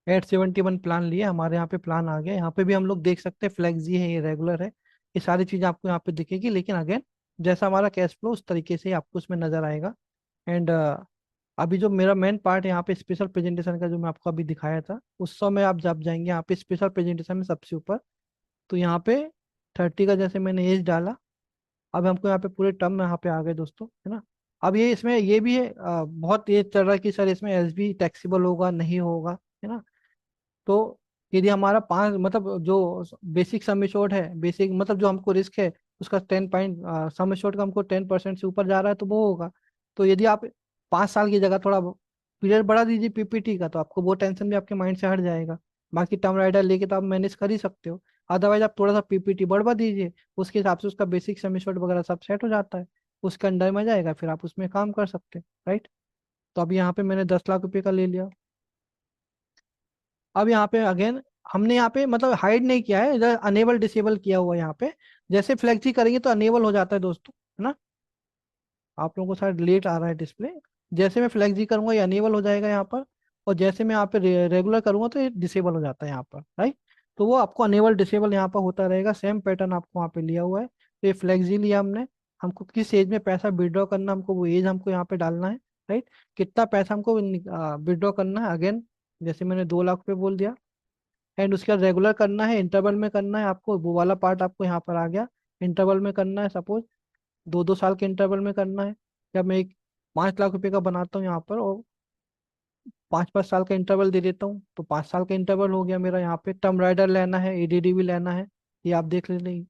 Speaker 1: 871 प्लान लिया, हमारे यहाँ पे प्लान आ गया। यहाँ पे भी हम लोग देख सकते हैं फ्लेक्सी है, ये रेगुलर है, ये सारी चीजें आपको यहाँ पे दिखेगी। लेकिन अगेन जैसा हमारा कैश फ्लो उस तरीके से ही आपको उसमें नजर आएगा। एंड अभी जो मेरा मेन पार्ट है यहाँ पे स्पेशल प्रेजेंटेशन का, जो मैं आपको अभी दिखाया था, उस समय आप जब जाएंगे यहाँ पे स्पेशल प्रेजेंटेशन में सबसे ऊपर, तो यहाँ पे 30 का जैसे मैंने एज डाला, अब हमको यहाँ पे पूरे टर्म में यहाँ पे आ गए दोस्तों, है ना। अब ये इसमें ये भी है, बहुत ये चल रहा है कि सर इसमें एस बी टैक्सीबल होगा नहीं होगा, है ना। तो यदि हमारा पाँच मतलब जो बेसिक सम एश्योर्ड है, बेसिक मतलब जो हमको रिस्क है उसका 10 पॉइंट, सम एश्योर्ड का हमको 10% से ऊपर जा रहा है तो वो होगा। तो यदि आप 5 साल की जगह थोड़ा पीरियड बढ़ा दीजिए पीपीटी का, तो आपको वो टेंशन भी आपके माइंड से हट जाएगा। बाकी टर्म राइडर लेके तो आप मैनेज कर ही सकते हो। अदरवाइज आप थोड़ा सा पीपीटी बढ़वा दीजिए, उसके हिसाब से उसका बेसिक सम एश्योर्ड वगैरह सब सेट हो जाता है, उसके अंडर में जाएगा, फिर आप उसमें काम कर सकते हैं, राइट। तो अब यहाँ पे मैंने 10 लाख रुपए का ले लिया। अब यहाँ पे अगेन हमने यहाँ पे मतलब हाइड नहीं किया है, इधर अनेबल डिसेबल किया हुआ है यहाँ पे। जैसे फ्लेक्सी करेंगे तो अनेबल हो जाता है दोस्तों, है ना। आप लोगों को शायद लेट आ रहा है डिस्प्ले। जैसे मैं फ्लेक्सी करूंगा ये अनेबल हो जाएगा यहाँ पर, और जैसे मैं यहाँ पे रेगुलर करूंगा तो ये डिसेबल हो जाता है यहाँ पर, राइट। तो वो आपको अनेबल डिसेबल यहाँ पर होता रहेगा, सेम पैटर्न आपको वहाँ पे लिया हुआ है। तो ये फ्लेक्सी लिया हमने, हमको किस एज में पैसा विड्रॉ करना, हमको वो एज हमको यहाँ पे डालना है, राइट। कितना पैसा हमको विड्रॉ करना है, अगेन जैसे मैंने 2 लाख रुपए बोल दिया। एंड उसके बाद रेगुलर करना है, इंटरवल में करना है आपको, वो वाला पार्ट आपको यहाँ पर आ गया। इंटरवल में करना है, सपोज 2-2 साल के इंटरवल में करना है। जब मैं एक 5 लाख रुपए का बनाता हूँ यहाँ पर, और 5-5 साल का इंटरवल दे देता हूँ, तो 5 साल का इंटरवल हो गया मेरा। यहाँ पे टर्म राइडर लेना है, एडीडी भी लेना है, ये आप देख लेंगे।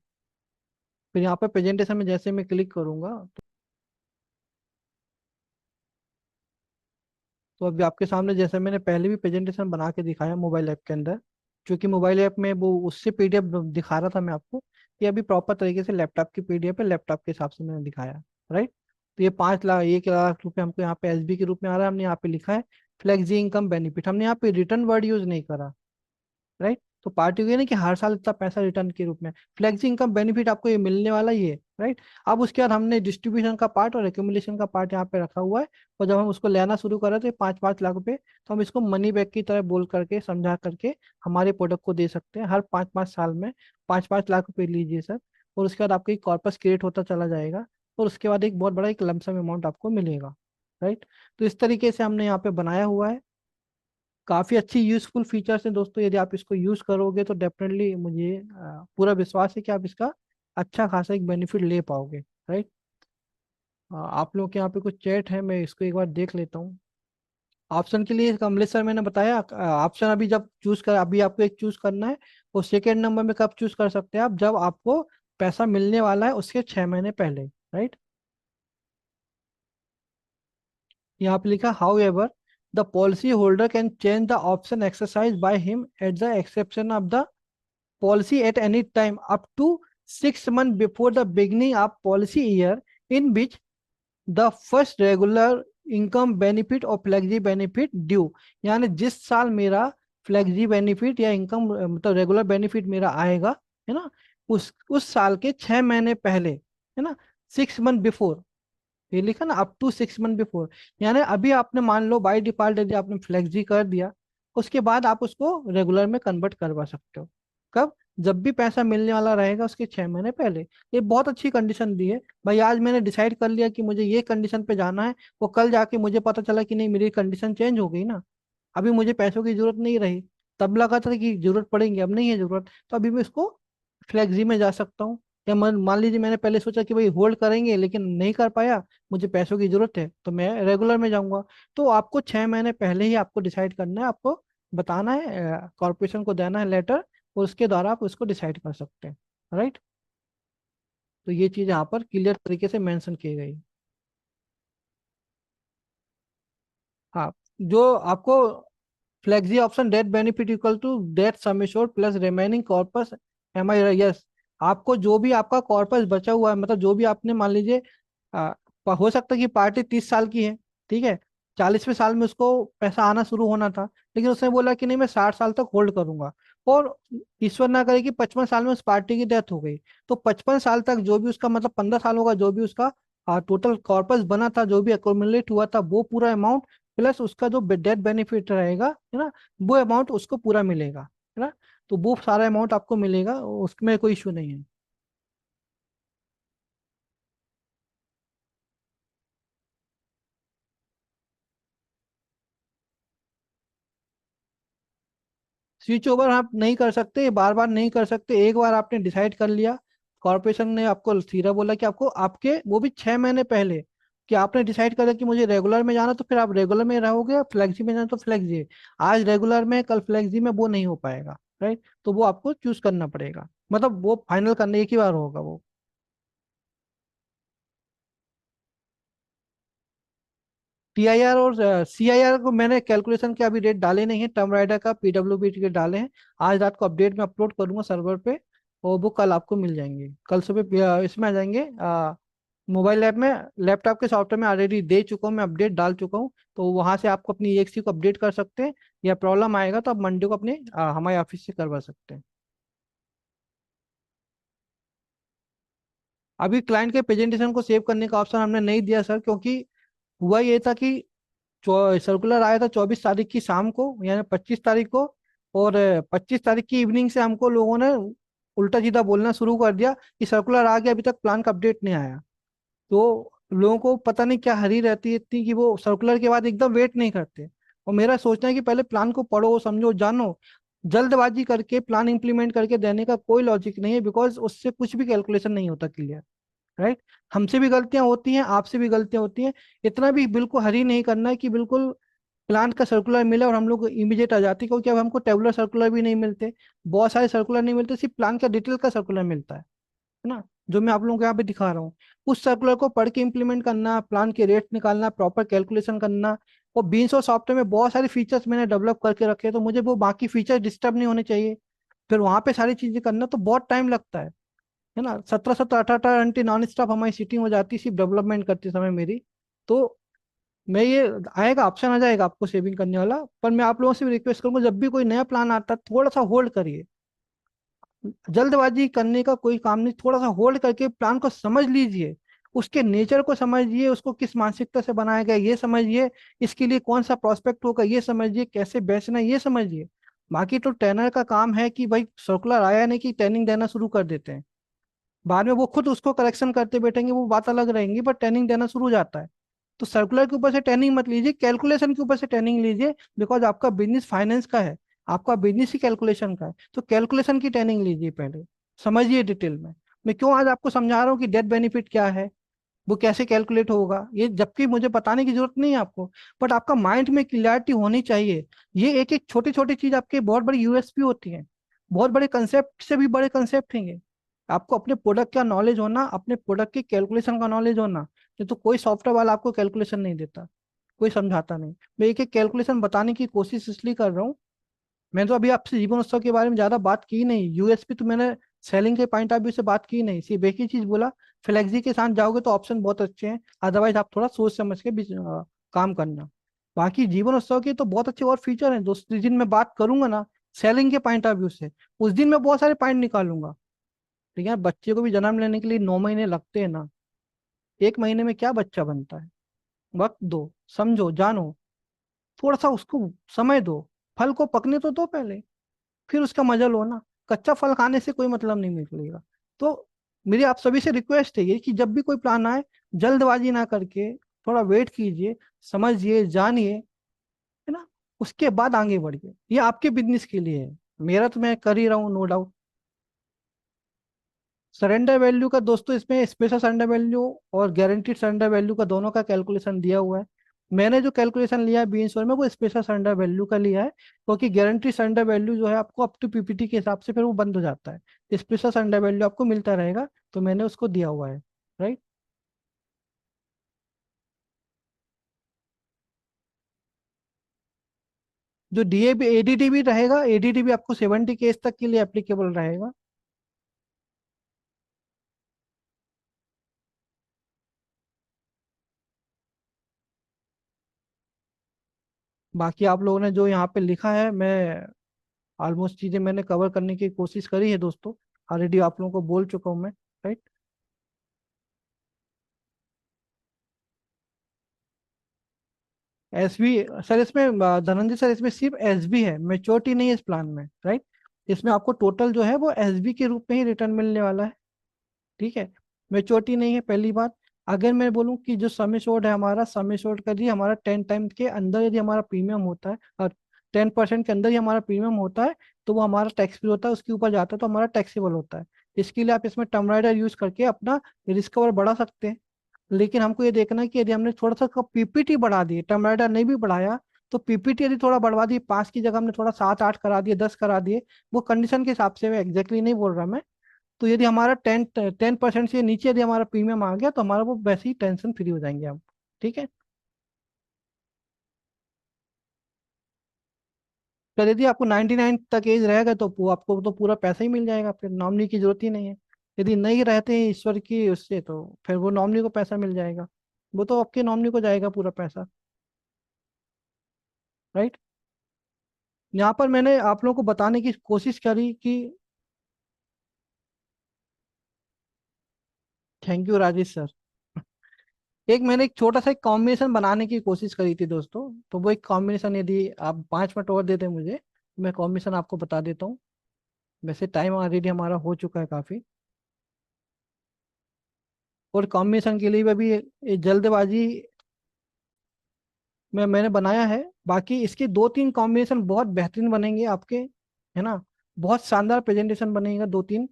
Speaker 1: फिर यहाँ पे प्रेजेंटेशन में जैसे मैं क्लिक करूंगा, तो अभी आपके सामने जैसे मैंने पहले भी प्रेजेंटेशन बना के दिखाया मोबाइल ऐप के अंदर, क्योंकि मोबाइल ऐप में वो उससे पीडीएफ दिखा रहा था मैं आपको, ये अभी प्रॉपर तरीके से लैपटॉप की पीडीएफ है, लैपटॉप के हिसाब से मैंने दिखाया, राइट। तो ये 5 लाख 1 लाख रुपए हमको यहाँ पे एसबी के रूप में आ रहा है। हमने यहाँ पे लिखा है फ्लेक्सी इनकम बेनिफिट, हमने यहाँ पे रिटर्न वर्ड यूज नहीं करा, राइट। तो पार्टी हुई ना कि हर साल इतना पैसा रिटर्न के रूप में, फ्लेक्सी इनकम बेनिफिट आपको ये मिलने वाला ही है, राइट। अब उसके बाद हमने डिस्ट्रीब्यूशन का पार्ट और एक्यूमुलेशन का पार्ट यहाँ पे रखा हुआ है। और जब हम उसको लेना शुरू करें तो 5-5 लाख रुपए, तो हम इसको मनी बैक की तरह बोल करके समझा करके हमारे प्रोडक्ट को दे सकते हैं। हर 5-5 साल में 5-5 लाख रुपए लीजिए सर, और उसके बाद आपका एक कॉर्पस क्रिएट होता चला जाएगा, और उसके बाद एक बहुत बड़ा एक लमसम अमाउंट आपको मिलेगा, राइट। तो इस तरीके से हमने यहाँ पे बनाया हुआ है। काफी अच्छी यूजफुल फीचर्स हैं दोस्तों, यदि आप इसको यूज करोगे तो डेफिनेटली मुझे पूरा विश्वास है कि आप इसका अच्छा खासा एक बेनिफिट ले पाओगे, राइट। आप लोग के यहाँ पे कुछ चैट है, मैं इसको एक बार देख लेता हूँ। ऑप्शन के लिए कमलेश सर मैंने बताया, ऑप्शन अभी जब चूज कर, अभी आपको एक चूज करना है। और सेकेंड नंबर में कब चूज कर सकते हैं आप, जब आपको पैसा मिलने वाला है उसके 6 महीने पहले, राइट। यहाँ पे लिखा how ever the policy holder can change the option exercise by him at the exception of the policy at any time up to 6 months before the beginning of policy year in which the first regular income benefit और flexi benefit due. यानी जिस साल मेरा flexi benefit या income मतलब regular benefit मेरा आएगा, है ना, उस साल के 6 महीने पहले, है ना, 6 मंथ बिफोर, ये लिखा ना अप टू 6 मंथ बिफोर। यानी अभी आपने मान लो बाई डिफॉल्ट यदि आपने फ्लेक्सी कर दिया, उसके बाद आप उसको रेगुलर में कन्वर्ट करवा सकते हो। कब, जब भी पैसा मिलने वाला रहेगा उसके 6 महीने पहले। ये बहुत अच्छी कंडीशन दी है भाई। आज मैंने डिसाइड कर लिया कि मुझे ये कंडीशन पे जाना है, वो कल जाके मुझे पता चला कि नहीं मेरी कंडीशन चेंज हो गई ना, अभी मुझे पैसों की जरूरत नहीं रही, तब लगा था कि जरूरत पड़ेगी, अब नहीं है जरूरत, तो अभी मैं इसको फ्लेक्सी में जा सकता हूँ। या मान लीजिए मैंने पहले सोचा कि भाई होल्ड करेंगे लेकिन नहीं कर पाया, मुझे पैसों की जरूरत है तो मैं रेगुलर में जाऊंगा। तो आपको 6 महीने पहले ही आपको डिसाइड करना है, आपको बताना है, कॉर्पोरेशन को देना है लेटर, और उसके द्वारा आप उसको डिसाइड कर सकते हैं, राइट। तो ये चीज यहाँ पर क्लियर तरीके से मेंशन की गई। हाँ, जो आपको flexi option, death benefit equal to death sum assured plus remaining corpus. Am I? Yes. आपको जो भी आपका कॉर्पस बचा हुआ है, मतलब जो भी आपने मान लीजिए आ, हो सकता है कि पार्टी 30 साल की है, ठीक है, 40वें साल में उसको पैसा आना शुरू होना था, लेकिन उसने बोला कि नहीं मैं 60 साल तक होल्ड करूंगा, और ईश्वर ना करे कि 55 साल में उस पार्टी की डेथ हो गई, तो 55 साल तक जो भी उसका, मतलब 15 साल होगा, जो भी उसका टोटल कॉर्पस बना था, जो भी अकोमुलेट हुआ था, वो पूरा अमाउंट प्लस उसका जो डेथ बेनिफिट रहेगा, है ना, वो अमाउंट उसको पूरा मिलेगा, है ना। तो वो सारा अमाउंट आपको मिलेगा, उसमें कोई इशू नहीं है। स्विच ओवर आप नहीं कर सकते, बार बार नहीं कर सकते, एक बार आपने डिसाइड कर लिया, कॉर्पोरेशन ने आपको सीधा बोला कि आपको आपके वो भी 6 महीने पहले कि आपने डिसाइड करा कि मुझे रेगुलर में जाना, तो फिर आप रेगुलर में रहोगे, फ्लेक्सी में जाना तो फ्लेक्सी। आज रेगुलर में कल फ्लेक्सी में वो नहीं हो पाएगा, राइट, तो वो आपको चूज करना पड़ेगा, मतलब वो फाइनल करने एक ही बार होगा वो। टीआईआर और सीआईआर को मैंने कैलकुलेशन के अभी रेट डाले नहीं है, टर्म राइडर का पीडब्ल्यूबी के डाले हैं। आज रात को अपडेट में अपलोड करूंगा सर्वर पे, और वो कल आपको मिल जाएंगे, कल सुबह इसमें आ जाएंगे मोबाइल ऐप में। लैपटॉप के सॉफ्टवेयर में ऑलरेडी दे चुका हूँ, मैं अपडेट डाल चुका हूँ, तो वहां से आपको अपनी EXE को अपडेट कर सकते हैं, या प्रॉब्लम आएगा तो आप मंडे को अपने हमारे ऑफिस से करवा सकते हैं। अभी क्लाइंट के प्रेजेंटेशन को सेव करने का ऑप्शन हमने नहीं दिया सर, क्योंकि हुआ ये था कि सर्कुलर आया था 24 तारीख की शाम को, यानी 25 तारीख को, और 25 तारीख की इवनिंग से हमको लोगों ने उल्टा सीधा बोलना शुरू कर दिया कि सर्कुलर आ गया, अभी तक प्लान का अपडेट नहीं आया। तो लोगों को पता नहीं क्या हरी रहती है इतनी कि वो सर्कुलर के बाद एकदम वेट नहीं करते। और मेरा सोचना है कि पहले प्लान को पढ़ो, समझो, जानो। जल्दबाजी करके प्लान इंप्लीमेंट करके देने का कोई लॉजिक नहीं है, बिकॉज उससे कुछ भी कैलकुलेशन नहीं होता क्लियर, राइट। हमसे भी गलतियां होती हैं, आपसे भी गलतियां होती हैं। इतना भी बिल्कुल हरी नहीं करना है कि बिल्कुल प्लांट का सर्कुलर मिला और हम लोग इमीडिएट आ जाते, क्योंकि अब हमको टेबुलर सर्कुलर भी नहीं मिलते, बहुत सारे सर्कुलर नहीं मिलते, सिर्फ प्लान का डिटेल का सर्कुलर मिलता है ना, जो मैं आप लोगों को यहाँ पे दिखा रहा हूँ। उस सर्कुलर को पढ़ के इंप्लीमेंट करना, प्लान के रेट निकालना, प्रॉपर कैलकुलेशन करना, और बीन्स और सॉफ्टवेयर में बहुत सारे फीचर्स मैंने डेवलप करके रखे हैं, तो मुझे वो बाकी फीचर डिस्टर्ब नहीं होने चाहिए। फिर वहां पे सारी चीजें करना तो बहुत टाइम लगता है ना, 17-17 18 घंटे नॉन स्टॉप हमारी सीटिंग हो जाती है सिर्फ डेवलपमेंट करते समय मेरी। तो मैं ये आएगा, ऑप्शन आ जाएगा आपको सेविंग करने वाला, पर मैं आप लोगों से भी रिक्वेस्ट करूंगा, जब भी कोई नया प्लान आता है थोड़ा सा होल्ड करिए। जल्दबाजी करने का कोई काम नहीं, थोड़ा सा होल्ड करके प्लान को समझ लीजिए, उसके नेचर को समझिए, उसको किस मानसिकता से बनाया गया ये समझिए, इसके लिए कौन सा प्रोस्पेक्ट होगा ये समझिए, कैसे बेचना है ये समझिए। बाकी तो ट्रेनर का काम है कि भाई सर्कुलर आया नहीं कि ट्रेनिंग देना शुरू कर देते हैं, बाद में वो खुद उसको करेक्शन करते बैठेंगे, वो बात अलग रहेंगी, पर ट्रेनिंग देना शुरू हो जाता है। तो सर्कुलर के ऊपर से ट्रेनिंग मत लीजिए, कैलकुलेशन के ऊपर से ट्रेनिंग लीजिए, बिकॉज आपका बिजनेस फाइनेंस का है, आपका बिजनेस ही कैलकुलेशन का है, तो कैलकुलेशन की ट्रेनिंग लीजिए पहले, समझिए डिटेल में। मैं क्यों आज आपको समझा रहा हूँ कि डेथ बेनिफिट क्या है, वो कैसे कैलकुलेट होगा, ये जबकि मुझे बताने की जरूरत नहीं है आपको, बट आपका माइंड में क्लियरिटी होनी चाहिए। ये एक एक छोटी छोटी चीज आपके बहुत बड़ी यूएसपी होती है, बहुत बड़े कंसेप्ट से भी बड़े कंसेप्ट हैं। आपको अपने प्रोडक्ट का नॉलेज होना, अपने प्रोडक्ट की कैलकुलेशन का नॉलेज होना, नहीं तो कोई सॉफ्टवेयर वाला आपको कैलकुलेशन नहीं देता, कोई समझाता नहीं। मैं एक एक कैलकुलेशन बताने की कोशिश इसलिए कर रहा हूँ। मैं तो अभी आपसे जीवन उत्सव के बारे में ज्यादा बात की नहीं, यूएसपी तो मैंने सेलिंग के पॉइंट ऑफ व्यू से बात की नहीं, सिर्फ एक ही चीज बोला, फ्लेक्सी के साथ जाओगे तो ऑप्शन बहुत अच्छे हैं, अदरवाइज आप थोड़ा सोच समझ के भी काम करना। बाकी जीवन उत्सव के तो बहुत अच्छे और फीचर हैं, जिस दिन मैं बात करूंगा ना सेलिंग के पॉइंट ऑफ व्यू से, उस दिन मैं बहुत सारे पॉइंट निकालूंगा। ठीक है, बच्चे को भी जन्म लेने के लिए 9 महीने लगते हैं ना, 1 महीने में क्या बच्चा बनता है। वक्त दो, समझो, जानो, थोड़ा सा उसको समय दो, फल को पकने तो दो पहले, फिर उसका मजा लो ना। कच्चा फल खाने से कोई मतलब नहीं निकलेगा। तो मेरी आप सभी से रिक्वेस्ट है ये कि जब भी कोई प्लान आए, जल्दबाजी ना करके थोड़ा वेट कीजिए, समझिए, जानिए, है ना, उसके बाद आगे बढ़िए, ये आपके बिजनेस के लिए है। मेरा तो मैं कर ही रहा हूँ, नो डाउट। सरेंडर वैल्यू का दोस्तों इसमें स्पेशल सरेंडर वैल्यू और गारंटीड सरेंडर वैल्यू का दोनों का कैलकुलेशन दिया हुआ है। मैंने जो कैलकुलेशन लिया है बी इंश्योर में वो स्पेशल सरेंडर वैल्यू का लिया है, क्योंकि गारंटी सरेंडर वैल्यू जो है आपको अप टू पीपीटी के हिसाब से फिर वो बंद हो जाता है, स्पेशल सरेंडर वैल्यू आपको मिलता रहेगा, तो मैंने उसको दिया हुआ है, राइट। जो डीए भी एडीडी भी रहेगा, एडीडी भी आपको 70 केस तक के लिए एप्लीकेबल रहेगा। बाकी आप लोगों ने जो यहाँ पे लिखा है, मैं ऑलमोस्ट चीजें मैंने कवर करने की कोशिश करी है दोस्तों। ऑलरेडी आप लोगों को बोल चुका हूँ मैं। राइट। एसबी, सर इसमें धनंजय सर, इसमें सिर्फ एसबी है, मेच्योरिटी नहीं है इस प्लान में। राइट। इसमें आपको टोटल जो है वो एसबी के रूप में ही रिटर्न मिलने वाला है। ठीक है। मेच्योरिटी नहीं है, पहली बात। अगर मैं बोलूं कि जो सम एश्योर्ड है हमारा, सम एश्योर्ड का जी हमारा 10 टाइम के अंदर यदि हमारा प्रीमियम होता है, और 10% के अंदर ही हमारा प्रीमियम होता है, तो वो हमारा टैक्स फ्री होता है, उसके ऊपर जाता है तो हमारा टैक्सेबल होता है। इसके लिए आप इसमें टर्म राइडर यूज करके अपना रिस्क कवर बढ़ा सकते हैं। लेकिन हमको ये देखना है कि यदि हमने थोड़ा सा पीपीटी बढ़ा दी, टर्म राइडर नहीं भी बढ़ाया, तो पीपीटी यदि थोड़ा बढ़वा दी, 5 की जगह हमने थोड़ा 7 8 करा दिए, 10 करा दिए, वो कंडीशन के हिसाब से, मैं एग्जैक्टली नहीं बोल रहा मैं। तो यदि हमारा 10% से नीचे यदि हमारा प्रीमियम आ गया, तो हमारा वो वैसे ही टेंशन फ्री हो जाएंगे हम। ठीक है। तो यदि आपको 99 तक एज रहेगा, तो आपको तो पूरा पैसा ही मिल जाएगा, फिर नॉमिनी की जरूरत ही नहीं है। यदि नहीं रहते हैं ईश्वर की उससे, तो फिर वो नॉमिनी को पैसा मिल जाएगा। वो तो आपके नॉमिनी को जाएगा पूरा पैसा। राइट। यहाँ पर मैंने आप लोगों को बताने की कोशिश करी कि, थैंक यू राजेश सर। एक मैंने एक छोटा सा एक कॉम्बिनेशन बनाने की कोशिश करी थी दोस्तों। तो वो एक कॉम्बिनेशन, यदि आप 5 मिनट और देते मुझे, मैं कॉम्बिनेशन आपको बता देता हूँ। वैसे टाइम ऑलरेडी हमारा हो चुका है काफी। और कॉम्बिनेशन के लिए भी अभी ये जल्दबाजी में मैंने बनाया है। बाकी इसके 2 3 कॉम्बिनेशन बहुत बेहतरीन बनेंगे आपके, है ना। बहुत शानदार प्रेजेंटेशन बनेगा, 2 3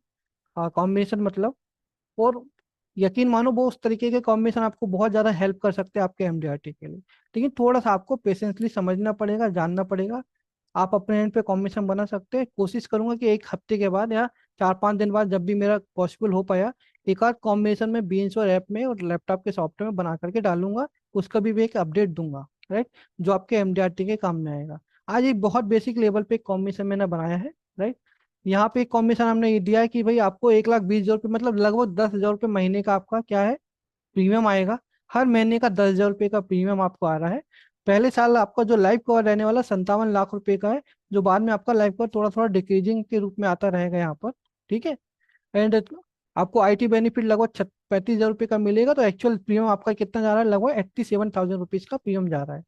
Speaker 1: कॉम्बिनेशन मतलब। और यकीन मानो वो उस तरीके के कॉम्बिनेशन आपको बहुत ज्यादा हेल्प कर सकते हैं आपके एमडीआरटी के लिए। लेकिन थोड़ा सा आपको पेशेंसली समझना पड़ेगा, जानना पड़ेगा। आप अपने एंड पे कॉम्बिनेशन बना सकते हैं। कोशिश करूंगा कि 1 हफ्ते के बाद या 4 5 दिन बाद, जब भी मेरा पॉसिबल हो पाया, एक आध कॉम्बिनेशन में बीन्स और ऐप में और लैपटॉप के सॉफ्टवेयर में बना करके डालूंगा। उसका भी मैं एक अपडेट दूंगा। राइट। जो आपके एमडीआरटी के काम में आएगा। आज एक बहुत बेसिक लेवल पे कॉम्बिनेशन मैंने बनाया है। राइट। यहाँ पे एक कॉम्बिनेशन हमने ये दिया है कि भाई आपको 1,20,000 रुपये, मतलब लगभग 10,000 रुपये महीने का आपका क्या है, प्रीमियम आएगा। हर महीने का 10,000 रुपये का प्रीमियम आपको आ रहा है। पहले साल आपका जो लाइफ कवर रहने वाला 57 लाख रुपए का है, जो बाद में आपका लाइफ कवर थोड़ा थोड़ा डिक्रीजिंग के रूप में आता रहेगा यहाँ पर। ठीक है। एंड आपको आईटी बेनिफिट लगभग 35,000 रुपये का मिलेगा, तो एक्चुअल प्रीमियम आपका कितना जा रहा है, लगभग 87,000 रुपीज का प्रीमियम जा रहा है।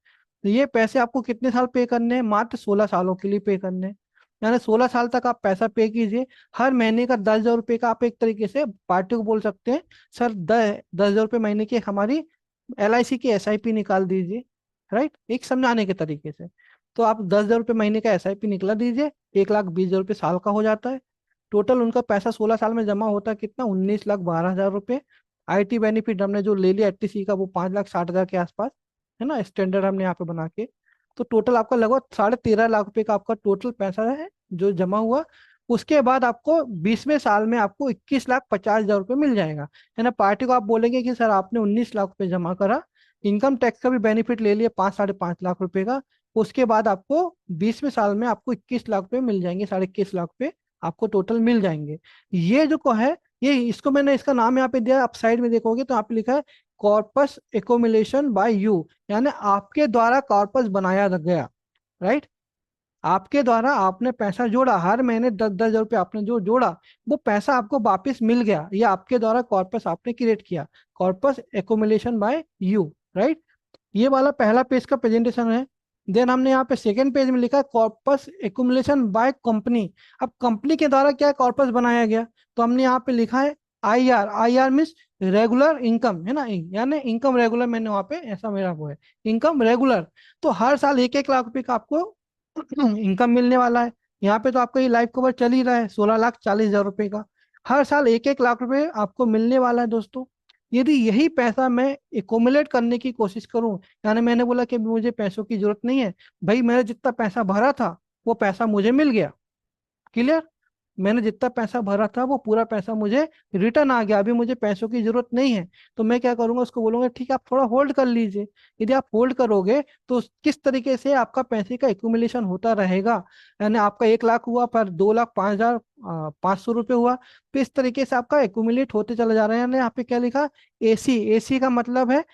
Speaker 1: तो ये पैसे आपको कितने साल पे करने हैं, मात्र 16 सालों के लिए पे करने हैं। यानी 16 साल तक आप पैसा पे कीजिए। हर महीने का 10,000 रुपये का आप एक तरीके से पार्टी को बोल सकते हैं, सर 10,000 रुपये महीने की एक हमारी एलआईसी की एसआईपी निकाल दीजिए। राइट, एक समझाने के तरीके से। तो आप 10,000 रुपये महीने का एसआईपी निकला दीजिए, 1,20,000 रुपये साल का हो जाता है। टोटल उनका पैसा 16 साल में जमा होता है कितना, 19,12,000 रुपये। आईटी बेनिफिट हमने जो ले लिया एटीसी का, वो 5,60,000 के आसपास, है ना, स्टैंडर्ड हमने यहाँ पे बना के। तो टोटल आपका लगभग 13.5 लाख रुपए का आपका टोटल पैसा है जो जमा हुआ। उसके बाद आपको 20वें साल में आपको 21,50,000 रुपये मिल जाएगा। है ना। पार्टी को आप बोलेंगे कि सर आपने 19 लाख रुपए जमा करा, इनकम टैक्स का भी बेनिफिट ले लिया 5 साढ़े 5 लाख रुपए का। उसके बाद आपको 20वें साल में आपको 21 लाख रुपए मिल जाएंगे, साढ़े 21 लाख रुपए आपको टोटल मिल जाएंगे। ये जो को है, ये इसको मैंने इसका नाम यहाँ पे दिया, आप साइड में देखोगे तो यहाँ पे लिखा है कॉर्पस एकोमिलेशन बाय यू, यानी आपके द्वारा कॉर्पस बनाया गया। राइट। आपके द्वारा आपने पैसा जोड़ा, हर महीने 10-10 हजार रुपये आपने जो जोड़ा, वो पैसा आपको वापस मिल गया। ये आपके द्वारा कॉर्पस आपने क्रिएट किया, कॉर्पस एकोमिलेशन बाय यू। राइट। ये वाला पहला पेज का प्रेजेंटेशन है। देन हमने यहाँ पे सेकंड पेज में लिखा कॉर्पस एकुमुलेशन बाय कंपनी। अब कंपनी के द्वारा क्या कॉर्पस बनाया गया, तो हमने यहाँ पे लिखा है IR. IR means regular income, है ना, यानी इनकम रेगुलर, मैंने वहाँ पे ऐसा मेरा वो है, इनकम रेगुलर। तो हर साल 1-1 लाख रुपए का आपको इनकम मिलने वाला है। यहाँ पे तो आपका ये लाइफ कवर चल ही रहा है 16,40,000 रुपए का। हर साल 1-1 लाख रुपए आपको मिलने वाला है दोस्तों। यदि यही पैसा मैं एकोमुलेट करने की कोशिश करूं, यानी मैंने बोला कि मुझे पैसों की जरूरत नहीं है, भाई मेरा जितना पैसा भरा था वो पैसा मुझे मिल गया। क्लियर। मैंने जितना पैसा भरा था वो पूरा पैसा मुझे रिटर्न आ गया, अभी मुझे पैसों की जरूरत नहीं है। तो मैं क्या करूंगा, उसको बोलूंगा ठीक है आप थोड़ा होल्ड कर लीजिए। यदि आप होल्ड करोगे तो किस तरीके से आपका पैसे का एक्यूमुलेशन होता रहेगा, यानी आपका 1 लाख हुआ पर 2 लाख 5,000 500 रुपये हुआ, तो इस तरीके से आपका एक्यूमुलेट होते चला जा रहा है। यानी यहाँ पे क्या लिखा, एसी, एसी का मतलब है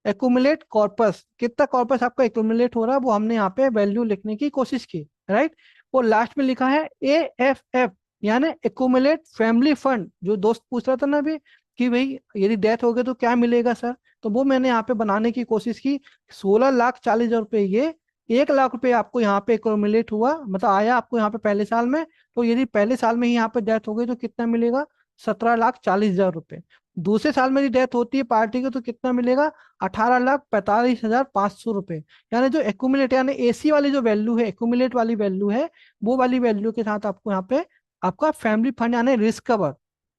Speaker 1: एक्यूमुलेट कॉर्पस, कितना कॉर्पस आपका एक्यूमुलेट हो रहा है वो हमने यहाँ पे वैल्यू लिखने की कोशिश की, राइट। और लास्ट में लिखा है AFF, यानी एक्यूमुलेट फैमिली फंड। जो दोस्त पूछ रहा था ना अभी कि भाई यदि डेथ हो गई तो क्या मिलेगा सर, तो वो मैंने यहाँ पे बनाने की कोशिश की। 16,40,000 रुपये, ये 1 लाख रुपए आपको यहाँ पे एक्यूमुलेट हुआ, मतलब आया आपको यहाँ पे पहले साल में। तो यदि पहले साल में ही यहाँ पे डेथ हो गई तो कितना मिलेगा, 17,40,000 रुपये। दूसरे साल में यदि डेथ होती है पार्टी की तो कितना मिलेगा, 18,45,500 रुपये। यानी जो एक्यूमुलेट, यानी एसी वाली जो वैल्यू है, एक्यूमुलेट वाली वैल्यू है, वो वाली वैल्यू के साथ आपको यहाँ पे आपका फैमिली फंड यानी रिस्क कवर,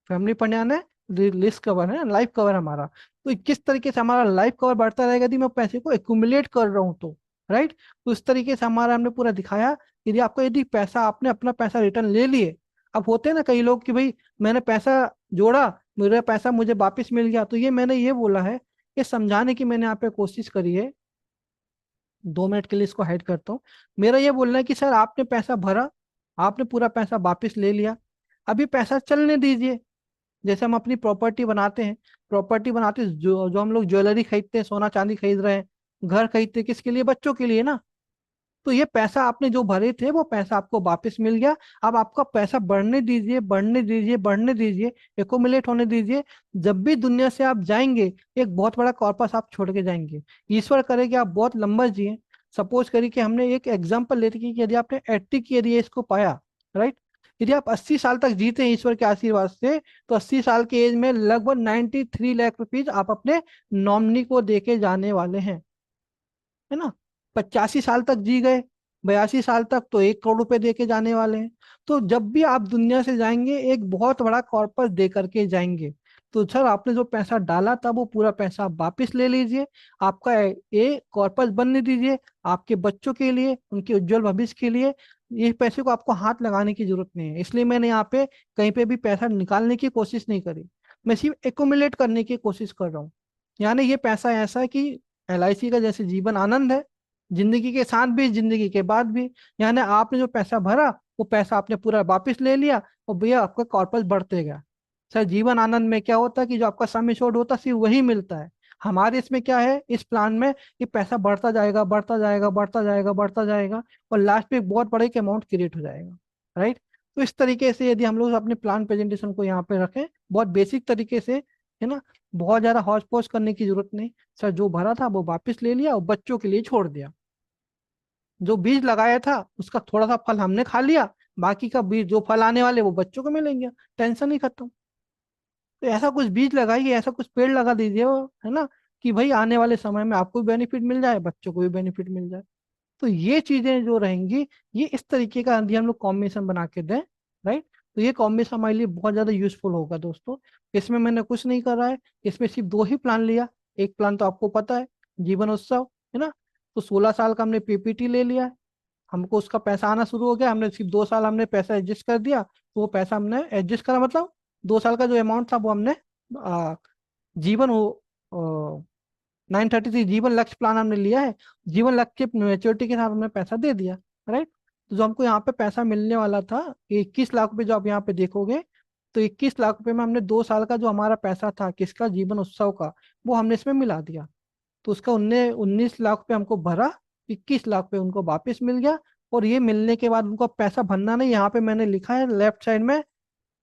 Speaker 1: फैमिली फंड यानी रिस्क कवर है, लाइफ कवर हमारा। तो किस तरीके से हमारा लाइफ कवर बढ़ता रहेगा यदि मैं पैसे को एक्यूमुलेट कर रहा हूँ तो, राइट। तो इस तरीके से हमारा हमने पूरा दिखाया। यदि आपको, यदि पैसा आपने अपना पैसा रिटर्न ले लिए, अब होते हैं ना कई लोग कि भाई मैंने पैसा जोड़ा, मेरा पैसा मुझे वापस मिल गया, तो ये मैंने ये बोला है, ये समझाने की मैंने यहाँ पे कोशिश करी है। 2 मिनट के लिए इसको हाइड करता हूँ। मेरा ये बोलना है कि सर आपने पैसा भरा, आपने पूरा पैसा वापस ले लिया, अभी पैसा चलने दीजिए। जैसे हम अपनी प्रॉपर्टी बनाते हैं, प्रॉपर्टी बनाते जो जो हम लोग ज्वेलरी खरीदते हैं, सोना चांदी खरीद रहे हैं, घर खरीदते हैं, किसके लिए, बच्चों के लिए ना। तो ये पैसा आपने जो भरे थे वो पैसा आपको वापस मिल गया। अब आपका पैसा बढ़ने दीजिए, बढ़ने दीजिए, बढ़ने दीजिए, एकोमुलेट होने दीजिए। जब भी दुनिया से आप जाएंगे एक बहुत बड़ा कॉर्पस आप छोड़ के जाएंगे। ईश्वर करे कि आप बहुत लंबा जिए। सपोज करिए कि हमने एक एग्जाम्पल लेते कि यदि आपने 80 की यदि एज को पाया, राइट, यदि आप 80 साल तक जीते हैं ईश्वर के आशीर्वाद से, तो 80 साल की एज में लगभग 93 लाख रुपीज आप अपने नॉमिनी को देके जाने वाले हैं, है ना। 85 साल तक जी गए, 82 साल तक तो 1 करोड़ रुपए दे के जाने वाले हैं। तो जब भी आप दुनिया से जाएंगे एक बहुत बड़ा कॉर्पस दे करके जाएंगे। तो सर आपने जो पैसा डाला था वो पूरा पैसा आप वापिस ले लीजिए, आपका ये कॉर्पस बनने दीजिए आपके बच्चों के लिए, उनके उज्जवल भविष्य के लिए। ये पैसे को आपको हाथ लगाने की जरूरत नहीं है, इसलिए मैंने यहाँ पे कहीं पे भी पैसा निकालने की कोशिश नहीं करी, मैं सिर्फ एकोमुलेट करने की कोशिश कर रहा हूँ। यानी ये पैसा ऐसा है कि LIC का जैसे जीवन आनंद है, जिंदगी के साथ भी जिंदगी के बाद भी। यानी आपने जो पैसा भरा वो पैसा आपने पूरा वापस ले लिया, और भैया आपका कॉर्पस बढ़ते गया। सर जीवन आनंद में क्या होता है कि जो आपका सम एश्योर्ड होता है सिर्फ वही मिलता है। हमारे इसमें क्या है, इस प्लान में ये पैसा बढ़ता जाएगा, बढ़ता जाएगा, बढ़ता जाएगा, बढ़ता जाएगा, और लास्ट में एक बहुत बड़े एक अमाउंट क्रिएट हो जाएगा, राइट। तो इस तरीके से यदि हम लोग अपने प्लान प्रेजेंटेशन को यहाँ पे रखें बहुत बेसिक तरीके से, है ना, बहुत ज्यादा हौच पौच करने की जरूरत नहीं। सर जो भरा था वो वापस ले लिया और बच्चों के लिए छोड़ दिया। जो बीज लगाया था उसका थोड़ा सा फल हमने खा लिया, बाकी का बीज जो फल आने वाले वो बच्चों को मिलेंगे, टेंशन ही खत्म। तो ऐसा कुछ बीज लगाइए, ऐसा कुछ पेड़ लगा दीजिए वो, है ना, कि भाई आने वाले समय में आपको भी बेनिफिट मिल जाए, बच्चों को भी बेनिफिट मिल जाए। तो ये चीजें जो रहेंगी, ये इस तरीके का यदि हम लोग कॉम्बिनेशन बना के दें, राइट, तो ये कॉम्बिनेशन हमारे लिए बहुत ज्यादा यूजफुल होगा दोस्तों। इसमें मैंने कुछ नहीं करा है, इसमें सिर्फ 2 ही प्लान लिया। एक प्लान तो आपको पता है, जीवन उत्सव, है ना। तो 16 साल का हमने PPT ले लिया है, हमको उसका पैसा आना शुरू हो गया, हमने सिर्फ 2 साल हमने पैसा एडजस्ट कर दिया, तो वो पैसा हमने एडजस्ट करा, मतलब 2 साल का जो अमाउंट था वो हमने आ, जीवन 933 जीवन लक्ष्य प्लान हमने लिया है, जीवन लक्ष्य के मेच्योरिटी के साथ हमने पैसा दे दिया, राइट। तो जो हमको यहाँ पे पैसा मिलने वाला था 21 लाख रुपए, जो आप यहाँ पे देखोगे, तो 21 लाख रुपए में हमने 2 साल का जो हमारा पैसा था किसका, जीवन उत्सव का, वो हमने इसमें मिला दिया। तो उसका 19 लाख रुपए हमको भरा, 21 लाख रुपए उनको वापस मिल गया। और ये मिलने के बाद उनको पैसा भरना नहीं, यहाँ पे मैंने लिखा है लेफ्ट साइड में,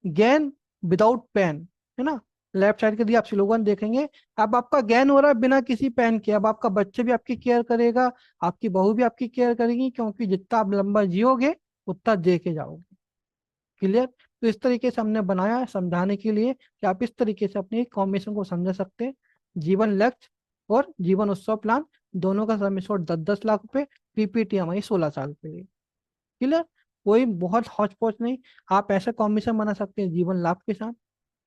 Speaker 1: गेन विदाउट पेन, है ना। लेफ्ट साइड के दिए आप स्लोगन देखेंगे, अब आपका गेन हो रहा है बिना किसी पेन के। अब आपका बच्चे भी आपकी केयर करेगा, आपकी बहू भी आपकी केयर करेगी, क्योंकि जितना आप लंबा जियोगे उतना दे के जाओगे। क्लियर। तो इस तरीके से हमने बनाया है समझाने के लिए कि आप इस तरीके से अपने कॉम्बिनेशन को समझ सकते हैं। जीवन लक्ष्य और जीवन उत्सव प्लान दोनों का सम एश्योर्ड 10-10 लाख रुपए, PPT हमारी 16 साल के लिए। क्लियर। कोई बहुत हौच पौच नहीं। आप ऐसा कॉम्बिनेशन बना सकते हैं जीवन लाभ के साथ,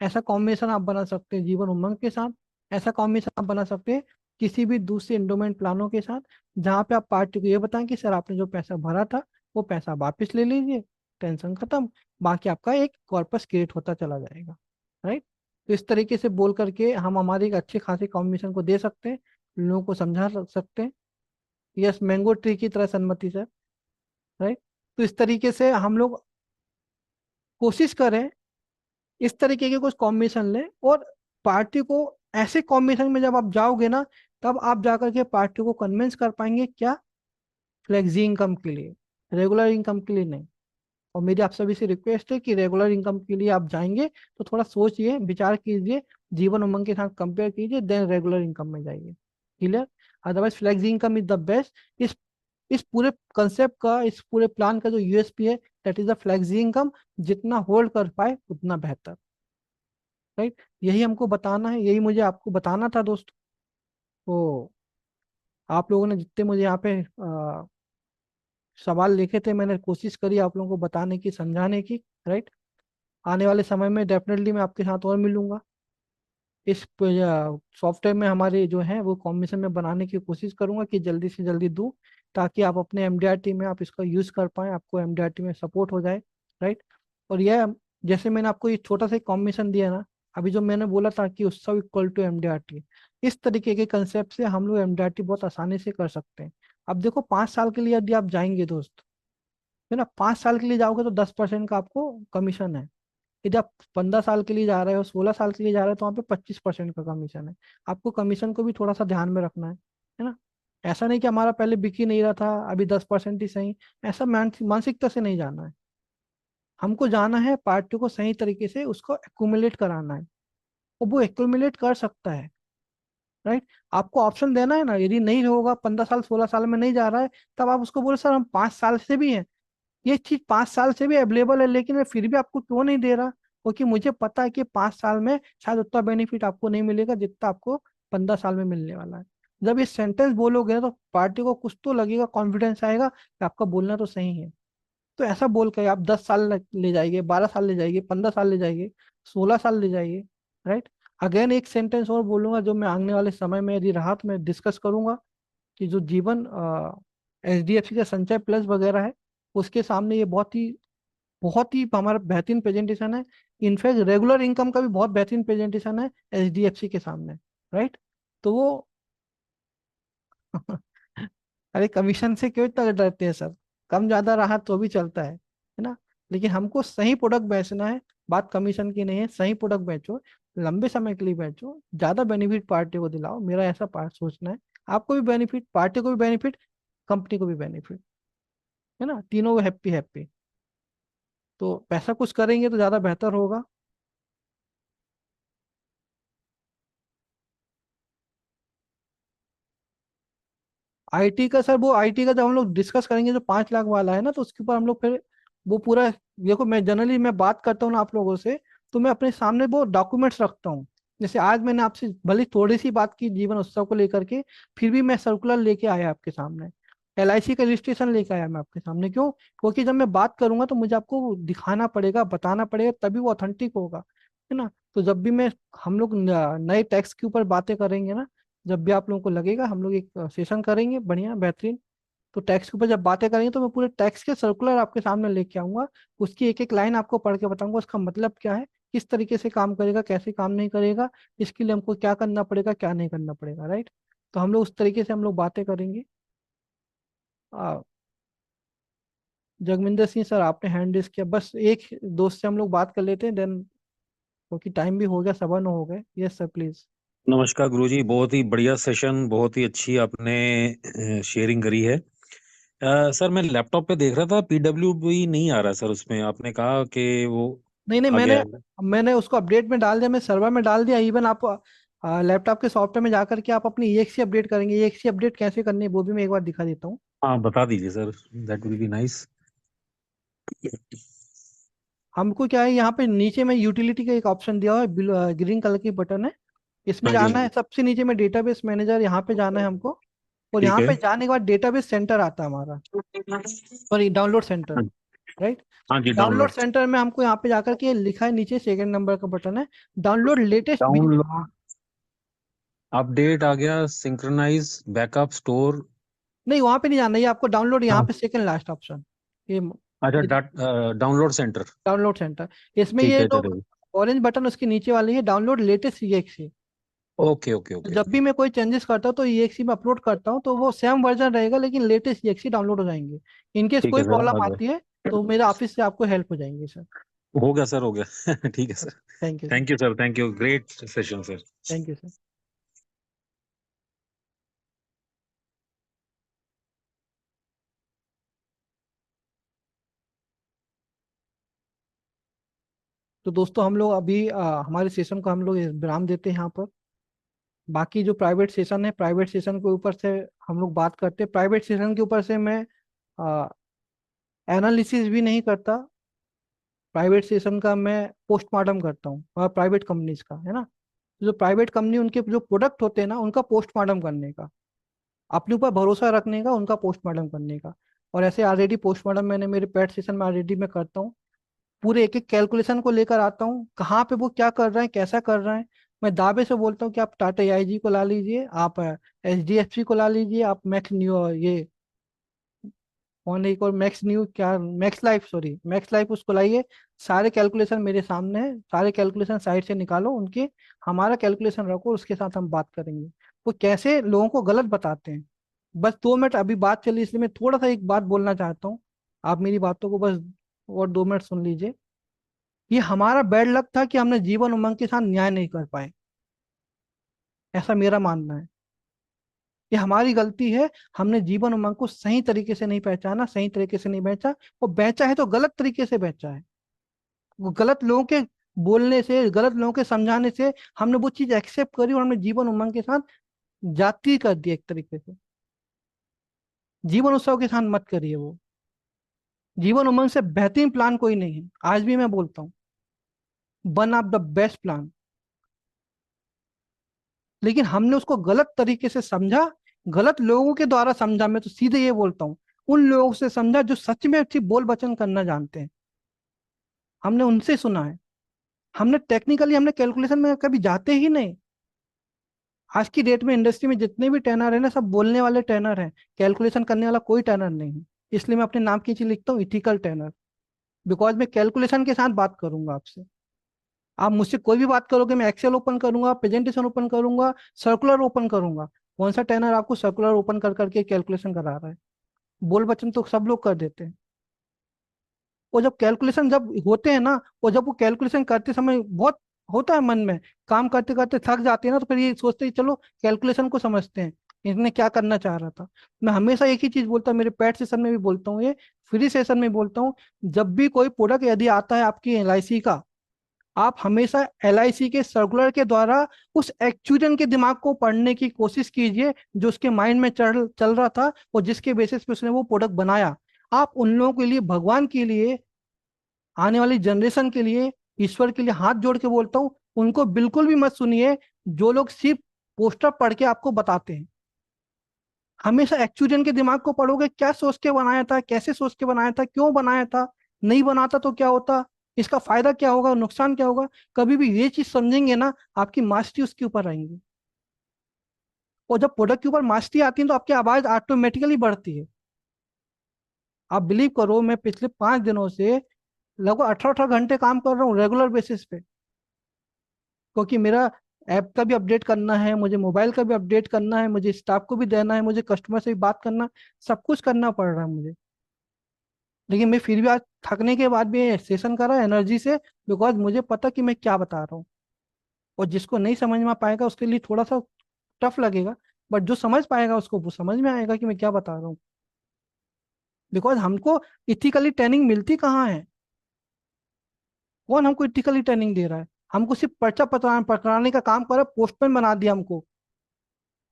Speaker 1: ऐसा कॉम्बिनेशन आप बना सकते हैं जीवन उमंग के साथ, ऐसा कॉम्बिनेशन आप बना सकते हैं किसी भी दूसरे इंडोमेंट प्लानों के साथ, जहाँ पे आप पार्टी को ये बताएं कि सर आपने जो पैसा भरा था वो पैसा वापस ले लीजिए, टेंशन खत्म, बाकी आपका एक कॉर्पस क्रिएट होता चला जाएगा, राइट। तो इस तरीके से बोल करके हम हमारे एक अच्छे खासे कॉम्बिनेशन को दे सकते हैं, लोगों को समझा सकते हैं। यस, मैंगो ट्री की तरह सन्मति सर, राइट। तो इस तरीके से हम लोग कोशिश करें, इस तरीके के कुछ कॉम्बिनेशन लें, और पार्टी को ऐसे कॉम्बिनेशन में जब आप जाओगे ना, तब आप जाकर के पार्टी को कन्विंस कर पाएंगे, क्या, फ्लेक्सी इनकम के लिए, रेगुलर इनकम के लिए नहीं। और मेरी आप सभी से रिक्वेस्ट है कि रेगुलर इनकम के लिए आप जाएंगे तो थोड़ा सोचिए, विचार कीजिए, जीवन उमंग के साथ कंपेयर कीजिए, देन रेगुलर इनकम में जाइए। Clear? Otherwise flexi income is the best. इस पूरे कंसेप्ट का, इस पूरे प्लान का जो यूएसपी है, that is the flexi income. जितना होल्ड कर पाए उतना बेहतर, राइट। यही हमको बताना है, यही मुझे आपको बताना था दोस्त। तो आप लोगों ने जितने मुझे यहाँ पे सवाल लिखे थे, मैंने कोशिश करी आप लोगों को बताने की, समझाने की, राइट। आने वाले समय में डेफिनेटली मैं आपके साथ और मिलूंगा। इस सॉफ्टवेयर में हमारे जो है वो कॉम्बिनेशन में बनाने की कोशिश करूंगा कि जल्दी से जल्दी दूं, ताकि आप अपने एमडीआरटी में आप इसका यूज कर पाएं, आपको एमडीआरटी में सपोर्ट हो जाए, राइट। और यह, जैसे मैंने आपको ये छोटा सा कॉम्बिनेशन दिया ना, अभी जो मैंने बोला था कि उत्सव इक्वल टू एमडीआरटी, इस तरीके के कंसेप्ट से हम लोग एमडीआरटी बहुत आसानी से कर सकते हैं। अब देखो, 5 साल के लिए यदि आप जाएंगे दोस्त, है ना, 5 साल के लिए जाओगे तो 10% का आपको कमीशन है। यदि आप 15 साल के लिए जा रहे हो, 16 साल के लिए जा रहे हो, तो वहाँ पे 25% का कमीशन है। आपको कमीशन को भी थोड़ा सा ध्यान में रखना है ना। ऐसा नहीं कि हमारा पहले बिक ही नहीं रहा था, अभी 10% ही सही, ऐसा मानसिकता से नहीं जाना है। हमको जाना है पार्टी को सही तरीके से उसको एक्यूमुलेट कराना है, और वो एक्यूमुलेट कर सकता है, राइट। आपको ऑप्शन देना है ना, यदि नहीं होगा, 15 साल 16 साल में नहीं जा रहा है, तब आप उसको बोले सर हम 5 साल से भी हैं, ये चीज 5 साल से भी अवेलेबल है, लेकिन मैं फिर भी आपको क्यों नहीं दे रहा, क्योंकि मुझे पता है कि 5 साल में शायद उतना बेनिफिट आपको नहीं मिलेगा जितना आपको 15 साल में मिलने वाला है। जब ये सेंटेंस बोलोगे ना, तो पार्टी को कुछ तो लगेगा, कॉन्फिडेंस आएगा कि आपका बोलना तो सही है। तो ऐसा बोल के आप 10 साल ले जाइए, 12 साल ले जाइए, 15 साल ले जाइए, 16 साल ले जाइए, राइट। अगेन एक सेंटेंस और बोलूंगा, जो मैं आने वाले समय में यदि रहा तो मैं डिस्कस करूंगा, कि जो जीवन एचडीएफसी का संचय प्लस वगैरह है, उसके सामने ये बहुत ही हमारा बेहतरीन प्रेजेंटेशन है। इनफैक्ट रेगुलर इनकम का भी बहुत बेहतरीन प्रेजेंटेशन है एचडीएफसी के सामने, राइट। तो वो अरे कमीशन से क्यों इतना डरते हैं सर, कम ज्यादा रहा तो भी चलता है ना। लेकिन हमको सही प्रोडक्ट बेचना है, बात कमीशन की नहीं है, सही प्रोडक्ट बेचो, लंबे समय के लिए बेचो, ज्यादा बेनिफिट पार्टी को दिलाओ, मेरा ऐसा पार्ट सोचना है। आपको भी बेनिफिट, पार्टी को भी बेनिफिट, कंपनी को भी बेनिफिट, है ना, तीनों हैप्पी हैप्पी। तो पैसा कुछ करेंगे तो ज्यादा बेहतर होगा। आईटी का सर, वो आईटी का जब हम लोग डिस्कस करेंगे, जो 5 लाख वाला है ना, तो उसके ऊपर हम लोग फिर वो पूरा, देखो मैं जनरली मैं बात करता हूँ ना आप लोगों से, तो मैं अपने सामने वो डॉक्यूमेंट्स रखता हूँ। जैसे आज मैंने आपसे भले थोड़ी सी बात की जीवन उत्सव को लेकर के, फिर भी मैं सर्कुलर लेके आया आपके सामने, एलआईसी का रजिस्ट्रेशन लेके आया मैं आपके सामने। क्यों? क्योंकि जब मैं बात करूंगा तो मुझे आपको दिखाना पड़ेगा, बताना पड़ेगा, तभी वो ऑथेंटिक होगा, है ना। तो जब भी मैं, हम लोग नए टैक्स के ऊपर बातें करेंगे ना, जब भी आप लोगों को लगेगा, हम लोग एक सेशन करेंगे बढ़िया बेहतरीन, तो टैक्स के ऊपर जब बातें करेंगे तो मैं पूरे टैक्स के सर्कुलर आपके सामने लेके आऊंगा। उसकी एक एक लाइन आपको पढ़ के बताऊंगा, उसका मतलब क्या है, किस तरीके से काम करेगा, कैसे काम नहीं करेगा, इसके लिए हमको क्या करना पड़ेगा, क्या नहीं करना पड़ेगा, राइट। तो हम लोग उस तरीके से हम लोग बातें करेंगे। आ, जगमिंदर सिंह सर, आपने हैंड रेस किया, बस एक दोस्त से हम लोग बात कर लेते हैं, देन, क्योंकि टाइम भी हो गया, 9:15 हो गए। Yes sir, please.
Speaker 2: नमस्कार गुरुजी, बहुत ही बढ़िया सेशन, बहुत ही अच्छी आपने शेयरिंग करी है। सर मैं लैपटॉप पे देख रहा था, पीडब्ल्यूबी नहीं आ रहा सर, उसमें आपने कहा कि वो
Speaker 1: नहीं नहीं,
Speaker 2: आ
Speaker 1: मैंने
Speaker 2: गया है।
Speaker 1: मैंने उसको अपडेट में डाल दिया, मैं सर्वर में डाल दिया। इवन आप लैपटॉप के सॉफ्टवेयर में जाकर के आप अपनी ईएक्सी अपडेट करेंगे, ईएक्सी अपडेट कैसे करनी है वो भी मैं एक बार दिखा देता हूँ।
Speaker 2: हाँ बता दीजिए sir, that will be nice.
Speaker 1: हमको क्या है, यहाँ पे नीचे में यूटिलिटी का एक ऑप्शन दिया हुआ है, ग्रीन कलर की बटन है, इसमें
Speaker 2: हाँ जी,
Speaker 1: जाना
Speaker 2: हाँ
Speaker 1: है,
Speaker 2: जी।
Speaker 1: सबसे नीचे में डेटाबेस मैनेजर, यहाँ पे जाना है हमको। और
Speaker 2: ठीक
Speaker 1: यहाँ
Speaker 2: है।
Speaker 1: पे जाने के बाद डेटाबेस सेंटर आता है हमारा, सॉरी डाउनलोड सेंटर,
Speaker 2: हाँ
Speaker 1: राइट।
Speaker 2: हाँ जी,
Speaker 1: डाउनलोड
Speaker 2: डाउनलोड।
Speaker 1: सेंटर में हमको यहाँ पे जाकर के लिखा है, नीचे सेकंड नंबर का बटन है, डाउनलोड लेटेस्ट।
Speaker 2: डाउनलोड, अपडेट आ गया, सिंक्रोनाइज, बैकअप, स्टोर।
Speaker 1: नहीं, वहां पे नहीं जाना, ये आपको डाउनलोड, यहाँ
Speaker 2: हाँ
Speaker 1: पे सेकंड लास्ट ऑप्शन, ये
Speaker 2: अच्छा, डाउनलोड सेंटर।
Speaker 1: Download centre. इसमें
Speaker 2: ठीक
Speaker 1: ये
Speaker 2: है
Speaker 1: जो
Speaker 2: चलो।
Speaker 1: ऑरेंज बटन उसके नीचे वाली है, download latest EXE।
Speaker 2: Okay okay okay
Speaker 1: जब भी
Speaker 2: ओके।
Speaker 1: मैं कोई चेंजेस करता हूँ तो EXE में अपलोड करता हूँ, तो वो सेम वर्जन रहेगा लेकिन लेटेस्ट EXE डाउनलोड हो जाएंगे। इनकेस
Speaker 2: ठीक
Speaker 1: कोई
Speaker 2: है सर, आ
Speaker 1: प्रॉब्लम
Speaker 2: गया।
Speaker 1: आती है तो मेरे ऑफिस से आपको हेल्प हो जाएंगी सर।
Speaker 2: हो गया सर, हो गया। ठीक है sir.
Speaker 1: Thank you sir.
Speaker 2: Thank you sir, thank you, great session sir.
Speaker 1: Thank you sir. तो दोस्तों हम लोग अभी हमारे सेशन को हम लोग विराम देते हैं यहाँ पर। बाकी जो प्राइवेट सेशन है, प्राइवेट सेशन के ऊपर से हम लोग बात करते हैं। प्राइवेट सेशन के ऊपर से मैं एनालिसिस भी नहीं करता। प्राइवेट सेशन का मैं पोस्टमार्टम करता हूँ, और प्राइवेट कंपनीज का है ना। जो प्राइवेट कंपनी उनके जो प्रोडक्ट होते हैं ना, उनका पोस्टमार्टम करने का, अपने ऊपर भरोसा रखने का, उनका पोस्टमार्टम करने का। और ऐसे ऑलरेडी पोस्टमार्टम मैंने मेरे पेट सेशन में ऑलरेडी मैं करता हूँ। पूरे एक एक कैलकुलेशन को लेकर आता हूँ, कहाँ पे वो क्या कर रहे हैं, कैसा कर रहे हैं। मैं दावे से बोलता हूँ कि आप टाटा AIG को ला लीजिए, आप HDFC को ला लीजिए, आप मैक्स न्यू ये कौन है, एक और मैक्स न्यू क्या, max life, sorry max life, उसको लाइए। सारे कैलकुलेशन मेरे सामने है, सारे कैलकुलेशन साइड से निकालो उनके, हमारा कैलकुलेशन रखो, उसके साथ हम बात करेंगे। वो कैसे लोगों को गलत बताते हैं। बस 2 मिनट अभी बात चली, इसलिए मैं थोड़ा सा एक बात बोलना चाहता हूँ। आप मेरी बातों को बस और 2 मिनट सुन लीजिए। ये हमारा बैड लक था कि हमने जीवन उमंग के साथ न्याय नहीं कर पाए, ऐसा मेरा मानना है। ये हमारी गलती है। हमने जीवन उमंग को सही तरीके से नहीं पहचाना, सही तरीके से नहीं बेचा। वो बेचा है तो गलत तरीके से बेचा है। वो गलत लोगों के बोलने से, गलत लोगों के समझाने से हमने वो चीज एक्सेप्ट करी, और हमने जीवन उमंग के साथ जाती कर दी एक तरीके से। जीवन उत्सव के साथ मत करिए वो। जीवन उमंग से बेहतरीन प्लान कोई नहीं है, आज भी मैं बोलता हूँ। One of the best plan. लेकिन हमने उसको गलत तरीके से समझा, गलत लोगों के द्वारा समझा। मैं तो सीधे ये बोलता हूँ, उन लोगों से समझा जो सच में अच्छी बोल वचन करना जानते हैं। हमने उनसे सुना है। हमने टेक्निकली, हमने कैलकुलेशन में कभी जाते ही नहीं। आज की डेट में इंडस्ट्री में जितने भी ट्रेनर है ना, सब बोलने वाले ट्रेनर हैं। कैलकुलेशन करने वाला कोई ट्रेनर नहीं है। इसलिए मैं अपने नाम की चीज लिखता हूँ, इथिकल ट्रेनर। बिकॉज मैं कैलकुलेशन के साथ बात करूंगा आपसे। आप मुझसे कोई भी बात करोगे, मैं एक्सेल ओपन करूंगा, प्रेजेंटेशन ओपन करूंगा, सर्कुलर ओपन करूंगा। कौन सा ट्रेनर आपको सर्कुलर ओपन कर करके कैलकुलेशन करा रहा है? बोल बचन तो सब लोग कर देते हैं। और जब कैलकुलेशन जब होते हैं ना, और जब वो कैलकुलेशन करते समय बहुत होता है मन में, काम करते करते थक जाते हैं ना, तो फिर ये सोचते हैं चलो कैलकुलेशन को समझते हैं, इसने क्या करना चाह रहा था। मैं हमेशा एक ही चीज बोलता हूँ, मेरे पेट सेशन में भी बोलता हूँ, ये फ्री सेशन में बोलता हूँ। जब भी कोई प्रोडक्ट यदि आता है आपकी LIC का, आप हमेशा LIC के सर्कुलर के द्वारा उस एक्चुअन के दिमाग को पढ़ने की कोशिश कीजिए, जो उसके माइंड में चल चल रहा था, और जिसके बेसिस पे उसने वो प्रोडक्ट बनाया। आप उन लोगों के लिए, भगवान के लिए, आने वाली जनरेशन के लिए, ईश्वर के लिए हाथ जोड़ के बोलता हूँ, उनको बिल्कुल भी मत सुनिए जो लोग सिर्फ पोस्टर पढ़ के आपको बताते हैं। हमेशा एक्चुअन के दिमाग को पढ़ोगे, क्या सोच के बनाया था, कैसे सोच के बनाया था, क्यों बनाया था, नहीं बनाता तो क्या होता, इसका फायदा क्या होगा, नुकसान क्या होगा। कभी भी ये चीज समझेंगे ना, आपकी मास्टरी उसके ऊपर आएंगी। और जब प्रोडक्ट के ऊपर मास्टरी आती है तो आपकी आवाज ऑटोमेटिकली बढ़ती है। आप बिलीव करो, मैं पिछले 5 दिनों से लगभग 18-18 घंटे काम कर रहा हूँ रेगुलर बेसिस पे। क्योंकि मेरा ऐप का भी अपडेट करना है, मुझे मोबाइल का भी अपडेट करना है, मुझे स्टाफ को भी देना है, मुझे कस्टमर से भी बात करना, सब कुछ करना पड़ रहा है मुझे। लेकिन मैं फिर भी आज थकने के बाद भी सेशन कर रहा एनर्जी से, बिकॉज मुझे पता कि मैं क्या बता रहा हूँ। और जिसको नहीं समझ में पाएगा उसके लिए थोड़ा सा टफ लगेगा, बट जो समझ पाएगा उसको वो समझ में आएगा कि मैं क्या बता रहा हूँ। बिकॉज हमको इथिकली ट्रेनिंग मिलती कहाँ है? कौन हमको इथिकली ट्रेनिंग दे रहा है? हमको सिर्फ पर्चा पकड़ाने का काम कर रहा है, पोस्टमैन बना दिया हमको।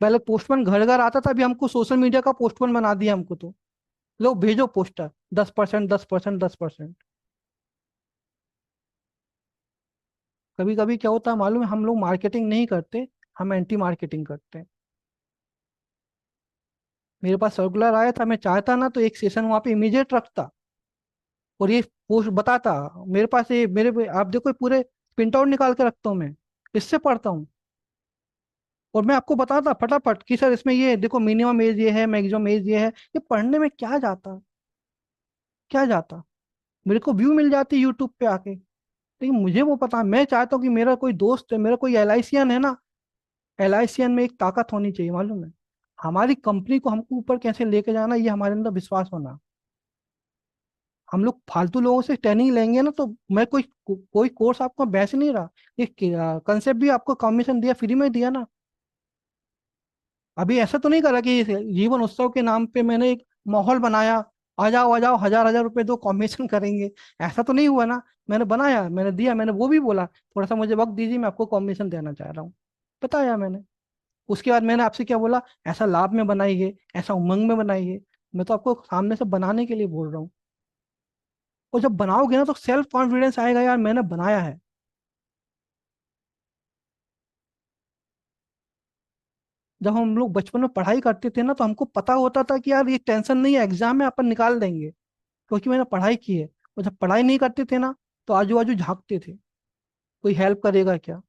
Speaker 1: पहले पोस्टमैन घर घर आता था, अभी हमको सोशल मीडिया का पोस्टमैन बना दिया हमको। तो लो भेजो पोस्टर, 10%, 10%, 10%। कभी कभी क्या होता है मालूम है, हम लोग मार्केटिंग नहीं करते, हम एंटी मार्केटिंग करते हैं। मेरे पास सर्कुलर आया था, मैं चाहता ना तो एक सेशन वहां पे इमीडिएट रखता, और ये पोस्ट बताता। मेरे पास ये आप देखो, ये पूरे प्रिंट आउट निकाल के रखता हूँ मैं, इससे पढ़ता हूँ। और मैं आपको बताता फटाफट कि सर इसमें ये देखो, मिनिमम एज ये है, मैक्सिमम एज ये है। ये पढ़ने में क्या जाता, क्या जाता। मेरे को व्यू मिल जाती है यूट्यूब पे आके, लेकिन मुझे वो पता, मैं चाहता हूँ कि मेरा कोई दोस्त है, मेरा कोई एलआईसीएन है ना, एलआईसीएन में एक ताकत होनी चाहिए, मालूम है, हमारी कंपनी को हमको ऊपर कैसे लेके जाना, ये हमारे अंदर विश्वास होना। हम लोग फालतू लोगों से ट्रेनिंग लेंगे ना, तो मैं कोई कोर्स आपको बेच नहीं रहा, ये कंसेप्ट भी आपको कमीशन दिया, फ्री में दिया ना। अभी ऐसा तो नहीं करा कि जीवन उत्सव के नाम पे मैंने एक माहौल बनाया, आ जाओ आ जाओ, हजार हजार रुपए दो, कॉम्बिनेशन करेंगे, ऐसा तो नहीं हुआ ना। मैंने बनाया, मैंने दिया, मैंने वो भी बोला थोड़ा सा मुझे वक्त दीजिए, मैं आपको कॉम्बिनेशन देना चाह रहा हूँ, बताया मैंने। उसके बाद मैंने आपसे क्या बोला, ऐसा लाभ में बनाइए, ऐसा उमंग में बनाइए। मैं तो आपको सामने से बनाने के लिए बोल रहा हूँ। और जब बनाओगे ना तो सेल्फ कॉन्फिडेंस आएगा, यार मैंने बनाया है। जब हम लोग बचपन में पढ़ाई करते थे ना, तो हमको पता होता था कि यार ये टेंशन नहीं है, एग्जाम में अपन निकाल देंगे, क्योंकि मैंने पढ़ाई की है। और जब पढ़ाई नहीं करते थे ना, तो आजू बाजू झांकते थे, कोई हेल्प करेगा क्या।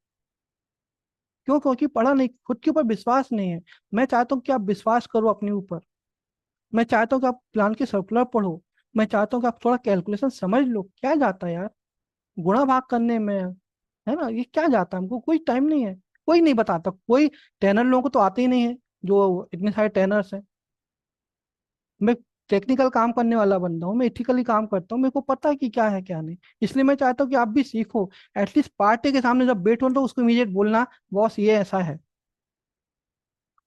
Speaker 1: क्यों? क्योंकि पढ़ा नहीं, खुद के ऊपर विश्वास नहीं है। मैं चाहता हूँ कि आप विश्वास करो अपने ऊपर। मैं चाहता हूँ कि आप प्लान की सर्कुलर पढ़ो। मैं चाहता हूँ कि आप थोड़ा कैलकुलेशन समझ लो, क्या जाता है यार गुणा भाग करने में, है ना, ये क्या जाता है, हमको कोई टाइम नहीं है। कोई नहीं बताता, कोई ट्रेनर लोगों को तो आते ही नहीं है, जो इतने सारे ट्रेनर्स हैं। मैं टेक्निकल काम करने वाला बंदा हूँ, मैं इथिकली काम करता हूँ, मेरे को पता है कि क्या है क्या नहीं। इसलिए मैं चाहता हूँ कि आप भी सीखो। एटलीस्ट पार्टी के सामने जब बैठो तो उसको इमीडिएट बोलना, बॉस ये ऐसा है।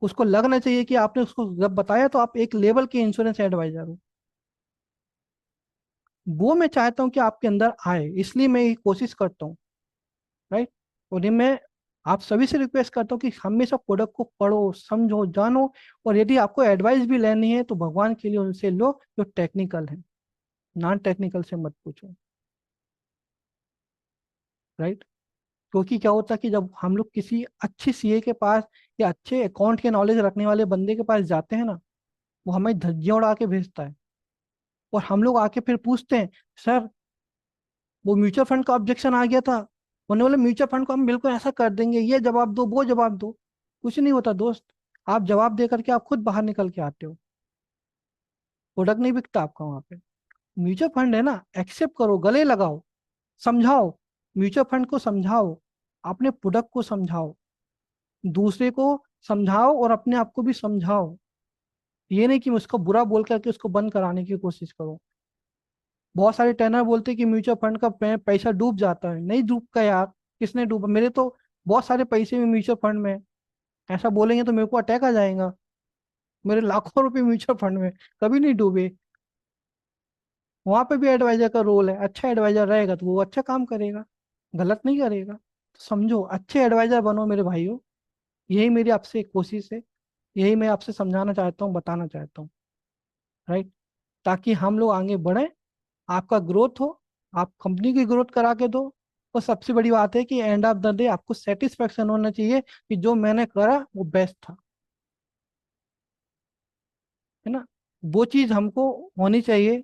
Speaker 1: उसको लगना चाहिए कि आपने उसको जब बताया तो आप एक लेवल के इंश्योरेंस एडवाइजर हो। वो मैं चाहता हूँ कि आपके अंदर आए, इसलिए मैं ये कोशिश करता हूँ। राइट। और ये मैं आप सभी से रिक्वेस्ट करता हूँ कि हमेशा प्रोडक्ट को पढ़ो, समझो, जानो। और यदि आपको एडवाइस भी लेनी है तो भगवान के लिए उनसे लो जो टेक्निकल है, नॉन टेक्निकल से मत पूछो। राइट। क्योंकि क्या होता है कि जब हम लोग किसी अच्छे सीए के पास या अच्छे अकाउंट के नॉलेज रखने वाले बंदे के पास जाते हैं ना, वो हमें धज्जियां उड़ा के भेजता है। और हम लोग आके फिर पूछते हैं, सर वो म्यूचुअल फंड का ऑब्जेक्शन आ गया था, उन्होंने बोले म्यूचुअल फंड को हम बिल्कुल ऐसा कर देंगे, ये जवाब दो, वो जवाब दो। कुछ नहीं होता दोस्त। आप जवाब दे करके आप खुद बाहर निकल के आते हो, प्रोडक्ट नहीं बिकता आपका वहां पे। म्यूचुअल फंड है ना, एक्सेप्ट करो, गले लगाओ, समझाओ, म्यूचुअल फंड को समझाओ, अपने प्रोडक्ट को समझाओ, दूसरे को समझाओ और अपने आप को भी समझाओ। ये नहीं कि उसको बुरा बोल करके उसको बंद कराने की कोशिश करो। बहुत सारे ट्रेनर बोलते हैं कि म्यूचुअल फंड का पैसा डूब जाता है, नहीं डूबता यार। किसने डूबा? मेरे तो बहुत सारे पैसे भी म्यूचुअल फंड में हैं। ऐसा बोलेंगे तो मेरे को अटैक आ जाएगा। मेरे लाखों रुपए म्यूचुअल फंड में, कभी नहीं डूबे। वहां पे भी एडवाइजर का रोल है, अच्छा एडवाइजर रहेगा तो वो अच्छा काम करेगा, गलत नहीं करेगा। तो समझो, अच्छे एडवाइजर बनो मेरे भाइयों। यही मेरी आपसे कोशिश है, यही मैं आपसे समझाना चाहता हूँ, बताना चाहता हूँ। राइट। ताकि हम लोग आगे बढ़े, आपका ग्रोथ हो, आप कंपनी की ग्रोथ करा के दो। और सबसे बड़ी बात है कि एंड ऑफ द डे आपको सेटिस्फेक्शन होना चाहिए कि जो मैंने करा वो बेस्ट था, है ना, वो चीज हमको होनी चाहिए।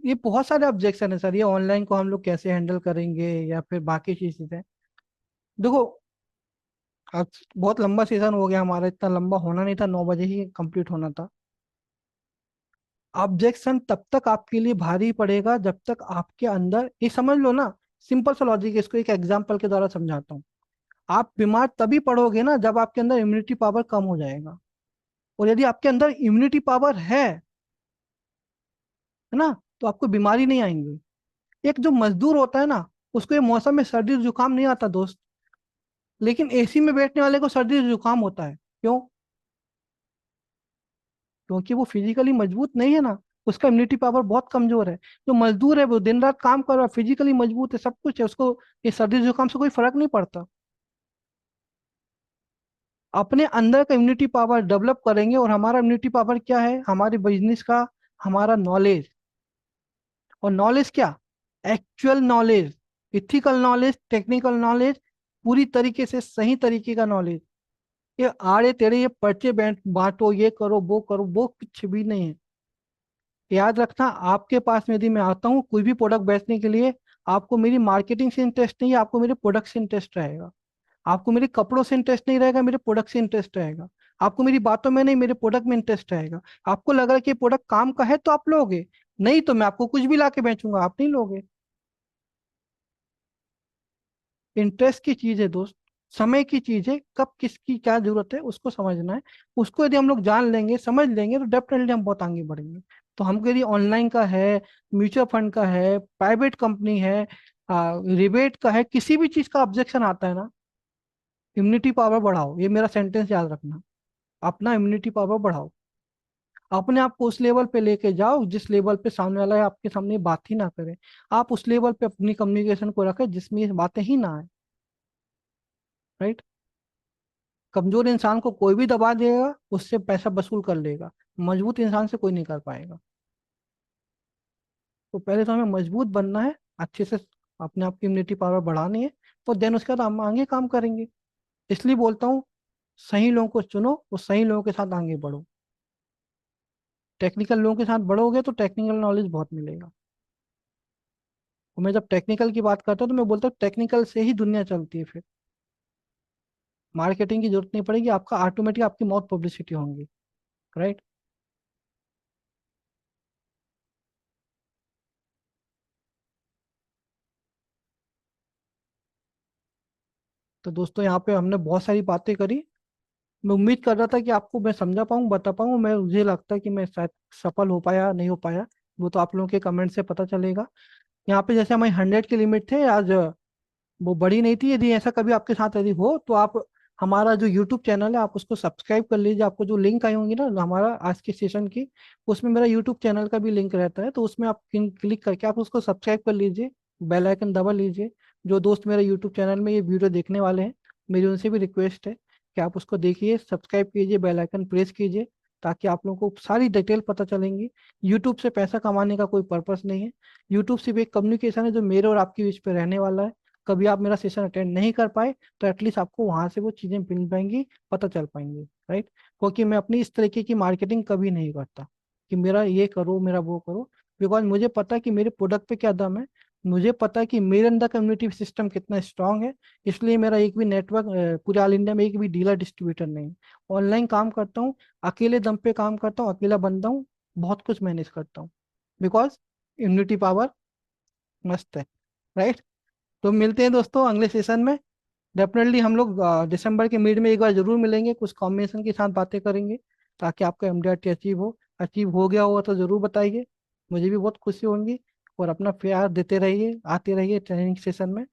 Speaker 1: ये बहुत सारे ऑब्जेक्शन है सर, ये ऑनलाइन को हम लोग कैसे हैंडल करेंगे या फिर बाकी चीजें। देखो, आज बहुत लंबा सीजन हो गया हमारा, इतना लंबा होना नहीं था, 9 बजे ही कंप्लीट होना था। ऑब्जेक्शन तब तक आपके लिए भारी पड़ेगा जब तक आपके अंदर, ये समझ लो ना, सिंपल सा लॉजिक है, इसको एक एग्जांपल के द्वारा समझाता हूँ। आप बीमार तभी पड़ोगे ना जब आपके अंदर इम्यूनिटी पावर कम हो जाएगा। और यदि आपके अंदर इम्यूनिटी पावर है ना, तो आपको बीमारी नहीं आएंगी। एक जो मजदूर होता है ना, उसको ये मौसम में सर्दी जुकाम नहीं आता दोस्त, लेकिन एसी में बैठने वाले को सर्दी जुकाम होता है। क्यों? क्योंकि वो फिजिकली मजबूत नहीं है ना, उसका इम्यूनिटी पावर बहुत कमजोर है। जो मजदूर है वो दिन रात काम कर रहा है, फिजिकली मजबूत है, सब कुछ है, उसको ये सर्दी जुकाम से कोई फर्क नहीं पड़ता। अपने अंदर का इम्यूनिटी पावर डेवलप करेंगे, और हमारा इम्यूनिटी पावर क्या है? हमारे बिजनेस का, हमारा नॉलेज। और नॉलेज क्या? Actual knowledge, ethical knowledge, technical knowledge, पूरी तरीके से सही तरीके का नॉलेज। ये आड़े तेड़े ये पर्चे बांटो, ये करो वो करो, वो कुछ भी नहीं है। याद रखना, आपके पास में यदि मैं आता हूँ कोई भी प्रोडक्ट बेचने के लिए, आपको मेरी मार्केटिंग से इंटरेस्ट नहीं है, आपको मेरे प्रोडक्ट से इंटरेस्ट रहेगा। आपको मेरे कपड़ों से इंटरेस्ट नहीं रहेगा, मेरे प्रोडक्ट से इंटरेस्ट रहेगा। आपको मेरी बातों में नहीं, मेरे प्रोडक्ट में इंटरेस्ट रहेगा। आपको लग रहा है कि प्रोडक्ट काम का है तो आप लोगे, नहीं तो मैं आपको कुछ भी ला के बेचूंगा, आप नहीं लोगे। इंटरेस्ट की चीज है दोस्त, समय की चीज है, कब किसकी क्या जरूरत है उसको समझना है। उसको यदि हम लोग जान लेंगे, समझ लेंगे, तो डेफिनेटली हम बहुत आगे बढ़ेंगे। तो हमको यदि ऑनलाइन का है, म्यूचुअल फंड का है, प्राइवेट कंपनी है, रिबेट का है, किसी भी चीज का ऑब्जेक्शन आता है ना, इम्यूनिटी पावर बढ़ाओ, ये मेरा सेंटेंस याद रखना। अपना इम्यूनिटी पावर बढ़ाओ, अपने आप को उस लेवल पे लेके जाओ जिस लेवल पे सामने वाला आपके सामने बात ही ना करे। आप उस लेवल पे अपनी कम्युनिकेशन को रखें जिसमें ये बातें ही ना आए। राइट। कमजोर इंसान को कोई भी दबा देगा, उससे पैसा वसूल कर लेगा, मजबूत इंसान से कोई नहीं कर पाएगा। तो पहले तो हमें मजबूत बनना है, अच्छे से अपने आप की इम्यूनिटी पावर बढ़ानी है, और देन उसके बाद हम आगे काम करेंगे। इसलिए बोलता हूँ, सही लोगों को चुनो और सही लोगों के साथ आगे बढ़ो। टेक्निकल लोगों के साथ बढ़ोगे तो टेक्निकल नॉलेज बहुत मिलेगा। और मैं जब टेक्निकल की बात करता हूँ तो मैं बोलता हूँ टेक्निकल से ही दुनिया चलती है। फिर मार्केटिंग की जरूरत नहीं पड़ेगी, आपका ऑटोमेटिक आपकी मौत पब्लिसिटी होंगी। राइट। तो दोस्तों, यहाँ पे हमने बहुत सारी बातें करी। मैं उम्मीद कर रहा था कि आपको मैं समझा पाऊँ, बता पाऊँ। मैं मुझे लगता है कि मैं शायद सफल हो पाया नहीं हो पाया, वो तो आप लोगों के कमेंट से पता चलेगा। यहाँ पे जैसे हमारी 100 के लिमिट थे आज, वो बड़ी नहीं थी। यदि ऐसा कभी आपके साथ यदि हो तो आप हमारा जो यूट्यूब चैनल है आप उसको सब्सक्राइब कर लीजिए। आपको जो लिंक आई होंगी ना हमारा आज के सेशन की, उसमें मेरा यूट्यूब चैनल का भी लिंक रहता है, तो उसमें आप क्लिक करके आप उसको सब्सक्राइब कर लीजिए, बेल आइकन दबा लीजिए। जो दोस्त मेरे यूट्यूब चैनल में ये वीडियो देखने वाले हैं, मेरी उनसे भी रिक्वेस्ट है कि आप उसको देखिए, सब्सक्राइब कीजिए, बेल आइकन प्रेस कीजिए, ताकि आप लोगों को सारी डिटेल पता चलेंगी। यूट्यूब से पैसा कमाने का कोई पर्पस नहीं है। यूट्यूब सिर्फ एक कम्युनिकेशन है जो मेरे और आपके बीच पे रहने वाला है। कभी आप मेरा सेशन अटेंड नहीं कर पाए तो एटलीस्ट आपको वहां से वो चीजें मिल पाएंगी, पता चल पाएंगी। राइट। क्योंकि मैं अपनी इस तरीके की मार्केटिंग कभी नहीं करता कि मेरा ये करो, मेरा वो करो। बिकॉज मुझे पता है कि मेरे प्रोडक्ट पे क्या दम है, मुझे पता है कि मेरे अंदर कम्युनिटी सिस्टम कितना स्ट्रांग है। इसलिए मेरा एक भी नेटवर्क, पूरे ऑल इंडिया में एक भी डीलर डिस्ट्रीब्यूटर नहीं। ऑनलाइन काम करता हूँ, अकेले दम पे काम करता हूँ, अकेला बंदा हूँ, बहुत कुछ मैनेज करता हूँ। बिकॉज इम्यूनिटी पावर मस्त है। राइट। तो मिलते हैं दोस्तों अगले सेशन में। डेफिनेटली हम लोग दिसंबर के मिड में एक बार जरूर मिलेंगे, कुछ कॉम्बिनेशन के साथ बातें करेंगे, ताकि आपका एमडीआरटी अचीव हो गया होगा तो जरूर बताइए, मुझे भी बहुत खुशी होगी। और अपना प्यार देते रहिए, आते रहिए ट्रेनिंग सेशन में।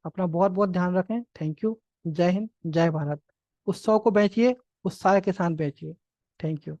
Speaker 1: अपना बहुत बहुत ध्यान रखें। Thank you. जय हिंद, जय भारत। उत्सव को बेचिए, उत्साह के साथ बेचिए। Thank you.